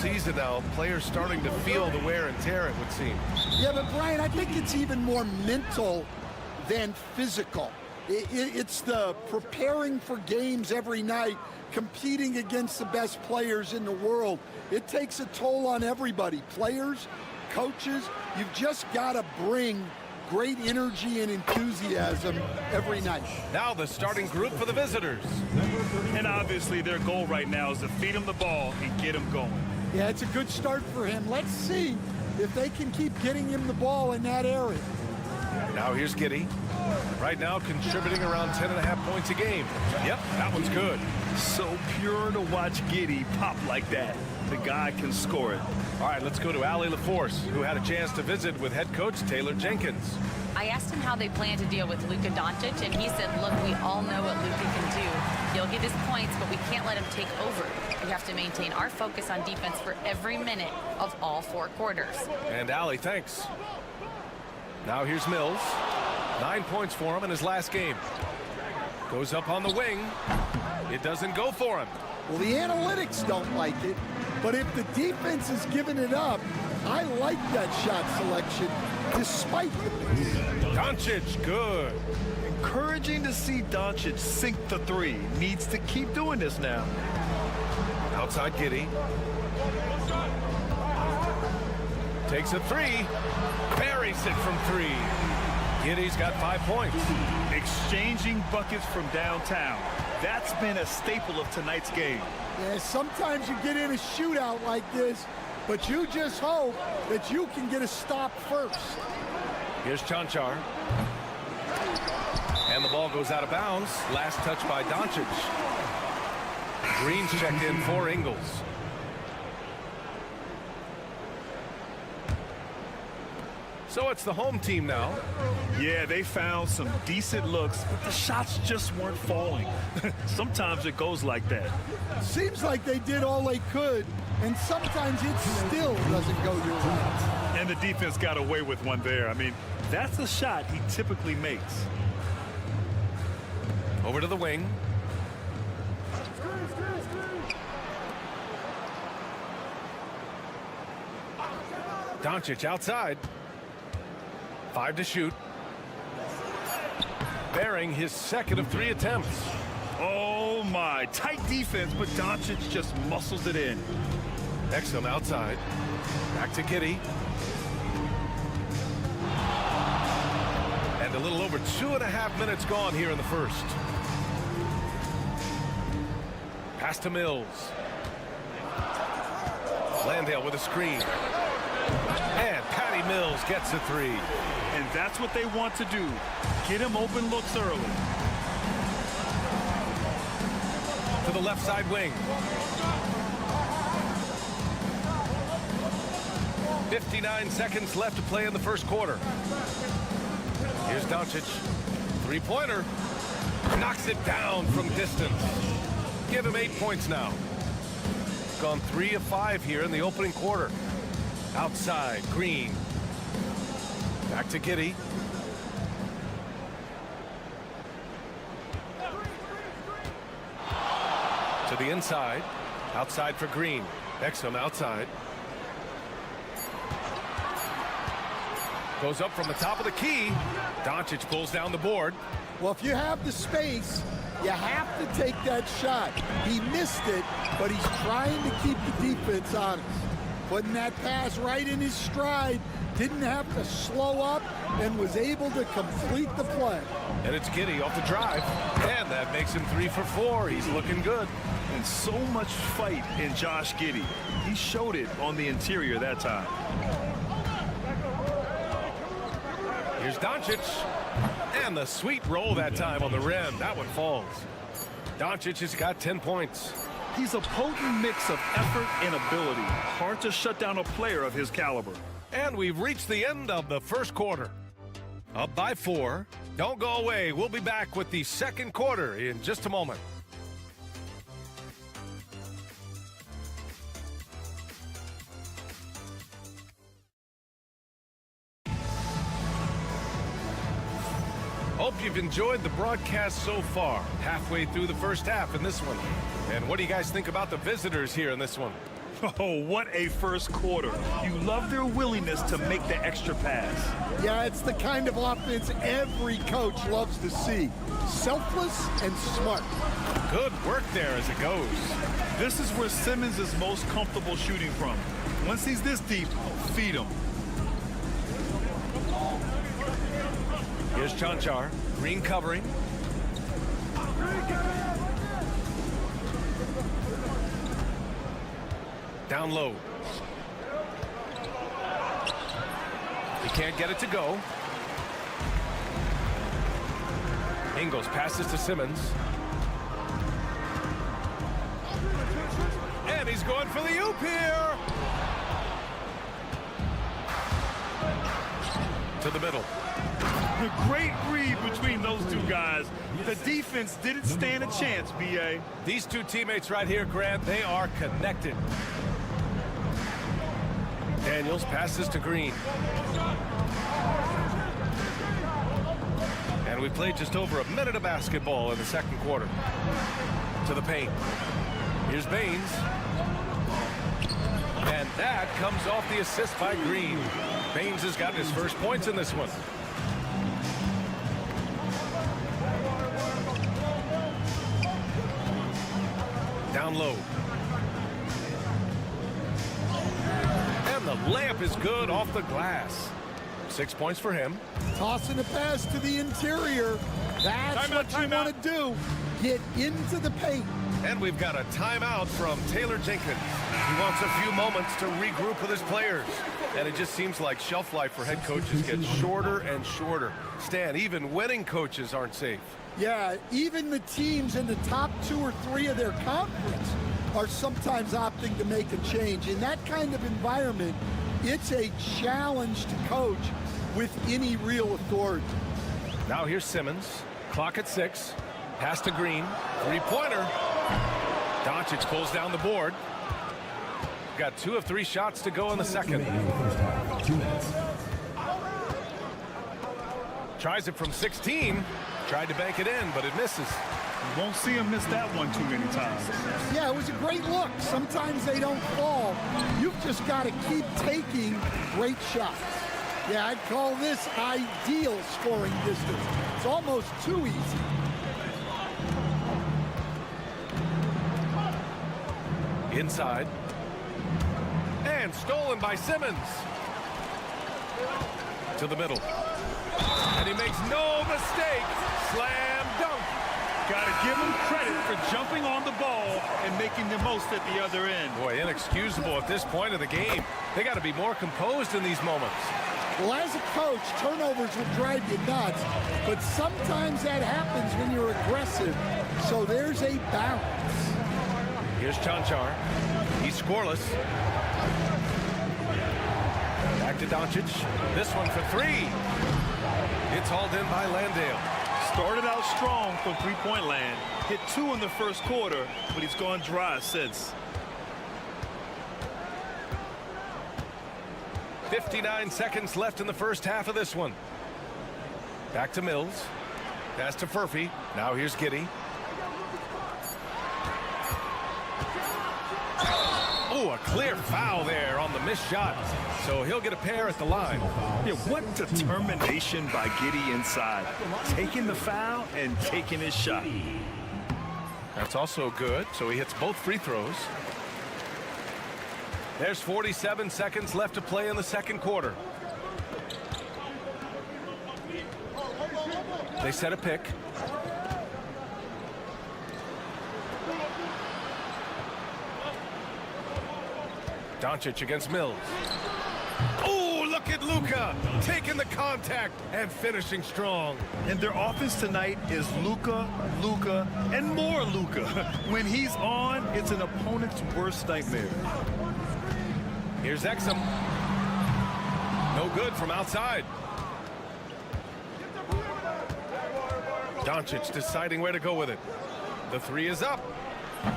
Speaker 11: Season now, players starting to feel the wear and tear, it would seem.
Speaker 10: Yeah, but Brian, I think it's even more mental than physical. It's the preparing for games every night, competing against the best players in the world. It takes a toll on everybody, players, coaches. You've just got to bring great energy and enthusiasm every night.
Speaker 11: Now the starting group for the visitors.
Speaker 9: And obviously their goal right now is to feed him the ball and get him going.
Speaker 10: Yeah, it's a good start for him. Let's see if they can keep getting him the ball in that area.
Speaker 11: Now here's Giddey. Right now contributing around 10.5 points a game. Yep, that one's good.
Speaker 9: So pure to watch Giddey pop like that. The guy can score it.
Speaker 11: All right, let's go to Allie LaForce, who had a chance to visit with head coach Taylor Jenkins.
Speaker 12: I asked him how they plan to deal with Luka Doncic, and he said, look, we all know what Luka can do. He'll get his points, but we can't let him take over. We have to maintain our focus on defense for every minute of all 4 quarters.
Speaker 11: And Allie, thanks. Now here's Mills. 9 points for him in his last game. Goes up on the wing. It doesn't go for him.
Speaker 10: Well, the analytics don't like it, but if the defense is giving it up, I like that shot selection despite the miss.
Speaker 11: Doncic, good.
Speaker 9: Encouraging to see Doncic sink the 3. Needs to keep doing this now.
Speaker 11: Outside Giddey. Takes a 3. Buries it from 3. Giddey's got 5 points.
Speaker 9: Exchanging buckets from downtown. That's been a staple of tonight's game.
Speaker 10: Yeah, sometimes you get in a shootout like this, but you just hope that you can get a stop first.
Speaker 11: Here's Chanchar. And the ball goes out of bounds. Last touch by Doncic. Green's checked in for Ingles. So it's the home team now.
Speaker 9: Yeah, they found some decent looks, but the shots just weren't falling. Sometimes it goes like that.
Speaker 10: Seems like they did all they could, and sometimes it still doesn't go your way.
Speaker 9: And the defense got away with one there. I mean, that's a shot he typically makes.
Speaker 11: Over to the wing. Doncic outside. 5 to shoot. Bearing his second of 3 attempts.
Speaker 9: Oh my, tight defense, but Doncic just muscles it in.
Speaker 11: Exum outside. Back to Giddey. And a little over 2.5 minutes gone here in the first. Pass to Mills. Landale with a screen. And Patty Mills gets a 3.
Speaker 9: And that's what they want to do. Get him open looks early.
Speaker 11: To the left side wing. 59 seconds left to play in the first quarter. Here's Doncic. 3-pointer. Knocks it down from distance. Give him 8 points now. gone 3 of 5 here in the opening quarter. Outside, Green. Back to Giddey. To the inside. Outside for Green. Exum outside. Goes up from the top of the key. Doncic pulls down the board.
Speaker 10: Well, if you have the space, you have to take that shot. He missed it, but he's trying to keep the defense honest. Putting that pass right in his stride, didn't have to slow up, and was able to complete the play.
Speaker 11: And it's Giddey off the drive. And that makes him 3 for 4. He's looking good.
Speaker 9: And so much fight in Josh Giddey. He showed it on the interior that time.
Speaker 11: Here's Doncic. And the sweet roll that time on the rim. That one falls. Doncic has got 10 points.
Speaker 9: He's a potent mix of effort and ability. Hard to shut down a player of his caliber.
Speaker 11: And we've reached the end of the first quarter. Up by 4. Don't go away. We'll be back with the second quarter in just a moment. Hope you've enjoyed the broadcast so far. Halfway through the first half in this one. And what do you guys think about the visitors here in this one?
Speaker 9: Oh, what a first quarter. You love their willingness to make the extra pass.
Speaker 10: Yeah, it's the kind of offense every coach loves to see. Selfless and smart.
Speaker 11: Good work there as it goes.
Speaker 9: This is where Simmons is most comfortable shooting from. Once he's this deep, feed him.
Speaker 11: Here's Chanchar. Green covering. Down low. He can't get it to go. Ingles passes to Simmons. And he's going for the oop here. To the middle.
Speaker 9: The great read between those two guys. The defense didn't stand a chance, B.A.
Speaker 11: These two teammates right here, Grant, they are connected. Daniels passes to Green. And we played just over a minute of basketball in the second quarter. To the paint. Here's Baines. And that comes off the assist by Green. Baines has gotten his first points in this one. Down low. And the layup is good off the glass. 6 points for him.
Speaker 10: Tossing the pass to the interior. That's what you want to do. Get into the paint.
Speaker 11: And we've got a timeout from Taylor Jenkins. He wants a few moments to regroup with his players. And it just seems like shelf life for head coaches gets shorter and shorter. Stan, even winning coaches aren't safe.
Speaker 10: Yeah, even the teams in the top 2 or 3 of their conference are sometimes opting to make a change. In that kind of environment, it's a challenge to coach with any real authority.
Speaker 11: Now here's Simmons. Clock at 6. Pass to Green. Three-pointer. Doncic pulls down the board. Got 2 of 3 shots to go in the second.
Speaker 7: 2 minutes.
Speaker 11: Tries it from 16. Tried to bank it in, but it misses.
Speaker 9: You won't see him miss that one too many times.
Speaker 10: Yeah, it was a great look. Sometimes they don't fall. You've just got to keep taking great shots. Yeah, I'd call this ideal scoring distance. It's almost too easy.
Speaker 11: Inside. And stolen by Simmons. To the middle. And he makes no mistake. Slam dunk.
Speaker 9: Got to give him credit for jumping on the ball and making the most at the other end.
Speaker 11: Boy, inexcusable at this point of the game. They got to be more composed in these moments.
Speaker 10: Well, as a coach, turnovers will drive you nuts, but sometimes that happens when you're aggressive. So there's a balance.
Speaker 11: Here's Chanchar. He's scoreless. Back to Doncic. This one for 3. It's hauled in by Landale.
Speaker 9: Started out strong from three-point land. Hit 2 in the first quarter, but he's gone dry since.
Speaker 11: 59 seconds left in the first half of this one. Back to Mills. Pass to Furphy. Now here's Giddey. Oh, a clear foul there on the missed shot. So he'll get a pair at the line.
Speaker 9: Yeah, what determination by Giddey inside. Taking the foul and taking his shot.
Speaker 11: That's also good, so he hits both free throws. There's 47 seconds left to play in the second quarter. They set a pick. Doncic against Mills. Oh, look at Luka taking the contact and finishing strong.
Speaker 9: And their offense tonight is Luka, Luka, and more Luka. When he's on, it's an opponent's worst nightmare.
Speaker 11: Here's Exum. No good from outside. Doncic deciding where to go with it. The three is up.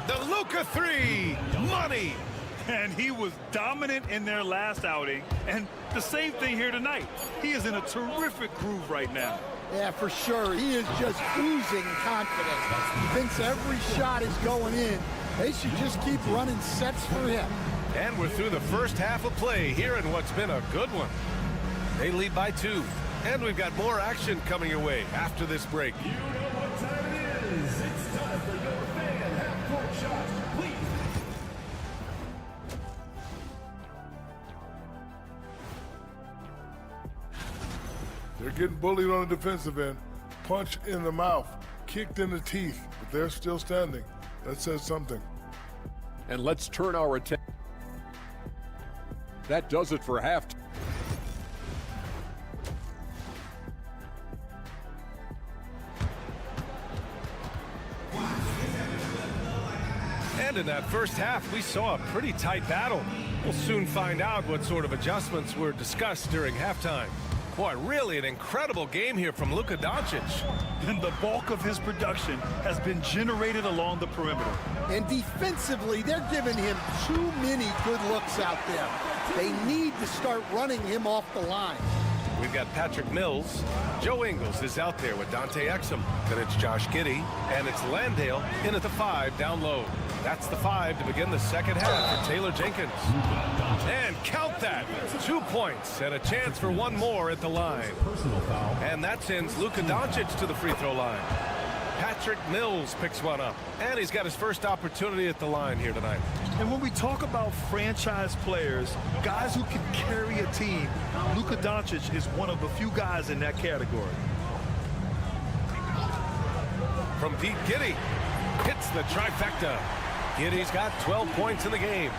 Speaker 11: The Luka three. Money.
Speaker 9: And he was dominant in their last outing. And the same thing here tonight. He is in a terrific groove right now.
Speaker 10: Yeah, for sure. He is just oozing confidence. He thinks every shot is going in. They should just keep running sets for him.
Speaker 11: And we're through the first half of play here in what's been a good one. They lead by 2. And we've got more action coming your way after this break.
Speaker 7: You know what time it is. It's time for your fan half-court shots, please.
Speaker 5: They're getting bullied on the defensive end. Punch in the mouth, kicked in the teeth, but they're still standing. That says something.
Speaker 6: And let's turn our attention. That does it for halftime.
Speaker 11: And in that first half, we saw a pretty tight battle. We'll soon find out what sort of adjustments were discussed during halftime. Boy, really an incredible game here from Luka Doncic.
Speaker 9: And the bulk of his production has been generated along the perimeter.
Speaker 10: And defensively, they're giving him too many good looks out there. They need to start running him off the line.
Speaker 11: We've got Patrick Mills. Joe Ingles is out there with Dante Exum. Then it's Josh Giddey. And it's Landale in at the 5 down low. That's the 5 to begin the second half for Taylor Jenkins. And count that. 2 points and a chance for one more at the line. And that sends Luka Doncic to the free throw line. Patrick Mills picks one up. And he's got his first opportunity at the line here tonight.
Speaker 9: And when we talk about franchise players, guys who can carry a team, Luka Doncic is one of the few guys in that category.
Speaker 11: From Pete Giddey, hits the trifecta. Giddey's got 12 points in the game.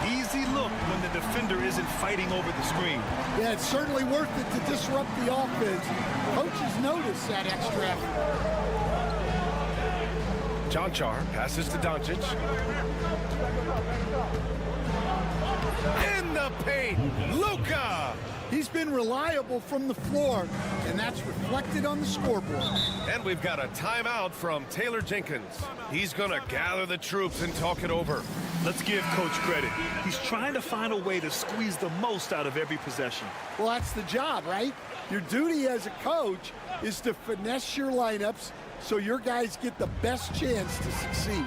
Speaker 9: Easy look when the defender isn't fighting over the screen.
Speaker 10: Yeah, it's certainly worth it to disrupt the offense. Coaches notice that extra effort.
Speaker 11: Jonchar passes to Doncic. In the paint, Luka!
Speaker 10: He's been reliable from the floor, and that's reflected on the scoreboard.
Speaker 11: And we've got a timeout from Taylor Jenkins. He's going to gather the troops and talk it over.
Speaker 9: Let's give Coach credit. He's trying to find a way to squeeze the most out of every possession.
Speaker 10: Well, that's the job, right? Your duty as a coach is to finesse your lineups so your guys get the best chance to succeed.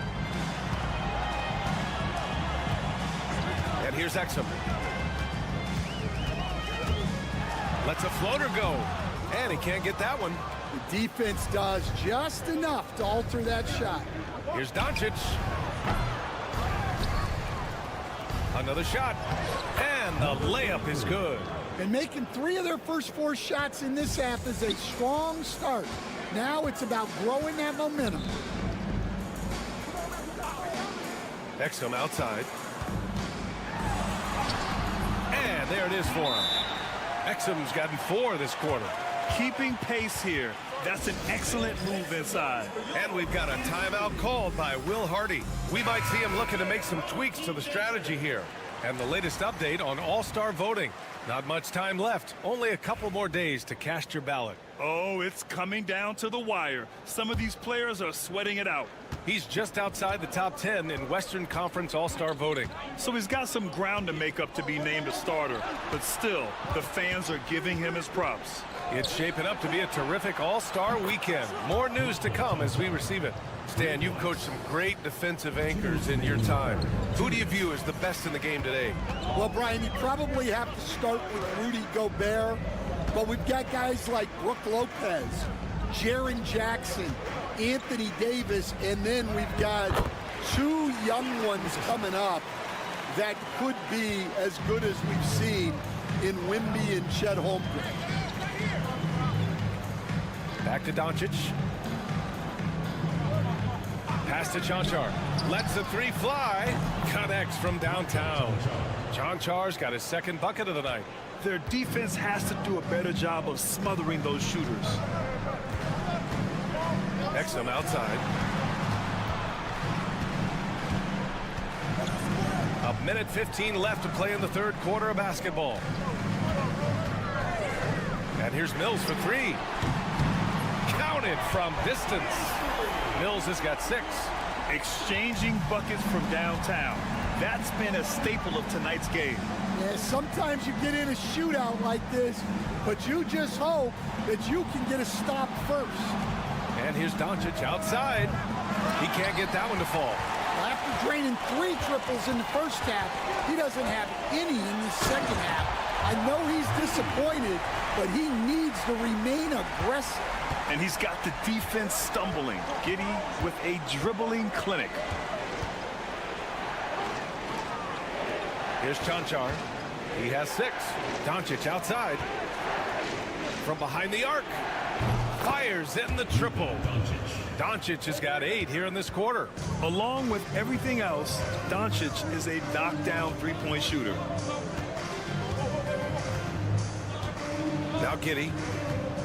Speaker 11: And here's Exum. Lets a floater go. And he can't get that one.
Speaker 10: The defense does just enough to alter that shot.
Speaker 11: Here's Doncic. Another shot. And the layup is good.
Speaker 10: And making 3 of their first 4 shots in this half is a strong start. Now it's about growing that momentum.
Speaker 11: Exum outside. And there it is for him. Exum's gotten 4 this quarter.
Speaker 9: Keeping pace here. That's an excellent move inside.
Speaker 11: And we've got a timeout called by Will Hardy. We might see him looking to make some tweaks to the strategy here. And the latest update on All-Star voting. Not much time left. Only a couple more days to cast your ballot.
Speaker 9: Oh, it's coming down to the wire. Some of these players are sweating it out.
Speaker 11: He's just outside the top 10 in Western Conference All-Star voting.
Speaker 9: So he's got some ground to make up to be named a starter. But still, the fans are giving him his props.
Speaker 11: It's shaping up to be a terrific All-Star weekend. More news to come as we receive it. Stan, you've coached some great defensive anchors in your time. Who do you view as the best in the game today?
Speaker 10: Well, Brian, you probably have to start with Rudy Gobert, but we've got guys like Brook Lopez, Jaren Jackson, Anthony Davis, and then we've got two young ones coming up that could be as good as we've seen in Wemby and Chet Holmgren.
Speaker 11: Back to Doncic. Pass to Chanchar. Lets the three fly. Connects from downtown. Chanchar's got his second bucket of the night.
Speaker 9: Their defense has to do a better job of smothering those shooters.
Speaker 11: Exum outside. A minute 15 left to play in the third quarter of basketball. And here's Mills for three. Counted from distance. Mills has got 6.
Speaker 9: Exchanging buckets from downtown. That's been a staple of tonight's game.
Speaker 10: Yeah, sometimes you get in a shootout like this, but you just hope that you can get a stop first.
Speaker 11: And here's Doncic outside. He can't get that one to fall.
Speaker 10: After draining 3 triples in the first half, he doesn't have any in the second half. I know he's disappointed, but he needs to remain aggressive.
Speaker 9: And he's got the defense stumbling. Giddy with a dribbling clinic.
Speaker 11: Here's Chanchar. He has 6. Doncic outside. From behind the arc. Fires in the triple. Doncic has got 8 here in this quarter.
Speaker 9: Along with everything else, Doncic is a knockdown three-point shooter.
Speaker 11: Now Giddy.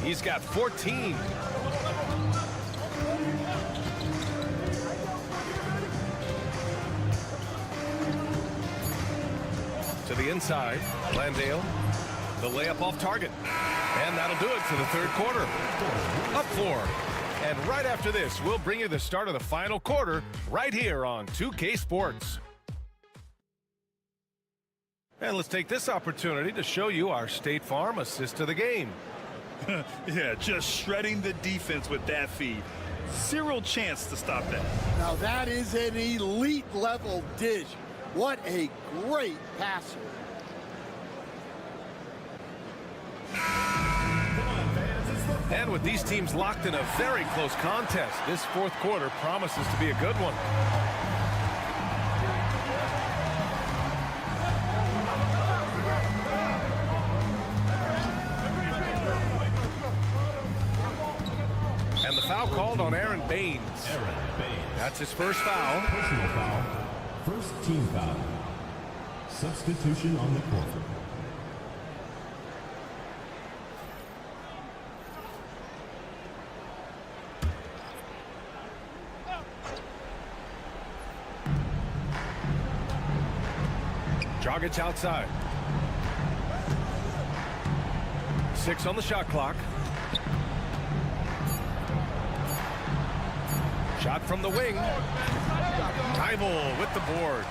Speaker 11: He's got 14. To the inside. Landale. The layup off target. And that'll do it for the third quarter. Up 4. And right after this, we'll bring you the start of the final quarter right here on 2K Sports. And let's take this opportunity to show you our State Farm assist to the game.
Speaker 9: Yeah, just shredding the defense with that feed. Zero chance to stop that.
Speaker 10: Now that is an elite level dish. What a great passer.
Speaker 11: And with these teams locked in a very close contest, this fourth quarter promises to be a good one. And the foul called on Aaron Baines. That's his first foul.
Speaker 7: Personal foul. First team foul. Substitution on the court.
Speaker 11: Dragic outside. 6 on the shot clock. Shot from the wing. Tybal with the board.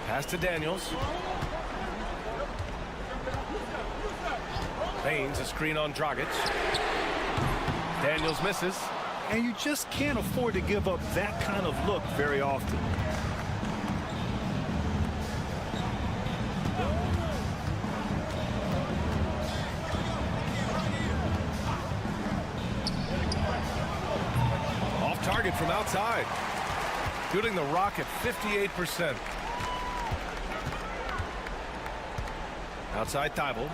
Speaker 11: Pass to Daniels. Baines, a screen on Dragic. Daniels misses.
Speaker 9: And you just can't afford to give up that kind of look very often.
Speaker 11: Off target from outside. Shooting the Rock at 58%. Outside Tybal.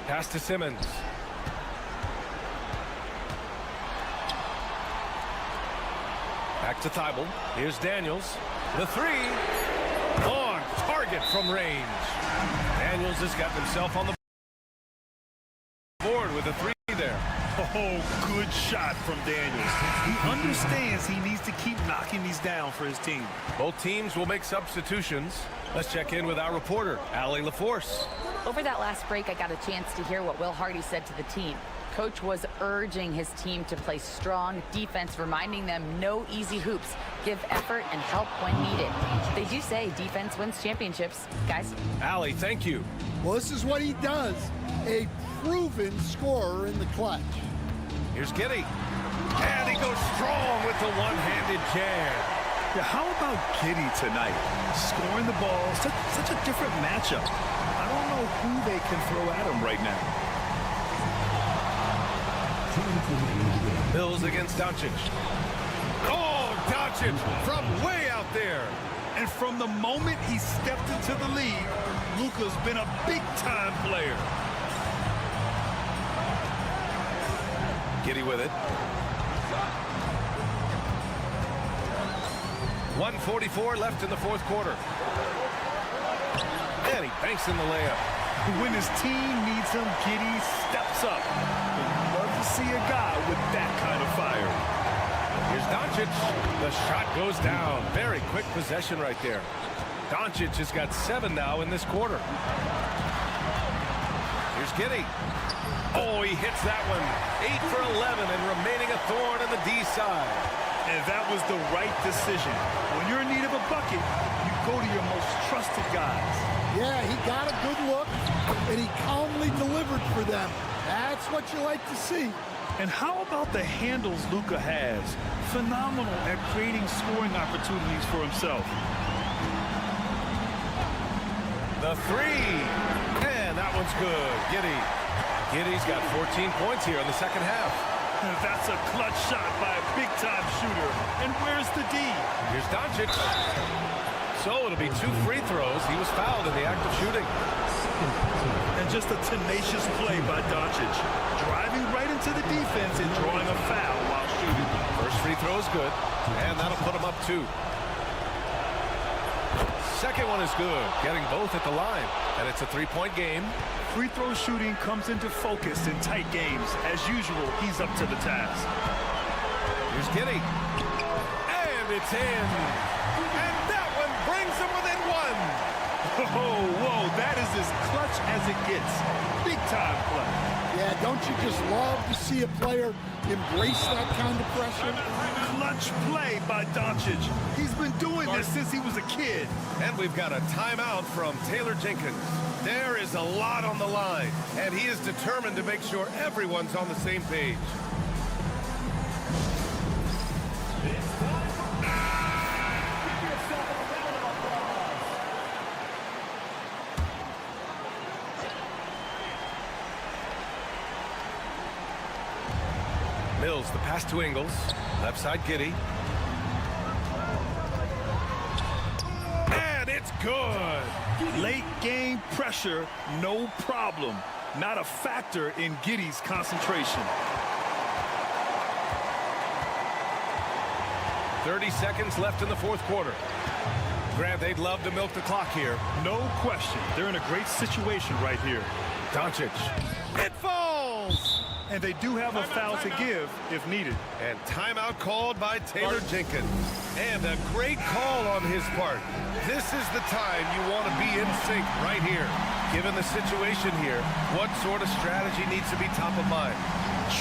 Speaker 11: Pass to Simmons. Back to Tybal. Here's Daniels. The 3. On target from range. Daniels has got himself on the board with a 3 there.
Speaker 9: Oh, good shot from Daniels. He understands he needs to keep knocking these down for his team.
Speaker 11: Both teams will make substitutions. Let's check in with our reporter, Allie LaForce.
Speaker 12: Over that last break, I got a chance to hear what Will Hardy said to the team. Coach was urging his team to play strong defense, reminding them no easy hoops, give effort and help when needed. They do say defense wins championships, guys.
Speaker 11: Allie, thank you.
Speaker 10: Well, this is what he does. A proven scorer in the clutch.
Speaker 11: Here's Giddy. And he goes strong with the one-handed jam.
Speaker 9: Yeah, how about Giddy tonight? Scoring the ball, such a different matchup. I don't know who they can throw at him right now.
Speaker 11: Mills against Doncic. Oh, Doncic from way out there.
Speaker 9: And from the moment he stepped into the league, Luka's been a big-time player.
Speaker 11: Giddy with it. 1:44 left in the fourth quarter. And he banks in the layup.
Speaker 9: When his team needs him, Giddy steps up. We'd love to see a guy with that kind of fire.
Speaker 11: Here's Doncic. The shot goes down. Very quick possession right there. Doncic has got 7 now in this quarter. Here's Giddy. Oh, he hits that one. 8 for 11 and remaining a thorn in the D side.
Speaker 9: And that was the right decision. When you're in need of a bucket, you go to your most trusted guys.
Speaker 10: Yeah, he got a good look, and he calmly delivered for them. That's what you like to see.
Speaker 9: And how about the handles Luka has? Phenomenal at creating scoring opportunities for himself.
Speaker 11: The three. And that one's good. Giddy's got 14 points here in the second half.
Speaker 9: That's a clutch shot by a big-time shooter. And where's the D?
Speaker 11: Here's Doncic. So it'll be 2 free throws. He was fouled in the act of shooting.
Speaker 9: And just a tenacious play by Doncic. Driving right into the defense and drawing a foul while shooting.
Speaker 11: First free throw is good. And that'll put him up 2. Second one is good. Getting both at the line. And it's a 3-point game.
Speaker 9: Free throw shooting comes into focus in tight games. As usual, he's up to the task.
Speaker 11: Here's Giddy. And it's in. And that one brings him within 1.
Speaker 9: Oh, whoa, that is as clutch as it gets. Big time play.
Speaker 10: Yeah, don't you just love to see a player embrace that kind of pressure?
Speaker 9: Clutch play by Doncic. He's been doing this since he was a kid.
Speaker 11: And we've got a timeout from Taylor Jenkins. There is a lot on the line, and he is determined to make sure everyone's on the same page. Mills, the pass to Ingles. Left side, Giddy. And it's good.
Speaker 9: Late game pressure, no problem. Not a factor in Giddy's concentration.
Speaker 11: 30 seconds left in the fourth quarter. Grant, they'd love to milk the clock here.
Speaker 9: No question. They're in a great situation right here.
Speaker 11: Doncic. It falls!
Speaker 9: And they do have a foul to give if needed.
Speaker 11: And timeout called by Taylor Jenkins. And a great call on his part. This is the time you want to be in sync right here. Given the situation here, what sort of strategy needs to be top of mind?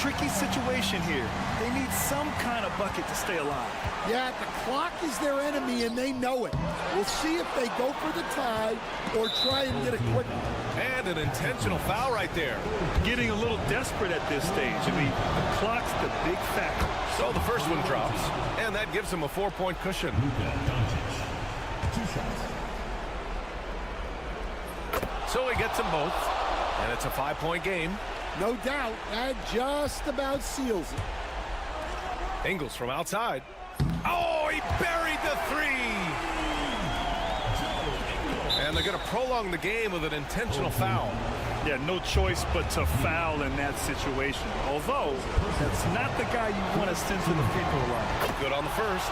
Speaker 9: Tricky situation here. They need some kind of bucket to stay alive.
Speaker 10: Yeah, the clock is their enemy, and they know it. We'll see if they go for the tie or try and get a quick one.
Speaker 11: And an intentional foul right there.
Speaker 9: Getting a little desperate at this stage. I mean, the clock's the big factor.
Speaker 11: So the first one drops, and that gives him a 4-point cushion. So he gets them both, and it's a 5-point game.
Speaker 10: No doubt, that just about seals it.
Speaker 11: Ingles from outside. Oh, he buried the 3! And they're going to prolong the game with an intentional foul.
Speaker 9: Yeah, no choice but to foul in that situation. Although, that's not the guy you want to send to the free throw line.
Speaker 11: Good on the first,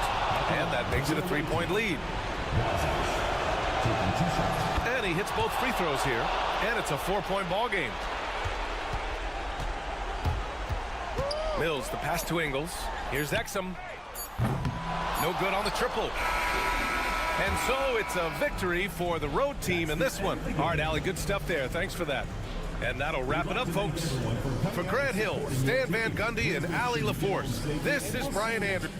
Speaker 11: and that makes it a 3-point lead. And he hits both free throws here, and it's a 4-point ball game. Mills, the pass to Ingles. Here's Exum. No good on the triple. And so it's a victory for the road team in this one. All right, Allie, good stuff there. Thanks for that. And that'll wrap it up, folks. For Grant Hill, Stan Van Gundy, and Allie LaForce, this is Brian Anderson.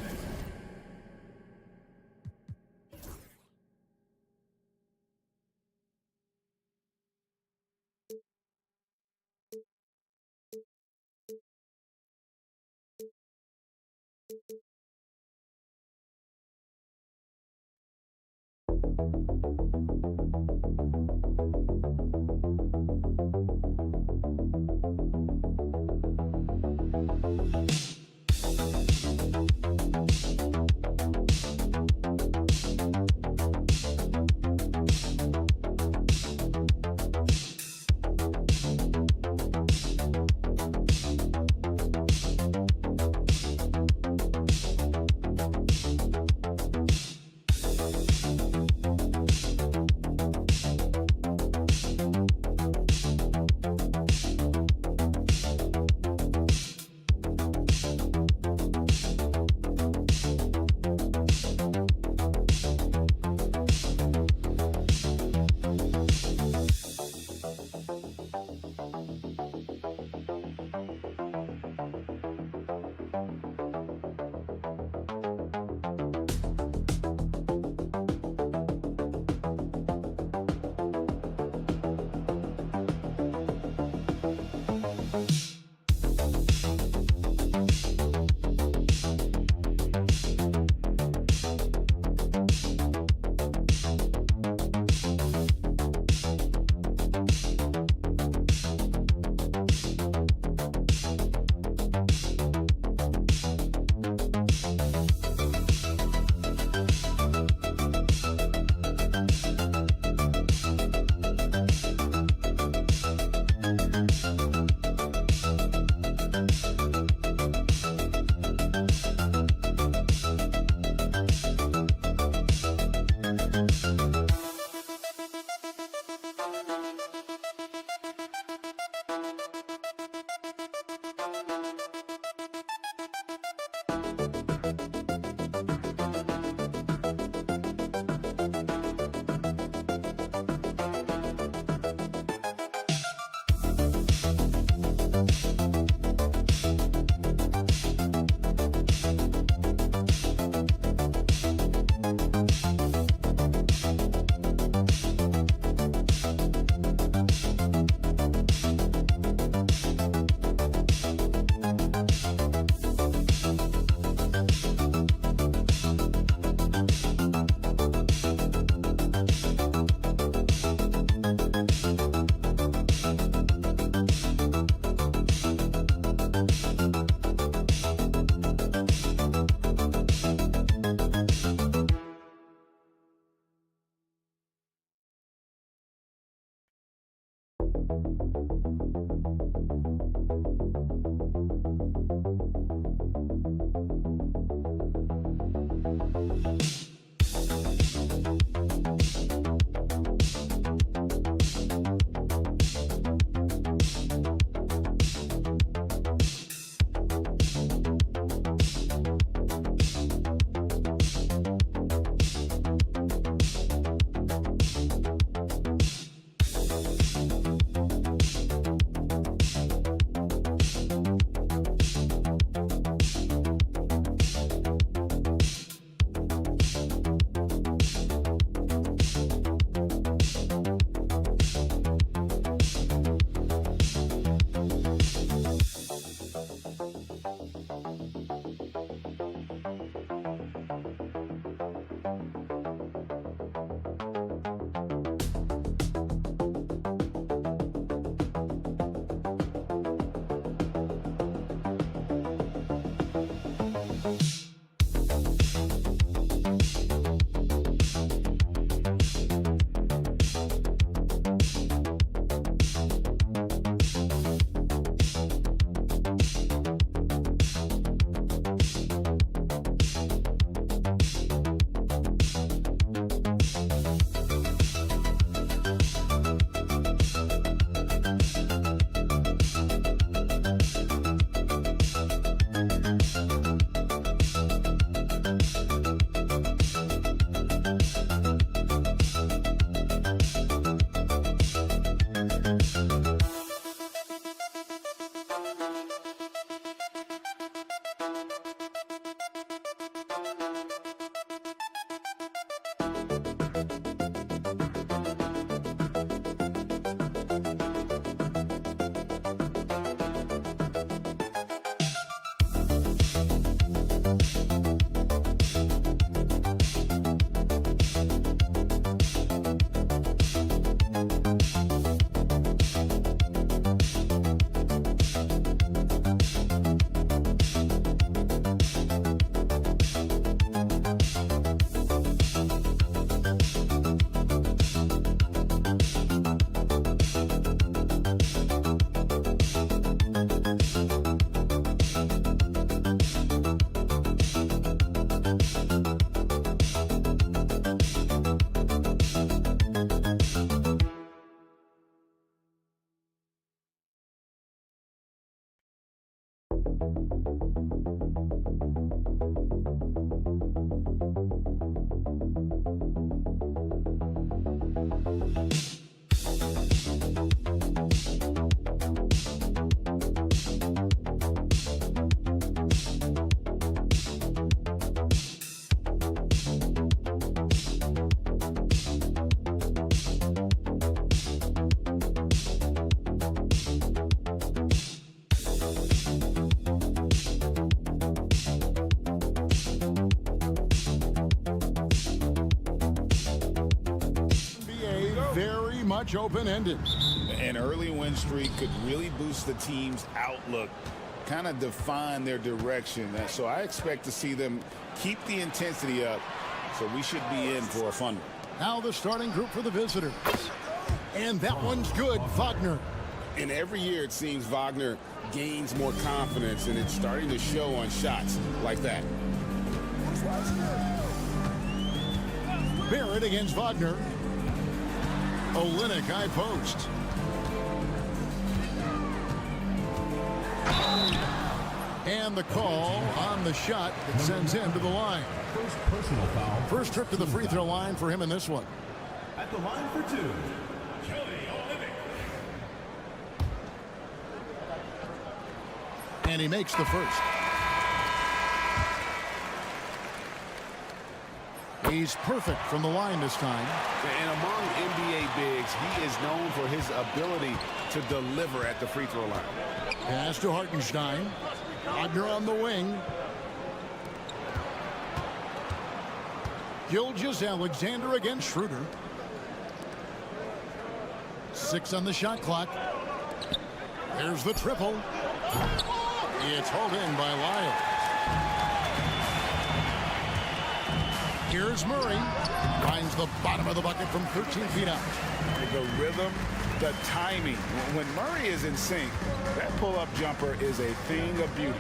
Speaker 1: very much open-ended.
Speaker 15: An early win streak could really boost the team's outlook, kind of define their direction. So I expect to see them keep the intensity up, so we should be in for a fun one.
Speaker 1: Now the starting group for the visitors. And that one's good, Wagner.
Speaker 15: And every year it seems Wagner gains more confidence, and it's starting to show on shots like that.
Speaker 1: Barrett against Wagner. Olynyk high post. And the call on the shot that sends him to the line.
Speaker 7: First personal foul.
Speaker 1: First trip to the free throw line for him in this one.
Speaker 7: At the line for two,
Speaker 1: And he makes the first. He's perfect from the line this time.
Speaker 4: And among NBA bigs, he is known for his ability to deliver at the free throw line.
Speaker 1: Pass to Hartenstein. Wagner on the wing. Gilgeous-Alexander against Schroeder. 6 on the shot clock. There's the triple. It's hauled in by Lyles. Here's Murray. Finds the bottom of the bucket from 13 feet out.
Speaker 15: The rhythm, the timing. When Murray is in sync, that pull-up jumper is a thing of beauty.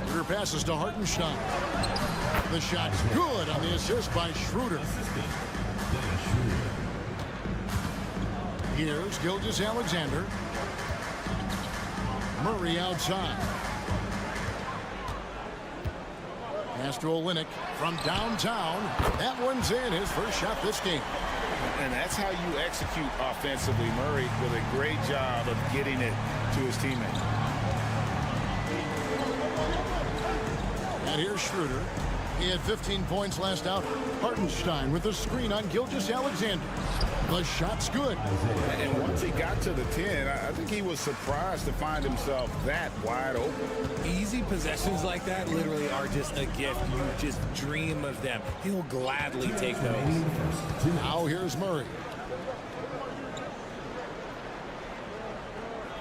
Speaker 1: Schroeder passes to Hartenstein. The shot's good on the assist by Schroeder. Here's Gilgeous-Alexander. Murray outside. Pass to Olynyk from downtown. That one's in, his first shot this game.
Speaker 15: And that's how you execute offensively. Murray with a great job of getting it to his teammate.
Speaker 1: And here's Schroeder. He had 15 points last out. Hartenstein with the screen on Gilgeous-Alexander. The shot's good.
Speaker 15: And once he got to the 10, I think he was surprised to find himself that wide open.
Speaker 13: Easy possessions like that literally are just a gift. You just dream of them. He'll gladly take those.
Speaker 1: Now here's Murray.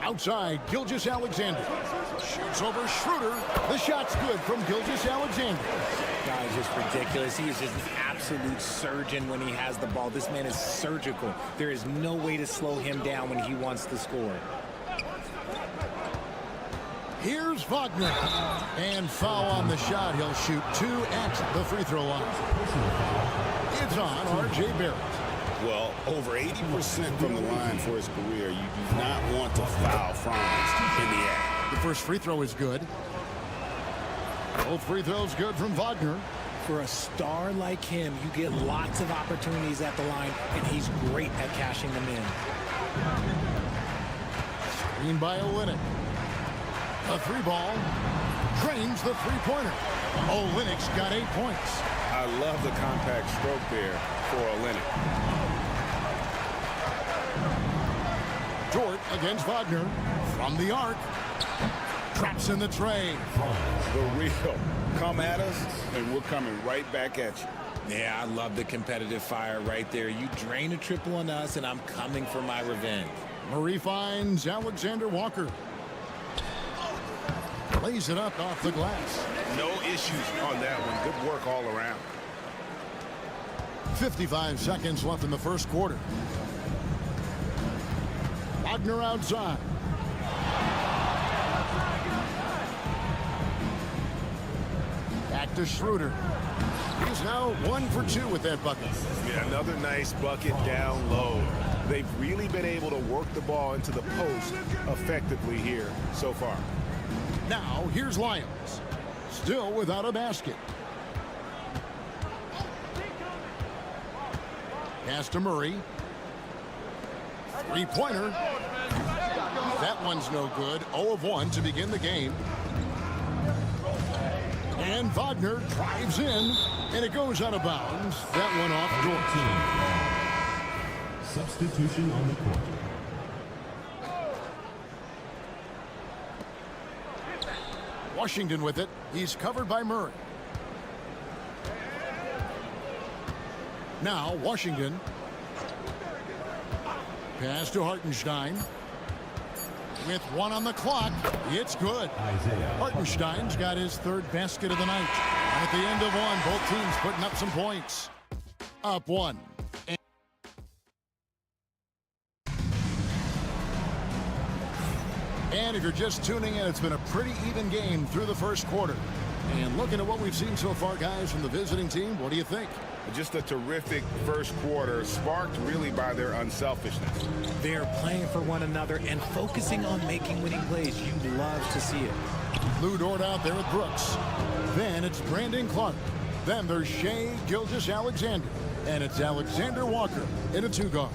Speaker 1: Outside, Gilgeous-Alexander. Shoots over Schroeder. The shot's good from Gilgeous-Alexander.
Speaker 13: Guy is just ridiculous. He is just an absolute surgeon when he has the ball. This man is surgical. There is no way to slow him down when he wants to score.
Speaker 1: Here's Wagner. And foul on the shot. He'll shoot 2 at the free throw line. It's on R.J. Barrett.
Speaker 15: Well, over 80% from the line for his career. You do not want to foul Franz in the act.
Speaker 1: The first free throw is good. Both free throws good from Wagner.
Speaker 13: For a star like him, you get lots of opportunities at the line, and he's great at cashing them in.
Speaker 1: Screen by Olynyk. A 3-ball. Drains the three-pointer. Olynyk's got 8 points.
Speaker 4: I love the compact stroke there for Olynyk.
Speaker 1: Dort against Wagner. From the arc. Traps in the tray.
Speaker 15: The real. Come at us, and we're coming right back at you.
Speaker 13: Yeah, I love the competitive fire right there. You drain a triple on us, and I'm coming for my revenge.
Speaker 1: Murray finds Alexander Walker. Lays it up off the glass.
Speaker 4: No issues on that one. Good work all around.
Speaker 1: 55 seconds left in the first quarter. Wagner outside. Back to Schroeder. He's now 1 for 2 with that bucket.
Speaker 4: Yeah, another nice bucket down low. They've really been able to work the ball into the post effectively here so far.
Speaker 1: Now here's Lyles. Still without a basket. Pass to Murray. Three-pointer. That one's no good. 0 of 1 to begin the game. And Wagner drives in, and it goes out of bounds. That one off Dort.
Speaker 7: Substitution on the court.
Speaker 1: Washington with it. He's covered by Murray. Now Washington. Pass to Hartenstein. With 1 on the clock, it's good. Hartenstein's got his 3rd basket of the night. And at the end of 1, both teams putting up some points. Up 1. And if you're just tuning in, it's been a pretty even game through the first quarter. And looking at what we've seen so far, guys, from the visiting team, what do you think?
Speaker 15: Just a terrific first quarter, sparked really by their unselfishness.
Speaker 13: They're playing for one another and focusing on making winning plays. You love to see it.
Speaker 1: Lou Dort out there with Brooks. Then it's Brandon Clark. Then there's Shai Gilgeous-Alexander. And it's Alexander Walker in a 2-guard.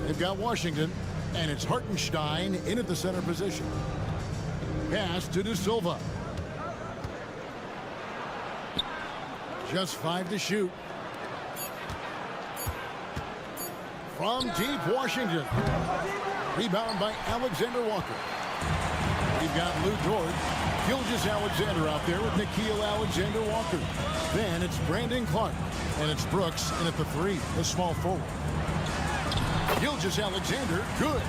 Speaker 1: They've got Washington, and it's Hartenstein in at the center position. Pass to De Silva. Just 5 to shoot. From deep, Washington. Rebound by Alexander Walker. We've got Lou Dort. Gilgeous-Alexander out there with Nikhil Alexander-Walker. Then it's Brandon Clark. And it's Brooks in at the 3, the small forward. Gilgeous-Alexander, good.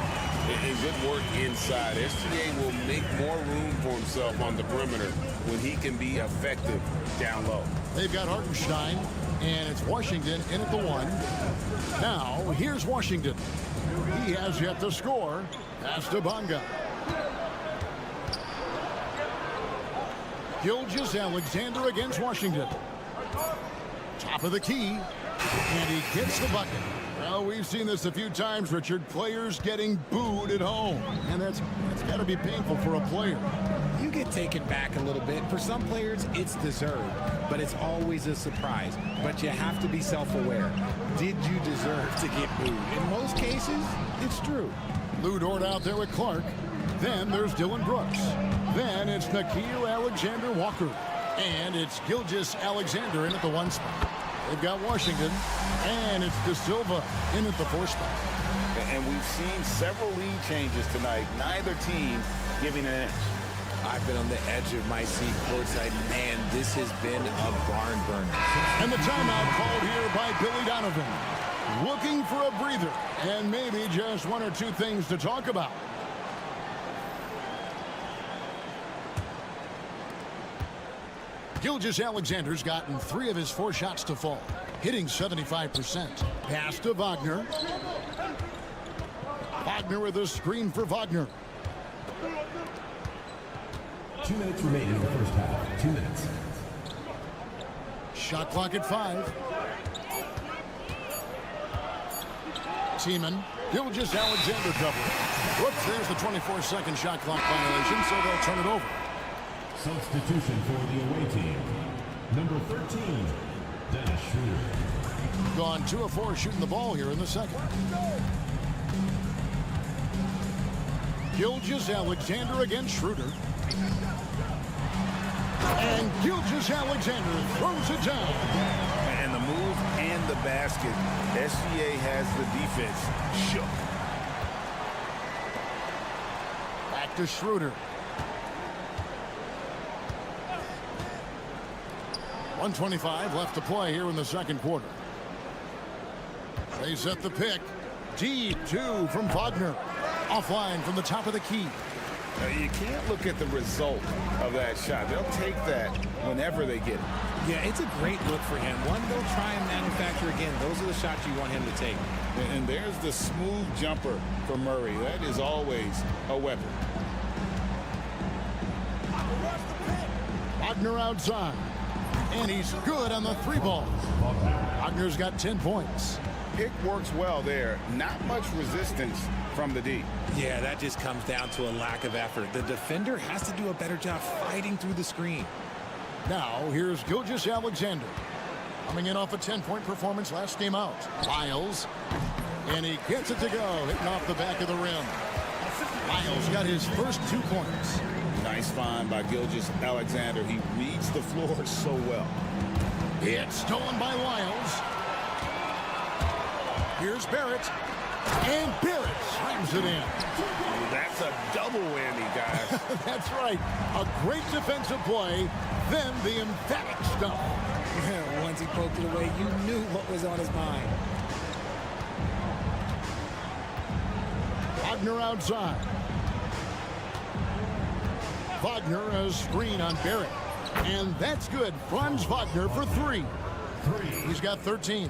Speaker 15: And good work inside. SGA will make more room for himself on the perimeter when he can be effective down low.
Speaker 1: They've got Hartenstein, and it's Washington in at the 1. Now, here's Washington. He has yet to score. Pass to Bonga. Gilgeous-Alexander against Washington. Top of the key, and he gets the bucket. Well, we've seen this a few times, Richard. Players getting booed at home, and that's got to be painful for a player.
Speaker 13: You get taken back a little bit. For some players, it's deserved, but it's always a surprise. But you have to be self-aware. Did you deserve to get booed? In most cases, it's true.
Speaker 1: Lou Dort out there with Clark. Then there's Dylan Brooks. Then it's Nikhil Alexander-Walker. And it's Gilgeous-Alexander in at the 1 spot. They've got Washington, and it's De Silva in at the 4 spot.
Speaker 15: And we've seen several lead changes tonight. Neither team giving an inch.
Speaker 13: I've been on the edge of my seat courtside. Man, this has been a barn burner.
Speaker 1: And the timeout called here by Billy Donovan. Looking for a breather and maybe just 1 or 2 things to talk about. Gilgeous-Alexander's gotten 3 of his 4 shots to fall, hitting 75%. Pass to Wagner. Wagner with a screen for Wagner.
Speaker 7: 2 minutes remaining in the first half. 2 minutes.
Speaker 1: Shot clock at 5. Tiemann. Gilgeous-Alexander cover. Whoops, there's the 24-second shot clock violation, so they'll turn it over.
Speaker 7: Substitution for the away team. Number 13, Dennis Schroeder.
Speaker 1: Gone 2 of 4 shooting the ball here in the second. Gilgeous-Alexander against Schroeder. And Gilgeous-Alexander throws it down.
Speaker 15: And the move and the basket. SGA has the defense shook.
Speaker 1: Back to Schroeder. 1:25 left to play here in the second quarter. They set the pick. Deep 2 from Wagner. Offline from the top of the key.
Speaker 15: You can't look at the result of that shot. They'll take that whenever they get it.
Speaker 13: Yeah, it's a great look for him. One they'll try and manufacture again. Those are the shots you want him to take.
Speaker 15: And there's the smooth jumper for Murray. That is always a weapon.
Speaker 1: Wagner outside. And he's good on the 3 ball. Wagner's got 10 points.
Speaker 15: Pick works well there. Not much resistance from the D.
Speaker 13: Yeah, that just comes down to a lack of effort. The defender has to do a better job fighting through the screen.
Speaker 1: Now, here's Gilgeous-Alexander. Coming in off a 10-point performance last game out. Lyles. And he gets it to go. Hitting off the back of the rim. Lyles got his first 2 points.
Speaker 15: Nice find by Gilgeous-Alexander. He reads the floor so well.
Speaker 1: It's stolen by Lyles. Here's Barrett. And Barrett slams it in.
Speaker 15: That's a double whammy, guys.
Speaker 1: That's right. A great defensive play, then the emphatic stuff.
Speaker 13: Once he poked it away, you knew what was on his mind.
Speaker 1: Wagner outside. Wagner a screen on Barrett. And that's good. Franz Wagner for 3. He's got 13.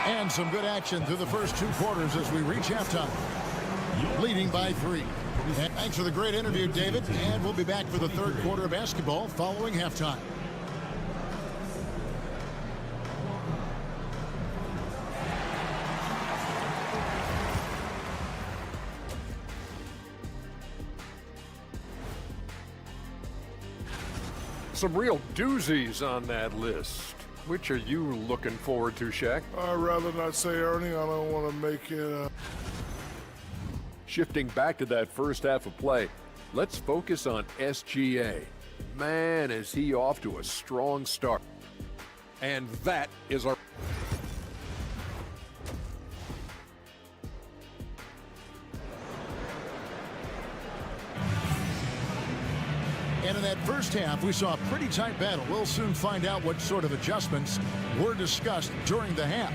Speaker 1: And some good action through the first 2 quarters as we reach halftime. Leading by 3. And thanks for the great interview, David. And we'll be back for the 3rd quarter of basketball following halftime.
Speaker 6: Some real doozies on that list. Which are you looking forward to, Shaq?
Speaker 5: I'd rather not say, Ernie. I don't want to make it...
Speaker 6: Shifting back to that first half of play, let's focus on SGA. Man, is he off to a strong start. And that is our...
Speaker 1: And in that first half, we saw a pretty tight battle. We'll soon find out what sort of adjustments were discussed during the half.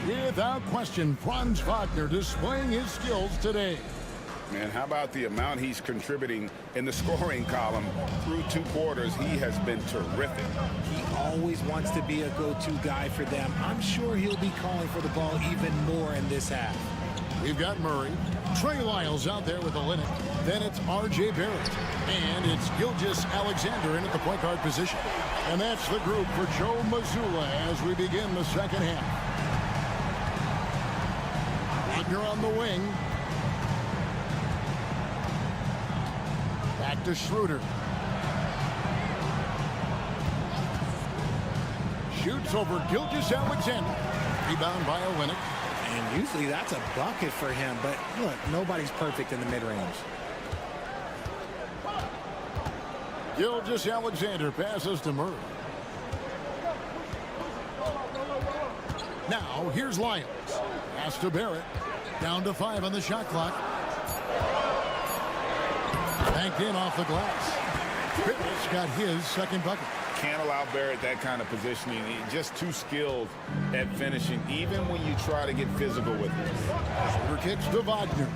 Speaker 1: Without question, Franz Wagner displaying his skills today.
Speaker 15: Man, how about the amount he's contributing in the scoring column through 2 quarters? He has been terrific.
Speaker 13: He always wants to be a go-to guy for them. I'm sure he'll be calling for the ball even more in this half.
Speaker 1: We've got Murray. Trey Lyles out there with the Olynyk. Then it's R.J. Barrett. And it's Gilgeous Alexander in at the point guard position. And that's the group for Joe Mazzulla as we begin the second half. Wagner on the wing. Back to Schroeder. Shoots over Gilgeous Alexander. Rebound by Olynyk.
Speaker 13: And usually that's a bucket for him, but look, nobody's perfect in the mid-range.
Speaker 1: Gilgeous Alexander passes to Murray. Now, here's Lyles. Pass to Barrett. Down to 5 on the shot clock. Banked in off the glass. Barrett's got his second bucket.
Speaker 15: Can't allow Barrett that kind of positioning. He's just too skilled at finishing, even when you try to get physical with him.
Speaker 1: Schroeder kicks to Wagner.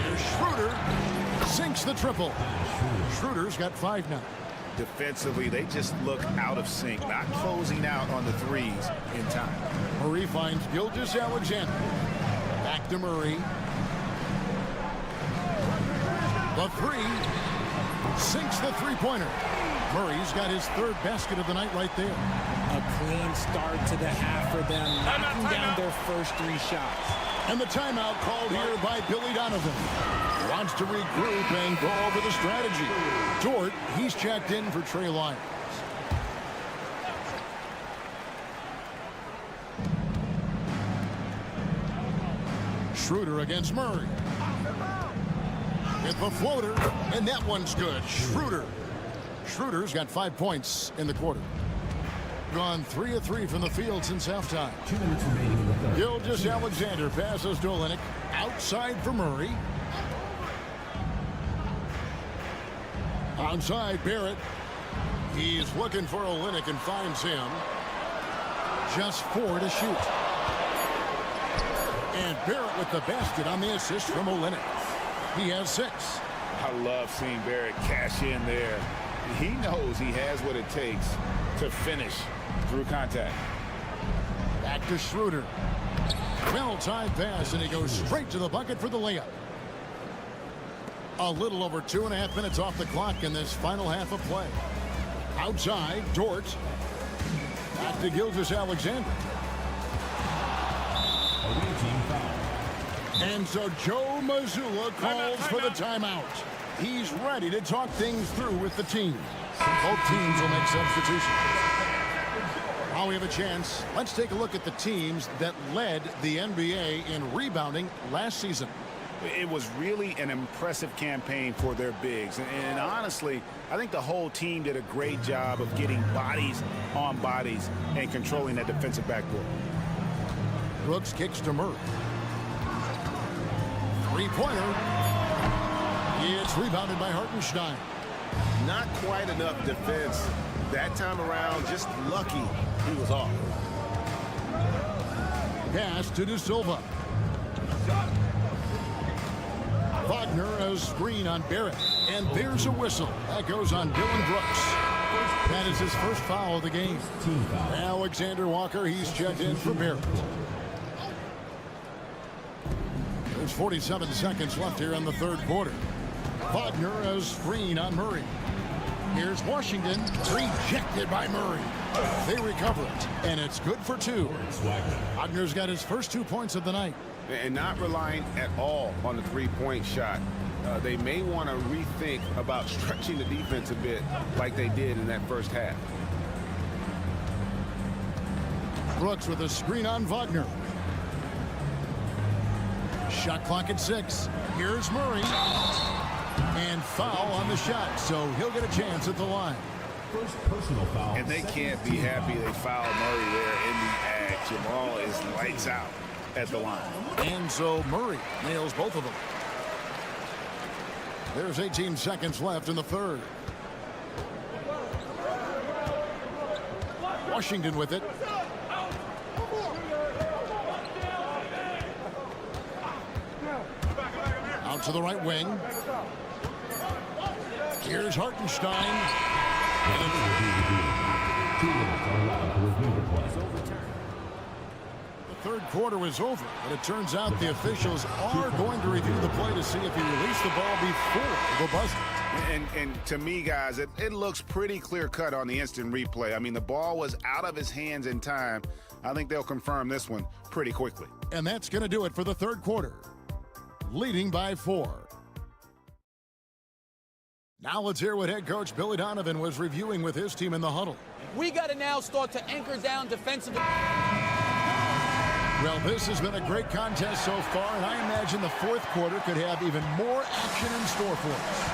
Speaker 1: Here's Schroeder. Sinks the triple. Schroeder's got 5 now.
Speaker 15: Defensively, they just look out of sync, not closing out on the threes in time.
Speaker 1: Murray finds Gilgeous Alexander. Back to Murray. The 3 sinks the three-pointer. Murray's got his 3rd basket of the night right there.
Speaker 13: A clean start to the half for them, knocking down their first 3 shots.
Speaker 1: And the timeout called here by Billy Donovan. Wants to regroup and go over the strategy. Dort, he's checked in for Trey Lyles. Schroeder against Murray. With the floater, and that one's good. Schroeder. Schroeder's got 5 points in the quarter. Gone 3 of 3 from the field since halftime.
Speaker 7: 2 minutes remaining in the third.
Speaker 1: Gilgeous Alexander passes to Olynyk. Outside for Murray. Outside Barrett. He's looking for Olynyk and finds him. Just 4 to shoot. And Barrett with the basket on the assist from Olynyk. He has 6.
Speaker 15: I love seeing Barrett cash in there. He knows he has what it takes to finish through contact.
Speaker 1: Back to Schroeder. Well-timed pass, and he goes straight to the bucket for the layup. A little over 2.5 minutes off the clock in this final half of play. Outside, Dort. Back to Gilgeous Alexander. And so Joe Mazzulla calls for the timeout. He's ready to talk things through with the team. Both teams will make substitutions. Now we have a chance. Let's take a look at the teams that led the NBA in rebounding last season.
Speaker 15: It was really an impressive campaign for their bigs. And honestly, I think the whole team did a great job of getting bodies on bodies and controlling that defensive backboard.
Speaker 1: Brooks kicks to Murray. Three-pointer. It's rebounded by Hartenstein.
Speaker 4: Not quite enough defense. That time around, just lucky he was off.
Speaker 1: Pass to De Silva. Wagner a screen on Barrett. And there's a whistle. That goes on Dylan Brooks. That is his first foul of the game. Alexander Walker, he's checked in for Barrett. There's 47 seconds left here in the third quarter. Wagner a screen on Murray. Here's Washington, rejected by Murray. They recover it, and it's good for two. Wagner's got his first 2 points of the night.
Speaker 15: And not relying at all on the three-point shot. They may want to rethink about stretching the defense a bit like they did in that first half.
Speaker 1: Brooks with a screen on Wagner. Shot clock at 6. Here's Murray. And foul on the shot, so he'll get a chance at the line.
Speaker 7: First personal foul.
Speaker 15: And they can't be happy they fouled Murray there in the act. Jamal is lights out at the line.
Speaker 1: And so Murray nails both of them. There's 18 seconds left in the third. Washington with it. Out to the right wing. Here's Hartenstein. The third quarter was over, but it turns out the officials are going to review the play to see if he released the ball before the buzzer.
Speaker 15: And to me, guys, it looks pretty clear-cut on the instant replay. I mean, the ball was out of his hands in time. I think they'll confirm this one pretty quickly.
Speaker 1: And that's going to do it for the third quarter. Leading by 4. Now let's hear what head coach Billy Donovan was reviewing with his team in the huddle.
Speaker 16: We got to now start to anchor down defensively.
Speaker 1: Well, this has been a great contest so far, and I imagine the fourth quarter could have even more action in store for us.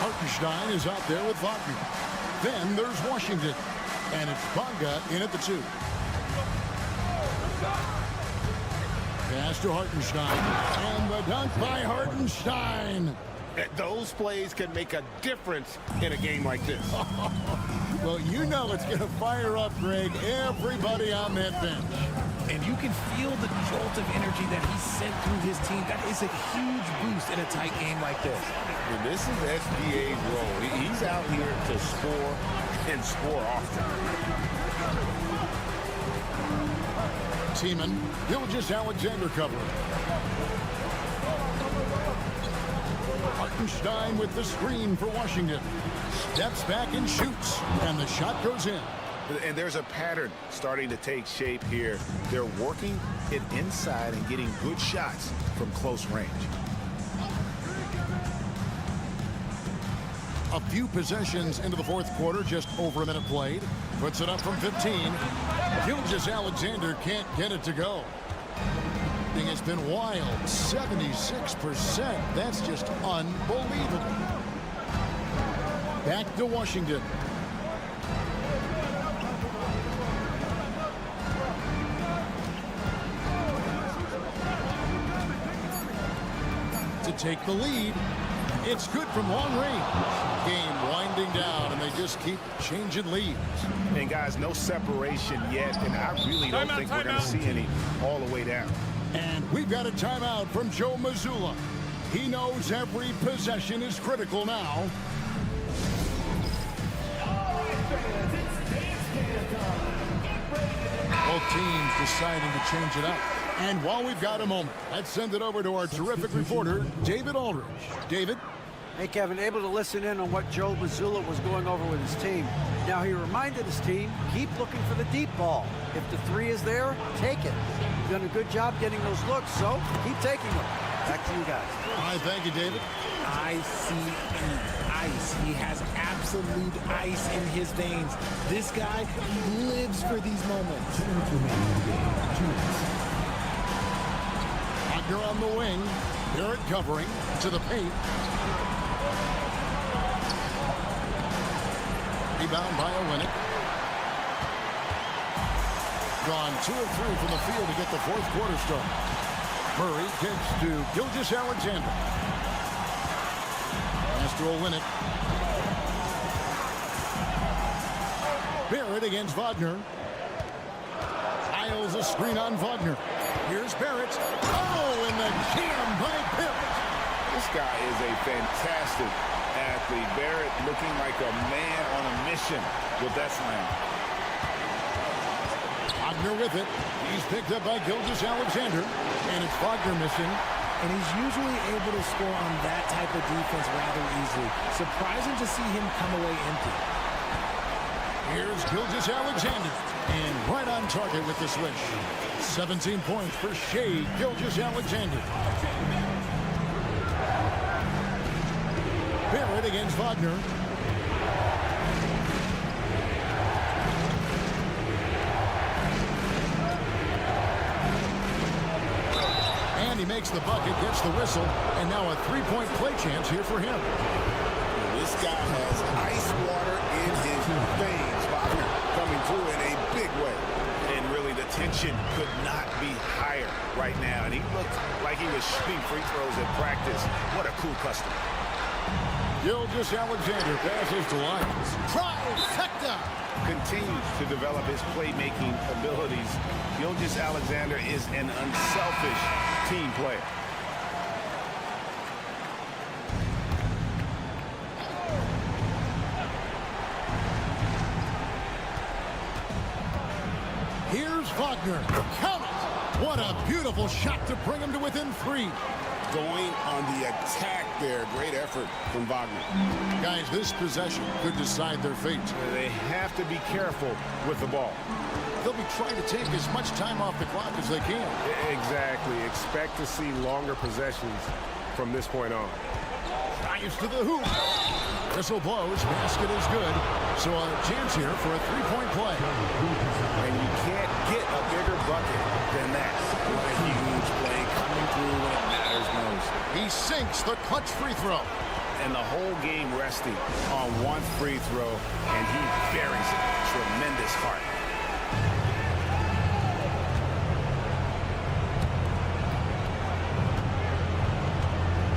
Speaker 1: Hartenstein is out there with Wagner. Then there's Washington, and it's Bonga in at the 2. Pass to Hartenstein, and the dunk by Hartenstein.
Speaker 4: Those plays can make a difference in a game like this.
Speaker 1: Well, you know it's going to fire up, Greg, everybody on that bench.
Speaker 13: And you can feel the jolt of energy that he sent through his team. That is a huge boost in a tight game like this.
Speaker 4: And this is SBA's role. He's out here to score and score often.
Speaker 1: Tiemann, Gilgeous-Alexander covering. Hartenstein with the screen for Washington. Steps back and shoots, and the shot goes in.
Speaker 15: And there's a pattern starting to take shape here. They're working it inside and getting good shots from close range.
Speaker 1: A few possessions into the fourth quarter, just over a minute played. Puts it up from 15. Gilgeous-Alexander can't get it to go. It's been wild. 76%. That's just unbelievable. Back to Washington. To take the lead. It's good from long range. Game winding down, and they just keep changing leads.
Speaker 15: And guys, no separation yet, and I really don't think we're going to see any all the way down.
Speaker 1: And we've got a timeout from Joe Mazzulla. He knows every possession is critical now. Both teams deciding to change it up. And while we've got a moment, let's send it over to our terrific reporter, David Aldridge. David?
Speaker 8: Hey, Kevin, able to listen in on what Joe Mazzulla was going over with his team. Now, he reminded his team, keep looking for the deep ball. If the 3 is there, take it. You've done a good job getting those looks, so keep taking them. Back to you guys.
Speaker 1: All right, thank you, David.
Speaker 13: ICE. He has absolute ice in his veins. This guy lives for these moments.
Speaker 1: Wagner on the wing. Barrett covering to the paint. Rebound by Olynyk. Gone 2 of 3 from the field to get the fourth quarter started. Murray kicks to Gilgeous-Alexander. Pass to Olynyk. Barrett against Wagner. Isles a screen on Wagner. Here's Barrett. Oh, and the jam by Pitt.
Speaker 15: This guy is a fantastic athlete. Barrett looking like a man on a mission with that slam.
Speaker 1: Wagner with it. He's picked up by Gilgeous-Alexander. And it's Wagner missing.
Speaker 13: And he's usually able to score on that type of defense rather easily. Surprising to see him come away empty.
Speaker 1: Here's Gilgeous-Alexander. And right on target with the swish. 17 points for Shea Gilgeous-Alexander. Barrett against Wagner. And he makes the bucket, gets the whistle, and now a three-point play chance here for him.
Speaker 15: This guy has ice water in his veins. Wagner coming through in a big way. And really, the tension could not be higher right now. And he looked like he was shooting free throws at practice. What a cool customer.
Speaker 1: Gilgeous-Alexander passes to Lyons. Trifecta!
Speaker 15: Continues to develop his playmaking abilities. Gilgeous-Alexander is an unselfish team player.
Speaker 1: Here's Wagner. Count it! What a beautiful shot to bring him to within 3.
Speaker 15: Going on the attack there. Great effort from Wagner.
Speaker 1: Guys, this possession could decide their fate.
Speaker 4: They have to be careful with the ball.
Speaker 1: They'll be trying to take as much time off the clock as they can.
Speaker 4: Exactly. Expect to see longer possessions from this point on.
Speaker 1: Drives to the hoop. Whistle blows. Basket is good. So a chance here for a three-point play.
Speaker 15: And you can't get a bigger bucket than that. What a huge play coming through when it matters most.
Speaker 1: He sinks the clutch free throw.
Speaker 15: And the whole game resting on one free throw, and he buries it. Tremendous heart.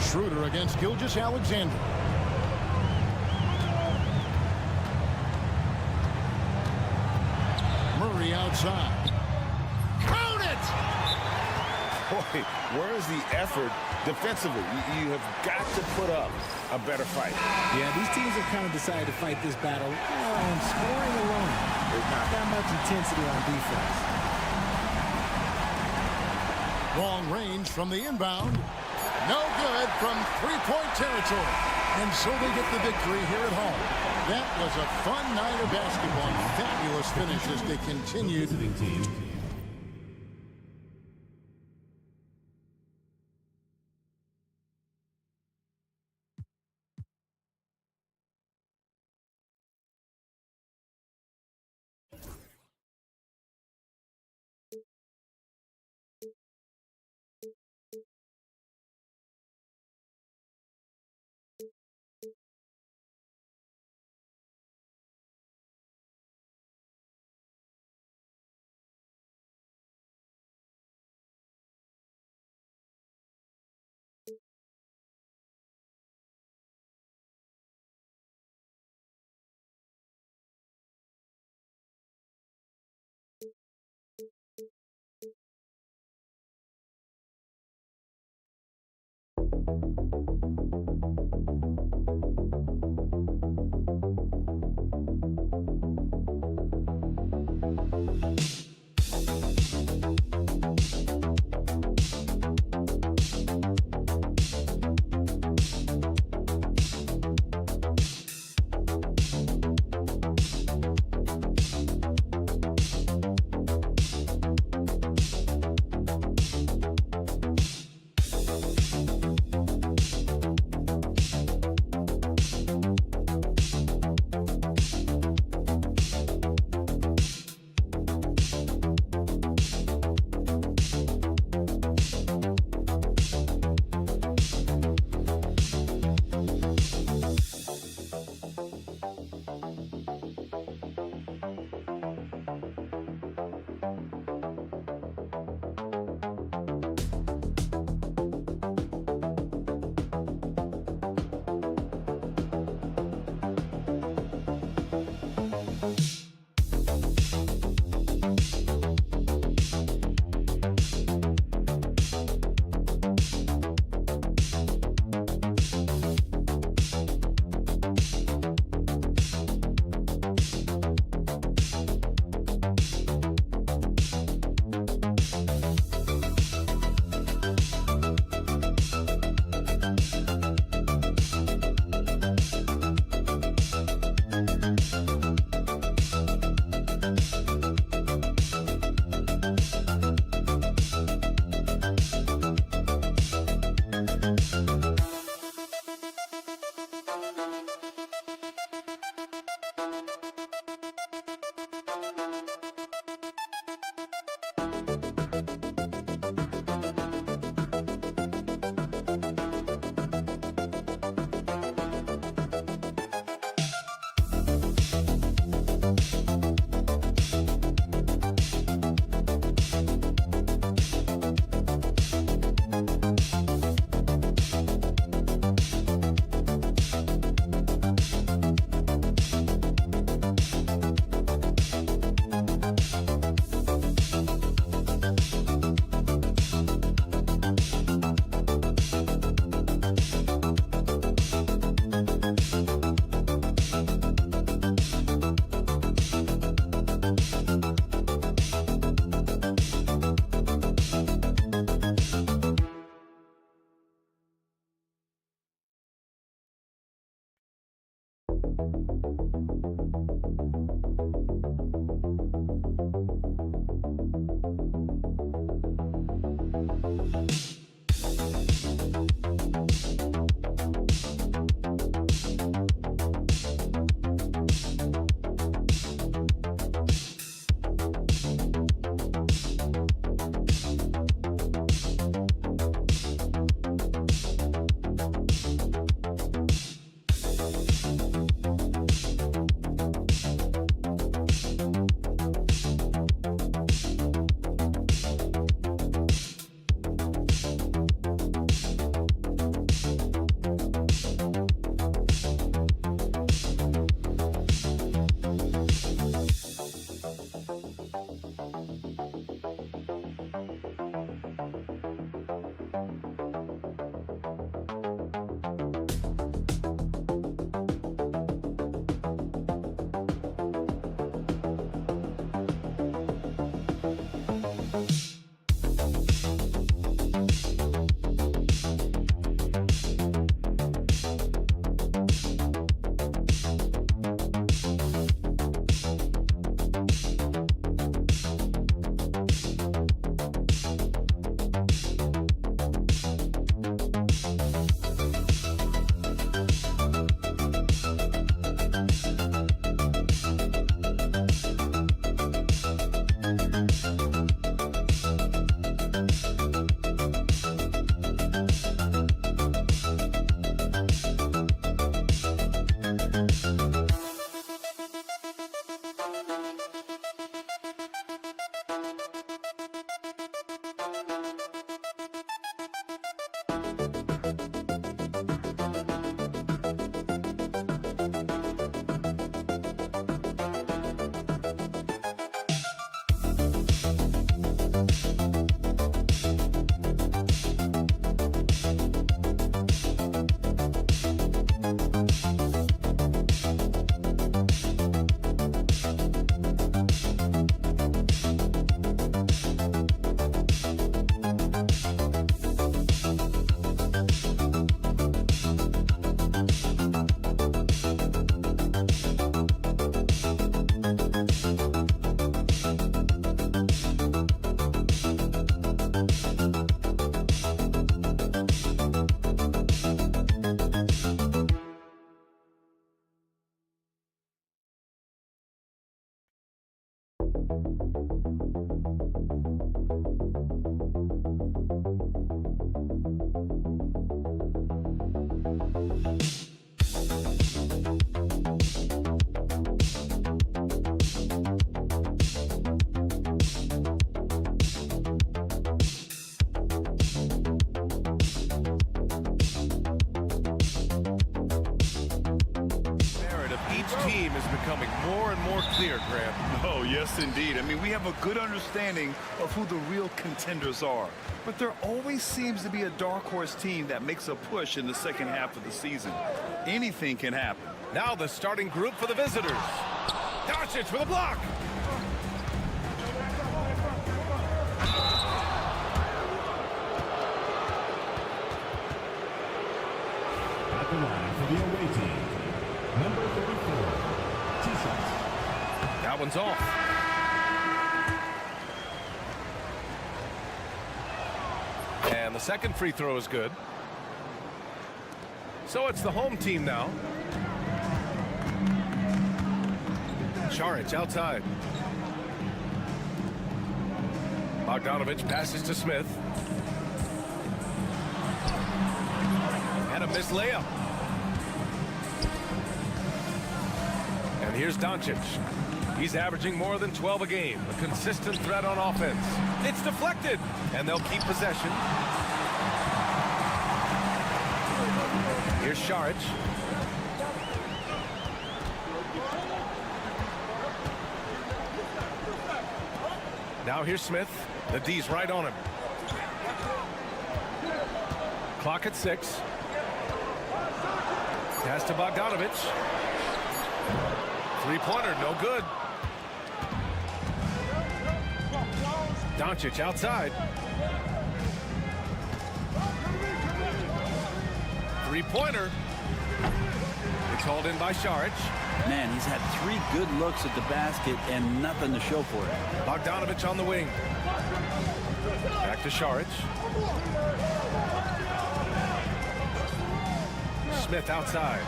Speaker 1: Schroeder against Gilgeous-Alexander. Murray outside. Count it!
Speaker 15: Boy, where's the effort defensively? You have got to put up a better fight.
Speaker 13: Yeah, these teams have kind of decided to fight this battle on scoring alone. There's not that much intensity on defense.
Speaker 1: Long range from the inbound. No good from three-point territory. And so they get the victory here at home. That was a fun night of basketball. Fabulous finish as they continued.
Speaker 11: becoming more and more clear, Graham.
Speaker 9: Oh, yes, indeed. I mean, we have a good understanding of who the real contenders are. But there always seems to be a dark horse team that makes a push in the second half of the season. Anything can happen.
Speaker 11: Now the starting group for the visitors. Doncic with a block.
Speaker 7: At the line for the away team, number 34, T-Shot.
Speaker 11: That one's off. And the second free throw is good. So it's the home team now. Saric outside. Bogdanovich passes to Smith. And a missed layup. And here's Doncic. He's averaging more than 12 a game. A consistent threat on offense. It's deflected. And they'll keep possession. Here's Saric. Now here's Smith. The D's right on him. Clock at 6. Pass to Bogdanovich. Three-pointer, no good. Doncic outside. Three-pointer. It's hauled in by Šarić.
Speaker 17: Man, he's had 3 good looks at the basket and nothing to show for it.
Speaker 11: Bogdanović on the wing. Back to Šarić. Smith outside.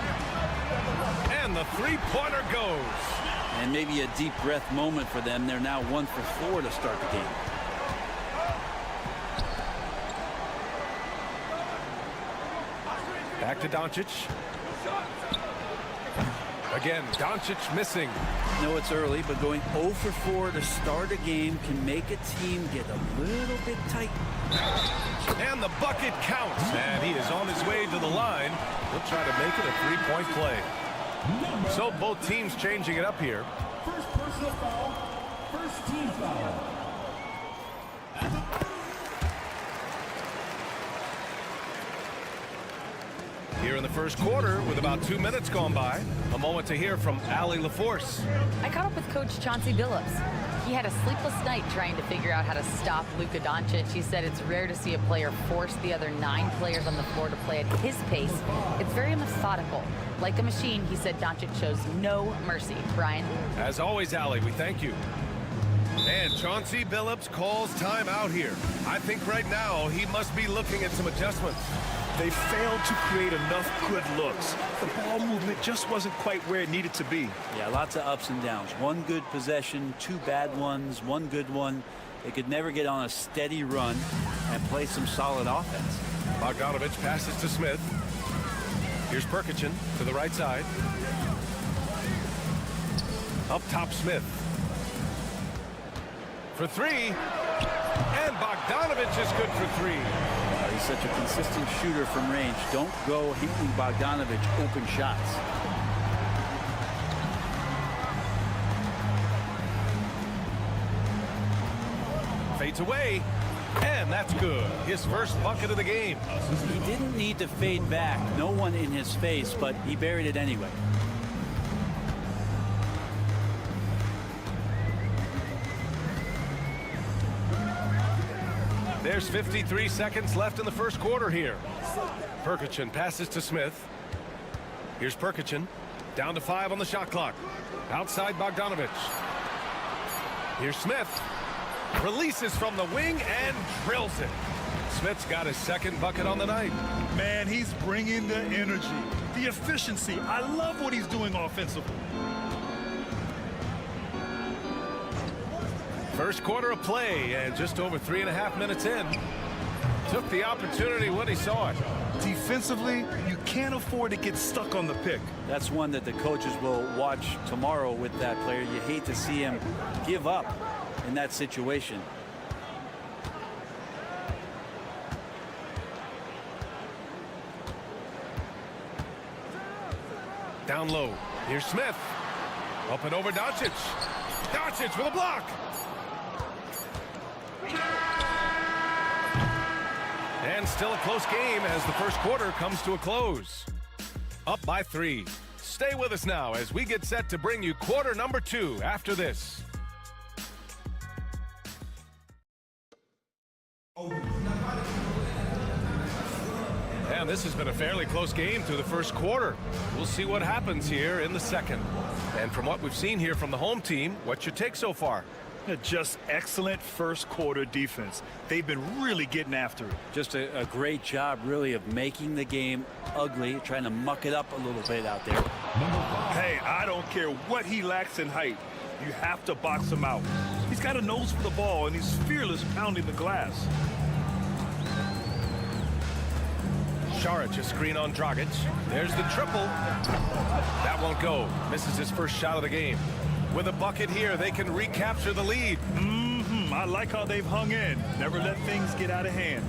Speaker 11: And the three-pointer goes.
Speaker 17: And maybe a deep breath moment for them. They're now 1 for 4 to start the game.
Speaker 11: Back to Doncic. Again, Doncic missing.
Speaker 17: No, it's early, but going 0 for 4 to start a game can make a team get a little bit tight.
Speaker 11: And the bucket counts. And he is on his way to the line. He'll try to make it a three-point play. So both teams changing it up here.
Speaker 7: First personal foul, first team foul.
Speaker 11: Here in the first quarter, with about 2 minutes gone by, a moment to hear from Allie LaForce.
Speaker 12: I caught up with Coach Chauncey Billups. He had a sleepless night trying to figure out how to stop Luka Doncic. He said it's rare to see a player force the other 9 players on the floor to play at his pace. It's very methodical. Like a machine, he said Doncic shows no mercy. Brian?
Speaker 11: As always, Allie, we thank you. And Chauncey Billups calls time out here. I think right now he must be looking at some adjustments.
Speaker 9: They failed to create enough good looks. The ball movement just wasn't quite where it needed to be.
Speaker 17: Yeah, lots of ups and downs. 1 good possession, 2 bad ones, 1 good one. They could never get on a steady run and play some solid offense.
Speaker 11: Bogdanović passes to Smith. Here's Perkichin to the right side. Up top, Smith. For 3. And Bogdanović is good for 3.
Speaker 17: He's such a consistent shooter from range. Don't go handing Bogdanović open shots.
Speaker 11: Fades away. And that's good. His first bucket of the game.
Speaker 17: He didn't need to fade back. No one in his face, but he buried it anyway.
Speaker 11: There's 53 seconds left in the first quarter here. Perkichin passes to Smith. Here's Perkichin. Down to 5 on the shot clock. Outside Bogdanović. Here's Smith. Releases from the wing and drills it. Smith's got his second bucket on the night.
Speaker 14: Man, he's bringing the energy, the efficiency. I love what he's doing offensively.
Speaker 11: First quarter of play, and just over 3.5 minutes in. Took the opportunity when he saw it.
Speaker 9: Defensively, you can't afford to get stuck on the pick.
Speaker 17: That's one that the coaches will watch tomorrow with that player. You hate to see him give up in that situation.
Speaker 11: Down low. Here's Smith. Up and over Doncic. Doncic with a block. And still a close game as the first quarter comes to a close. Up by 3. Stay with us now as we get set to bring you quarter number 2 after this. And this has been a fairly close game through the first quarter. We'll see what happens here in the second. And from what we've seen here from the home team, what's your take so far?
Speaker 9: Just excellent first quarter defense. They've been really getting after it.
Speaker 17: Just a great job, really, of making the game ugly, trying to muck it up a little bit out there.
Speaker 9: Hey, I don't care what he lacks in height. You have to box him out. He's got a nose for the ball, and he's fearless pounding the glass.
Speaker 11: Šarić, a screen on Dragic. There's the triple. That won't go. Misses his first shot of the game. With a bucket here, they can recapture the lead.
Speaker 9: I like how they've hung in. Never let things get out of hand.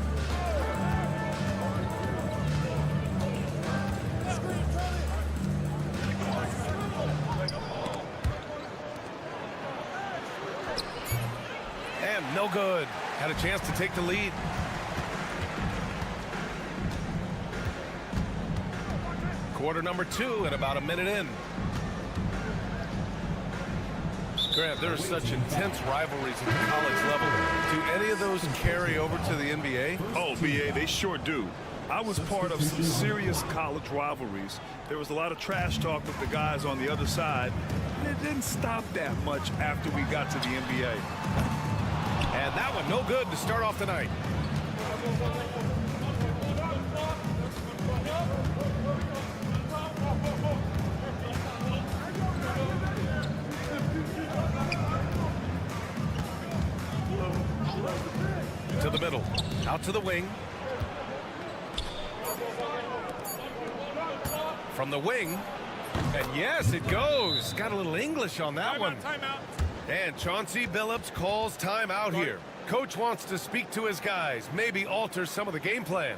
Speaker 11: And no good. Had a chance to take the lead. Quarter number 2 and about a minute in. Grant, there are such intense rivalries at the college level. Do any of those carry over to the NBA?
Speaker 9: Oh, BA, they sure do. I was part of some serious college rivalries. There was a lot of trash talk with the guys on the other side. And it didn't stop that much after we got to the NBA.
Speaker 11: And that one no good to start off the night. To the middle, out to the wing. From the wing, and yes, it goes. Got a little English on that one.
Speaker 9: Timeout.
Speaker 11: And Chauncey Billups calls timeout here. Coach wants to speak to his guys, maybe alter some of the game plan.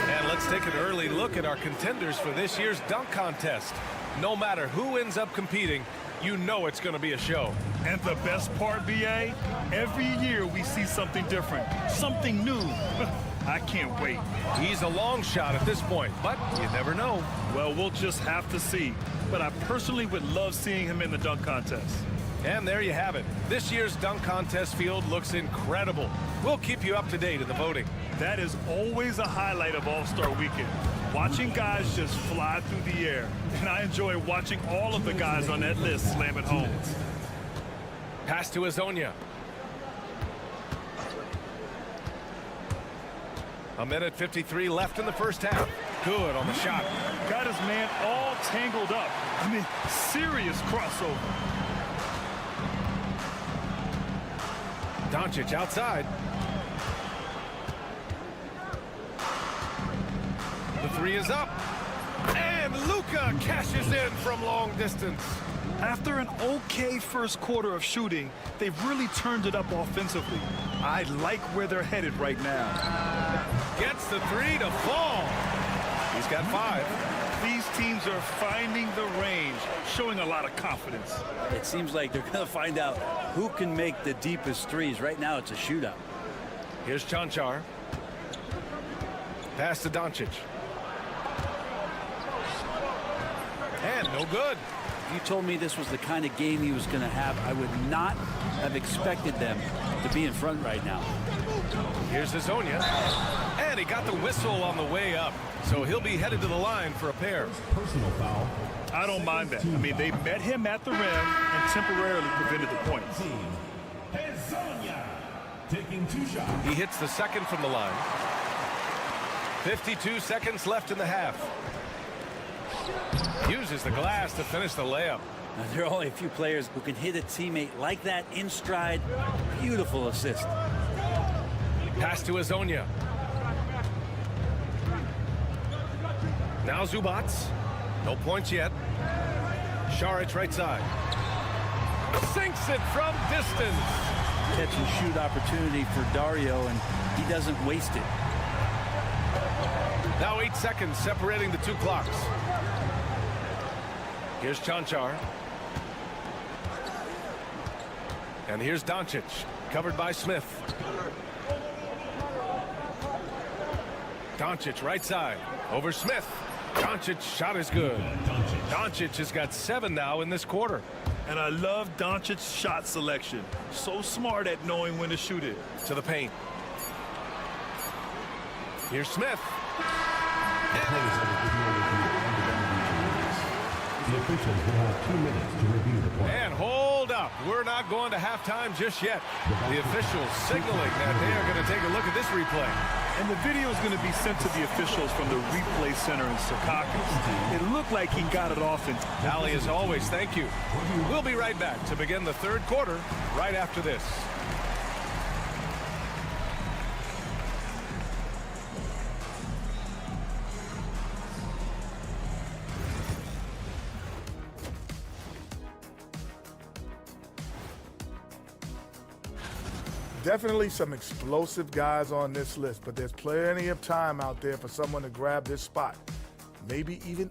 Speaker 11: And let's take an early look at our contenders for this year's dunk contest. No matter who ends up competing, you know it's going to be a show.
Speaker 9: And the best part, BA, every year we see something different, something new. I can't wait.
Speaker 11: He's a long shot at this point, but you never know.
Speaker 9: Well, we'll just have to see. But I personally would love seeing him in the dunk contest.
Speaker 11: And there you have it. This year's dunk contest field looks incredible. We'll keep you up to date in the voting.
Speaker 9: That is always a highlight of All-Star Weekend. Watching guys just fly through the air. And I enjoy watching all of the guys on that list slam it home.
Speaker 11: Pass to Azonia. A minute 53 left in the first half. Good on the shot.
Speaker 9: Got his man all tangled up. I mean, serious crossover.
Speaker 11: Doncic outside. The three is up. And Luka cashes in from long distance.
Speaker 9: After an okay first quarter of shooting, they've really turned it up offensively. I like where they're headed right now.
Speaker 11: Gets the three to fall. He's got 5.
Speaker 9: These teams are finding the range, showing a lot of confidence.
Speaker 17: It seems like they're going to find out who can make the deepest threes. Right now, it's a shootout.
Speaker 11: Here's Chanchar. Pass to Doncic. And no good.
Speaker 17: If you told me this was the kind of game he was going to have, I would not have expected them to be in front right now.
Speaker 11: Here's Azonia. And he got the whistle on the way up. So he'll be headed to the line for a pair.
Speaker 7: Personal foul.
Speaker 9: I don't mind that. I mean, they met him at the rim and temporarily prevented the points.
Speaker 7: Azonia taking 2 shots.
Speaker 11: He hits the second from the line. 52 seconds left in the half. Uses the glass to finish the layup.
Speaker 17: Now, there are only a few players who can hit a teammate like that in stride. Beautiful assist.
Speaker 11: Pass to Azonia. Now Zubats. No points yet. Šarić right side. Sinks it from distance.
Speaker 17: Catch and shoot opportunity for Dario, and he doesn't waste it.
Speaker 11: Now 8 seconds separating the two clocks. Here's Chanchar. And here's Doncic, covered by Smith. Doncic right side, over Smith. Doncic shot is good. Doncic has got 7 now in this quarter.
Speaker 9: And I love Doncic's shot selection. So smart at knowing when to shoot it.
Speaker 11: To the paint. Here's Smith.
Speaker 7: The officials will have 2 minutes to review the play.
Speaker 11: And hold up. We're not going to halftime just yet. The officials signaling that they are going to take a look at this replay.
Speaker 9: And the video is going to be sent to the officials from the replay center in Secaucus. It looked like he got it off in time.
Speaker 11: Ali, as always, thank you. We'll be right back to begin the third quarter right after this.
Speaker 5: Definitely some explosive guys on this list, but there's plenty of time out there for someone to grab this spot. Maybe even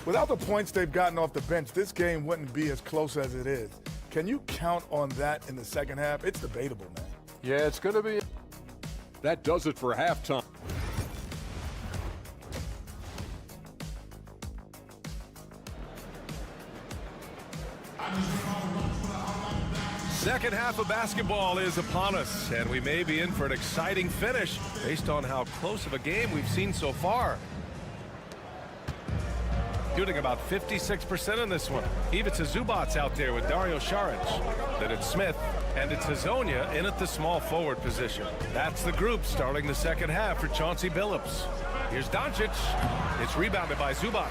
Speaker 5: without the points they've gotten off the bench, this game wouldn't be as close as it is. Can you count on that in the second half? It's debatable, man.
Speaker 6: Yeah, it's going to be. That does it for halftime.
Speaker 11: Second half of basketball is upon us, and we may be in for an exciting finish based on how close of a game we've seen so far. Shooting about 56% in this one. Ivica Zubac's out there with Dario Saric. Then it's Smith, and it's Hazonia in at the small forward position. That's the group starting the second half for Chauncey Billups. Here's Doncic. It's rebounded by Zubac.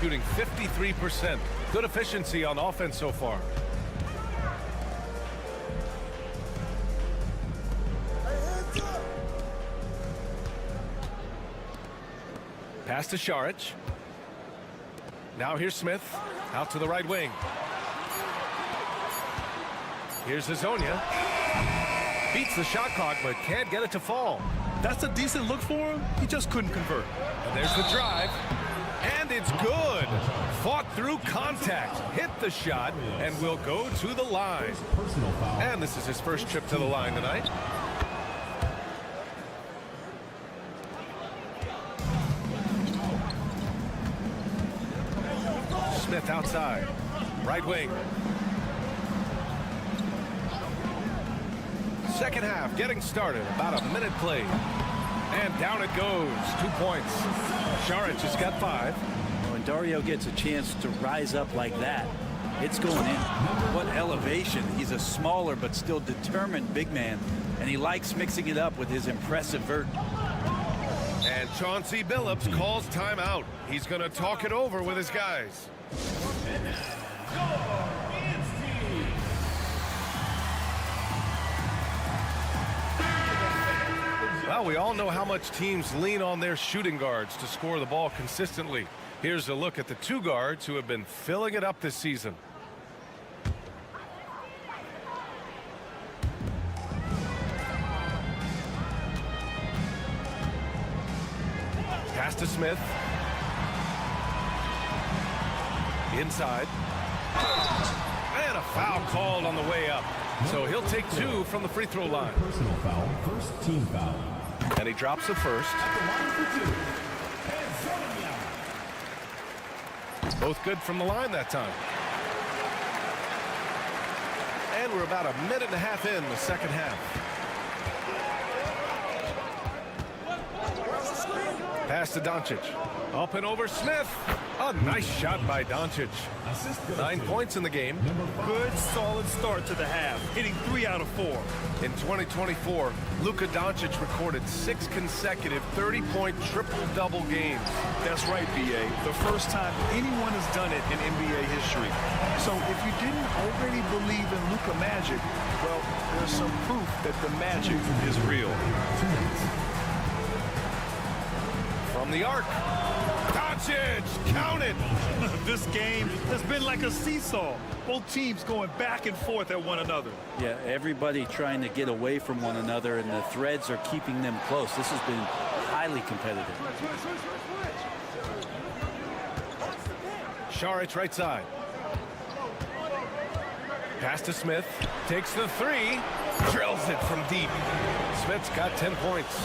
Speaker 11: Shooting 53%. Good efficiency on offense so far. Pass to Saric. Now here's Smith. Out to the right wing. Here's Hazonia. Beats the shot clock, but can't get it to fall.
Speaker 9: That's a decent look for him. He just couldn't convert.
Speaker 11: And there's the drive. And it's good. Fought through contact. Hit the shot and will go to the line. And this is his first trip to the line tonight. Smith outside. Right wing. Second half getting started. About a minute played. And down it goes. 2 points. Saric has got 5.
Speaker 17: When Dario gets a chance to rise up like that, it's going in. What elevation. He's a smaller but still determined big man, and he likes mixing it up with his impressive vert.
Speaker 11: And Chauncey Billups calls timeout. He's going to talk it over with his guys. Well, we all know how much teams lean on their shooting guards to score the ball consistently. Here's a look at the 2 guards who have been filling it up this season. Pass to Smith. Inside. And a foul called on the way up. So he'll take 2 from the free throw line.
Speaker 7: Personal foul, first team foul.
Speaker 11: And he drops the first. Both good from the line that time. And we're about a minute and a half in the second half. Pass to Doncic. Up and over Smith. A nice shot by Doncic. 9 points in the game.
Speaker 9: Good, solid start to the half, hitting 3 out of 4.
Speaker 11: In 2024, Luka Doncic recorded 6 consecutive 30-point triple-double games.
Speaker 9: That's right, B.A. The first time anyone has done it in NBA history. So if you didn't already believe in Luka magic, well, there's some proof that the magic is real.
Speaker 11: From the arc. Doncic, count it!
Speaker 9: This game has been like a seesaw. Both teams going back and forth at one another.
Speaker 17: Yeah, everybody trying to get away from one another, and the threads are keeping them close. This has been highly competitive.
Speaker 11: Saric right side. Pass to Smith. Takes the 3. Drills it from deep. Smith's got 10 points.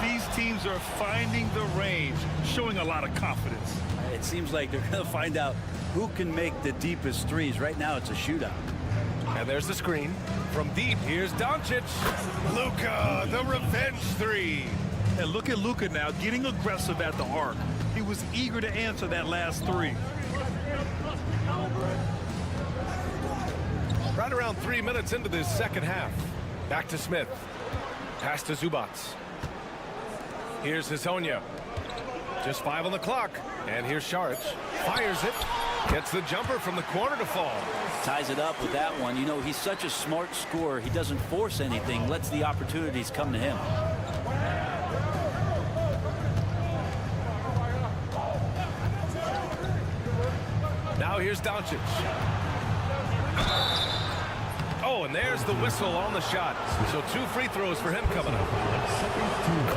Speaker 9: These teams are finding the range, showing a lot of confidence.
Speaker 17: It seems like they're going to find out who can make the deepest threes. Right now, it's a shootout.
Speaker 11: And there's the screen. From deep, here's Doncic. Luka, the revenge 3.
Speaker 9: And look at Luka now, getting aggressive at the arc. He was eager to answer that last 3.
Speaker 11: Right around 3 minutes into this second half. Back to Smith. Pass to Zubac. Here's Hazonia. Just 5 on the clock. And here's Saric. Fires it. Gets the jumper from the corner to fall.
Speaker 17: Ties it up with that one. You know, he's such a smart scorer. He doesn't force anything. Lets the opportunities come to him.
Speaker 11: Now here's Doncic. Oh, and there's the whistle on the shot. So 2 free throws for him coming up.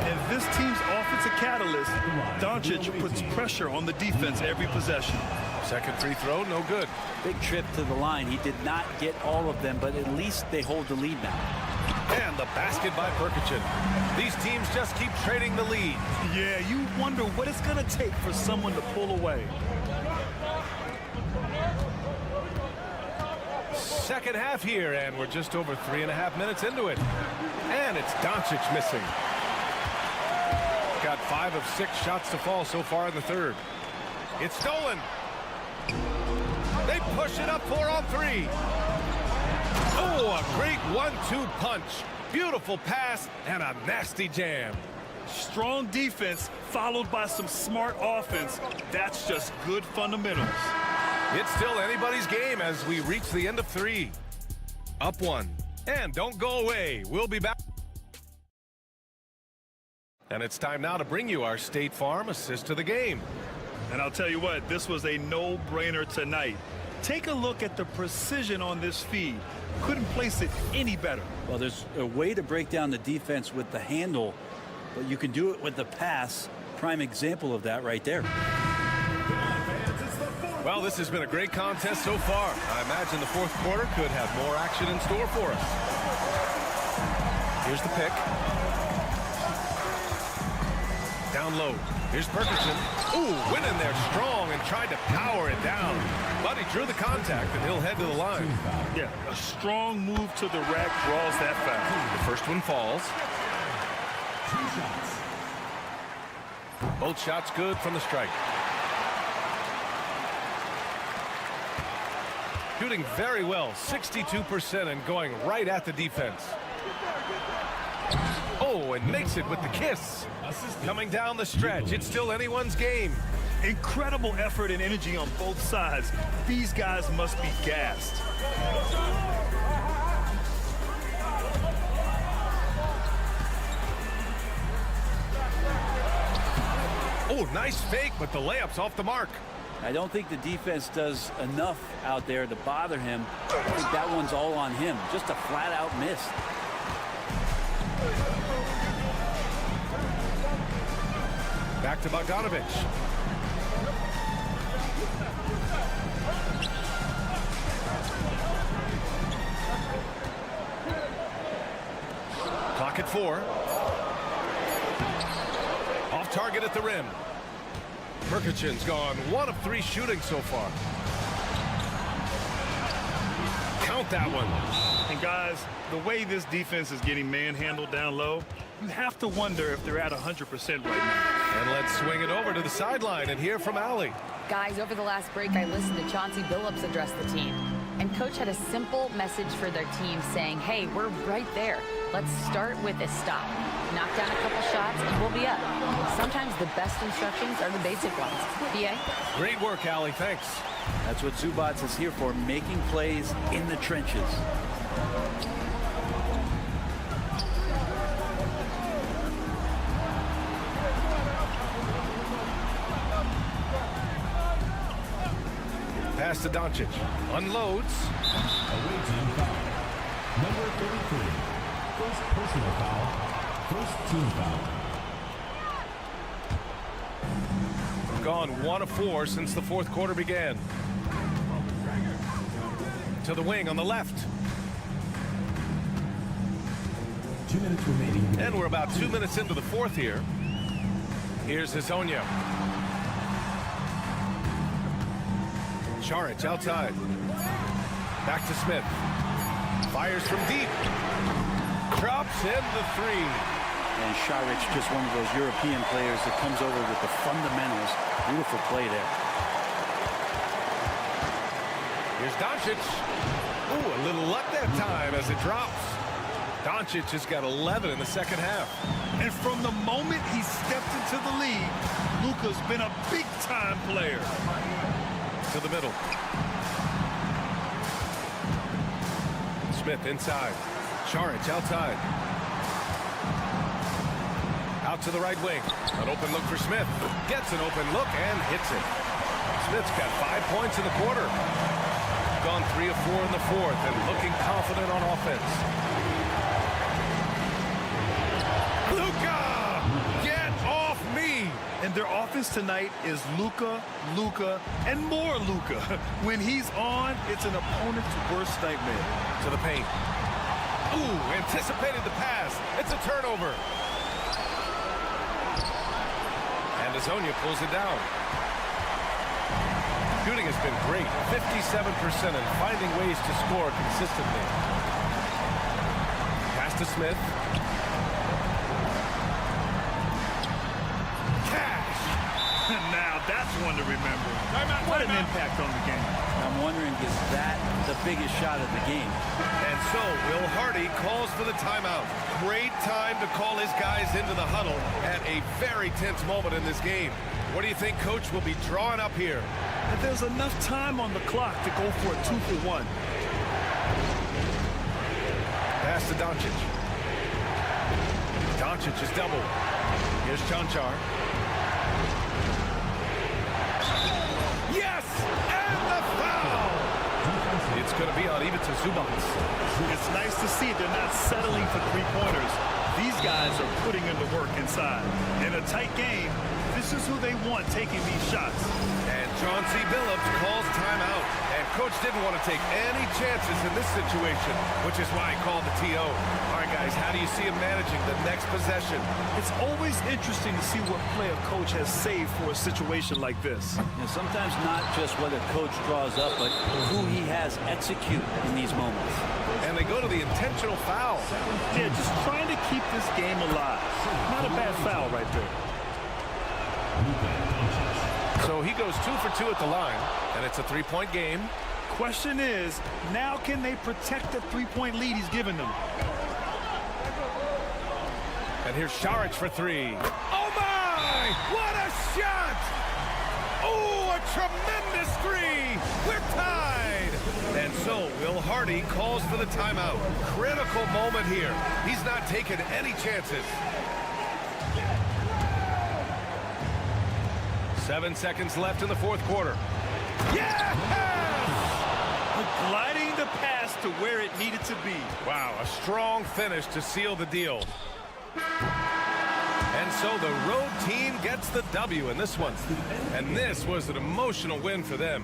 Speaker 9: And this team's offensive catalyst, Doncic, puts pressure on the defense every possession.
Speaker 11: Second free throw, no good.
Speaker 17: Big trip to the line. He did not get all of them, but at least they hold the lead now.
Speaker 11: And the basket by Perkichin. These teams just keep trading the lead.
Speaker 9: Yeah, you wonder what it's going to take for someone to pull away.
Speaker 11: Second half here, and we're just over 3.5 minutes into it. And it's Doncic missing. Got 5 of 6 shots to fall so far in the third. It's stolen. They push it up 4 on 3. Oh, a great 1-2 punch. Beautiful pass and a nasty jam.
Speaker 9: Strong defense followed by some smart offense. That's just good fundamentals.
Speaker 11: It's still anybody's game as we reach the end of 3. Up 1. And don't go away. We'll be back. And it's time now to bring you our State Farm assist to the game.
Speaker 9: And I'll tell you what, this was a no-brainer tonight. Take a look at the precision on this feed. Couldn't place it any better.
Speaker 17: Well, there's a way to break down the defense with the handle, but you can do it with the pass. Prime example of that right there.
Speaker 11: Well, this has been a great contest so far. I imagine the fourth quarter could have more action in store for us. Here's the pick. Down low. Here's Perkison. Ooh, went in there strong and tried to power it down. But he drew the contact, and he'll head to the line.
Speaker 9: Yeah, a strong move to the rack draws that foul.
Speaker 11: The first one falls.
Speaker 7: 2 shots.
Speaker 11: Both shots good from the strike. Shooting very well, 62% and going right at the defense. Oh, and makes it with the kiss. Coming down the stretch, it's still anyone's game.
Speaker 9: Incredible effort and energy on both sides. These guys must be gassed.
Speaker 11: Oh, nice fake, but the layup's off the mark.
Speaker 17: I don't think the defense does enough out there to bother him. I think that one's all on him. Just a flat-out miss.
Speaker 11: Back to Bogdanovich. Clock at 4. Off target at the rim. Perkison's gone 1 of 3 shooting so far. Count that one.
Speaker 9: And guys, the way this defense is getting manhandled down low, you have to wonder if they're at 100% right now.
Speaker 11: And let's swing it over to the sideline and hear from Allie.
Speaker 12: Guys, over the last break, I listened to Chauncey Billups address the team. And Coach had a simple message for their team saying, hey, we're right there. Let's start with a stop. Knock down a couple shots and we'll be up. Sometimes the best instructions are the basic ones. PA?
Speaker 11: Great work, Allie. Thanks.
Speaker 17: That's what Zubats is here for, making plays in the trenches.
Speaker 11: Pass to Doncic. Unloads.
Speaker 7: Away team foul. Number 33. First personal foul. First team foul.
Speaker 11: Gone 1 of 4 since the fourth quarter began. To the wing on the left.
Speaker 7: 2 minutes remaining.
Speaker 11: And we're about 2 minutes into the fourth here. Here's Hezonja. Šarić outside. Back to Smith. Fires from deep. Drops in the 3.
Speaker 17: And Šarić, just one of those European players that comes over with the fundamentals. Beautiful play there.
Speaker 11: Here's Doncic. Ooh, a little luck that time as it drops. Doncic has got 11 in the second half.
Speaker 9: And from the moment he stepped into the league, Luka's been a big-time player.
Speaker 11: To the middle. Smith inside. Šarić outside. Out to the right wing. An open look for Smith. Gets an open look and hits it. Smith's got 5 points in the quarter. Gone 3 of 4 in the fourth and looking confident on offense. Luka! Get off me!
Speaker 9: And their offense tonight is Luka, Luka, and more Luka. When he's on, it's an opponent's worst nightmare.
Speaker 11: To the paint. Ooh, anticipated the pass. It's a turnover. And Hezonja pulls it down. Shooting is been great. 57% and finding ways to score consistently. Pass to Smith.
Speaker 9: Now that's one to remember. What an impact on the game.
Speaker 17: I'm wondering, is that the biggest shot of the game?
Speaker 11: And so Will Hardy calls for the timeout. Great time to call his guys into the huddle at a very tense moment in this game. What do you think Coach will be drawing up here?
Speaker 9: If there's enough time on the clock to go for a 2-for-1.
Speaker 11: Pass to Doncic. Doncic is double. Here's Chanchar. Yes! And the foul! It's going to be on Ivica Zubac.
Speaker 9: It's nice to see they're not settling for three-pointers. These guys are putting in the work inside. In a tight game, this is who they want taking these shots.
Speaker 11: And Chauncey Billups calls timeout. And Coach didn't want to take any chances in this situation, which is why he called the TO. All right, guys, how do you see him managing the next possession?
Speaker 9: It's always interesting to see what play a coach has saved for a situation like this.
Speaker 17: Sometimes not just whether coach draws up, but who he has execute in these moments.
Speaker 11: And they go to the intentional foul.
Speaker 9: Yeah, just trying to keep this game alive. Not a bad foul right there.
Speaker 11: So he goes 2 for 2 at the line, and it's a three-point game.
Speaker 9: Question is, now can they protect the three-point lead he's given them?
Speaker 11: And here's Šarić for three. Oh, my! What a shot! Oh, a tremendous three! We're tied! And so Will Hardy calls for the timeout. Critical moment here. He's not taking any chances. 7 seconds left in the fourth quarter. Yes!
Speaker 9: Gliding the pass to where it needed to be.
Speaker 11: Wow, a strong finish to seal the deal. And so the road team gets the W in this one. And this was an emotional win for them.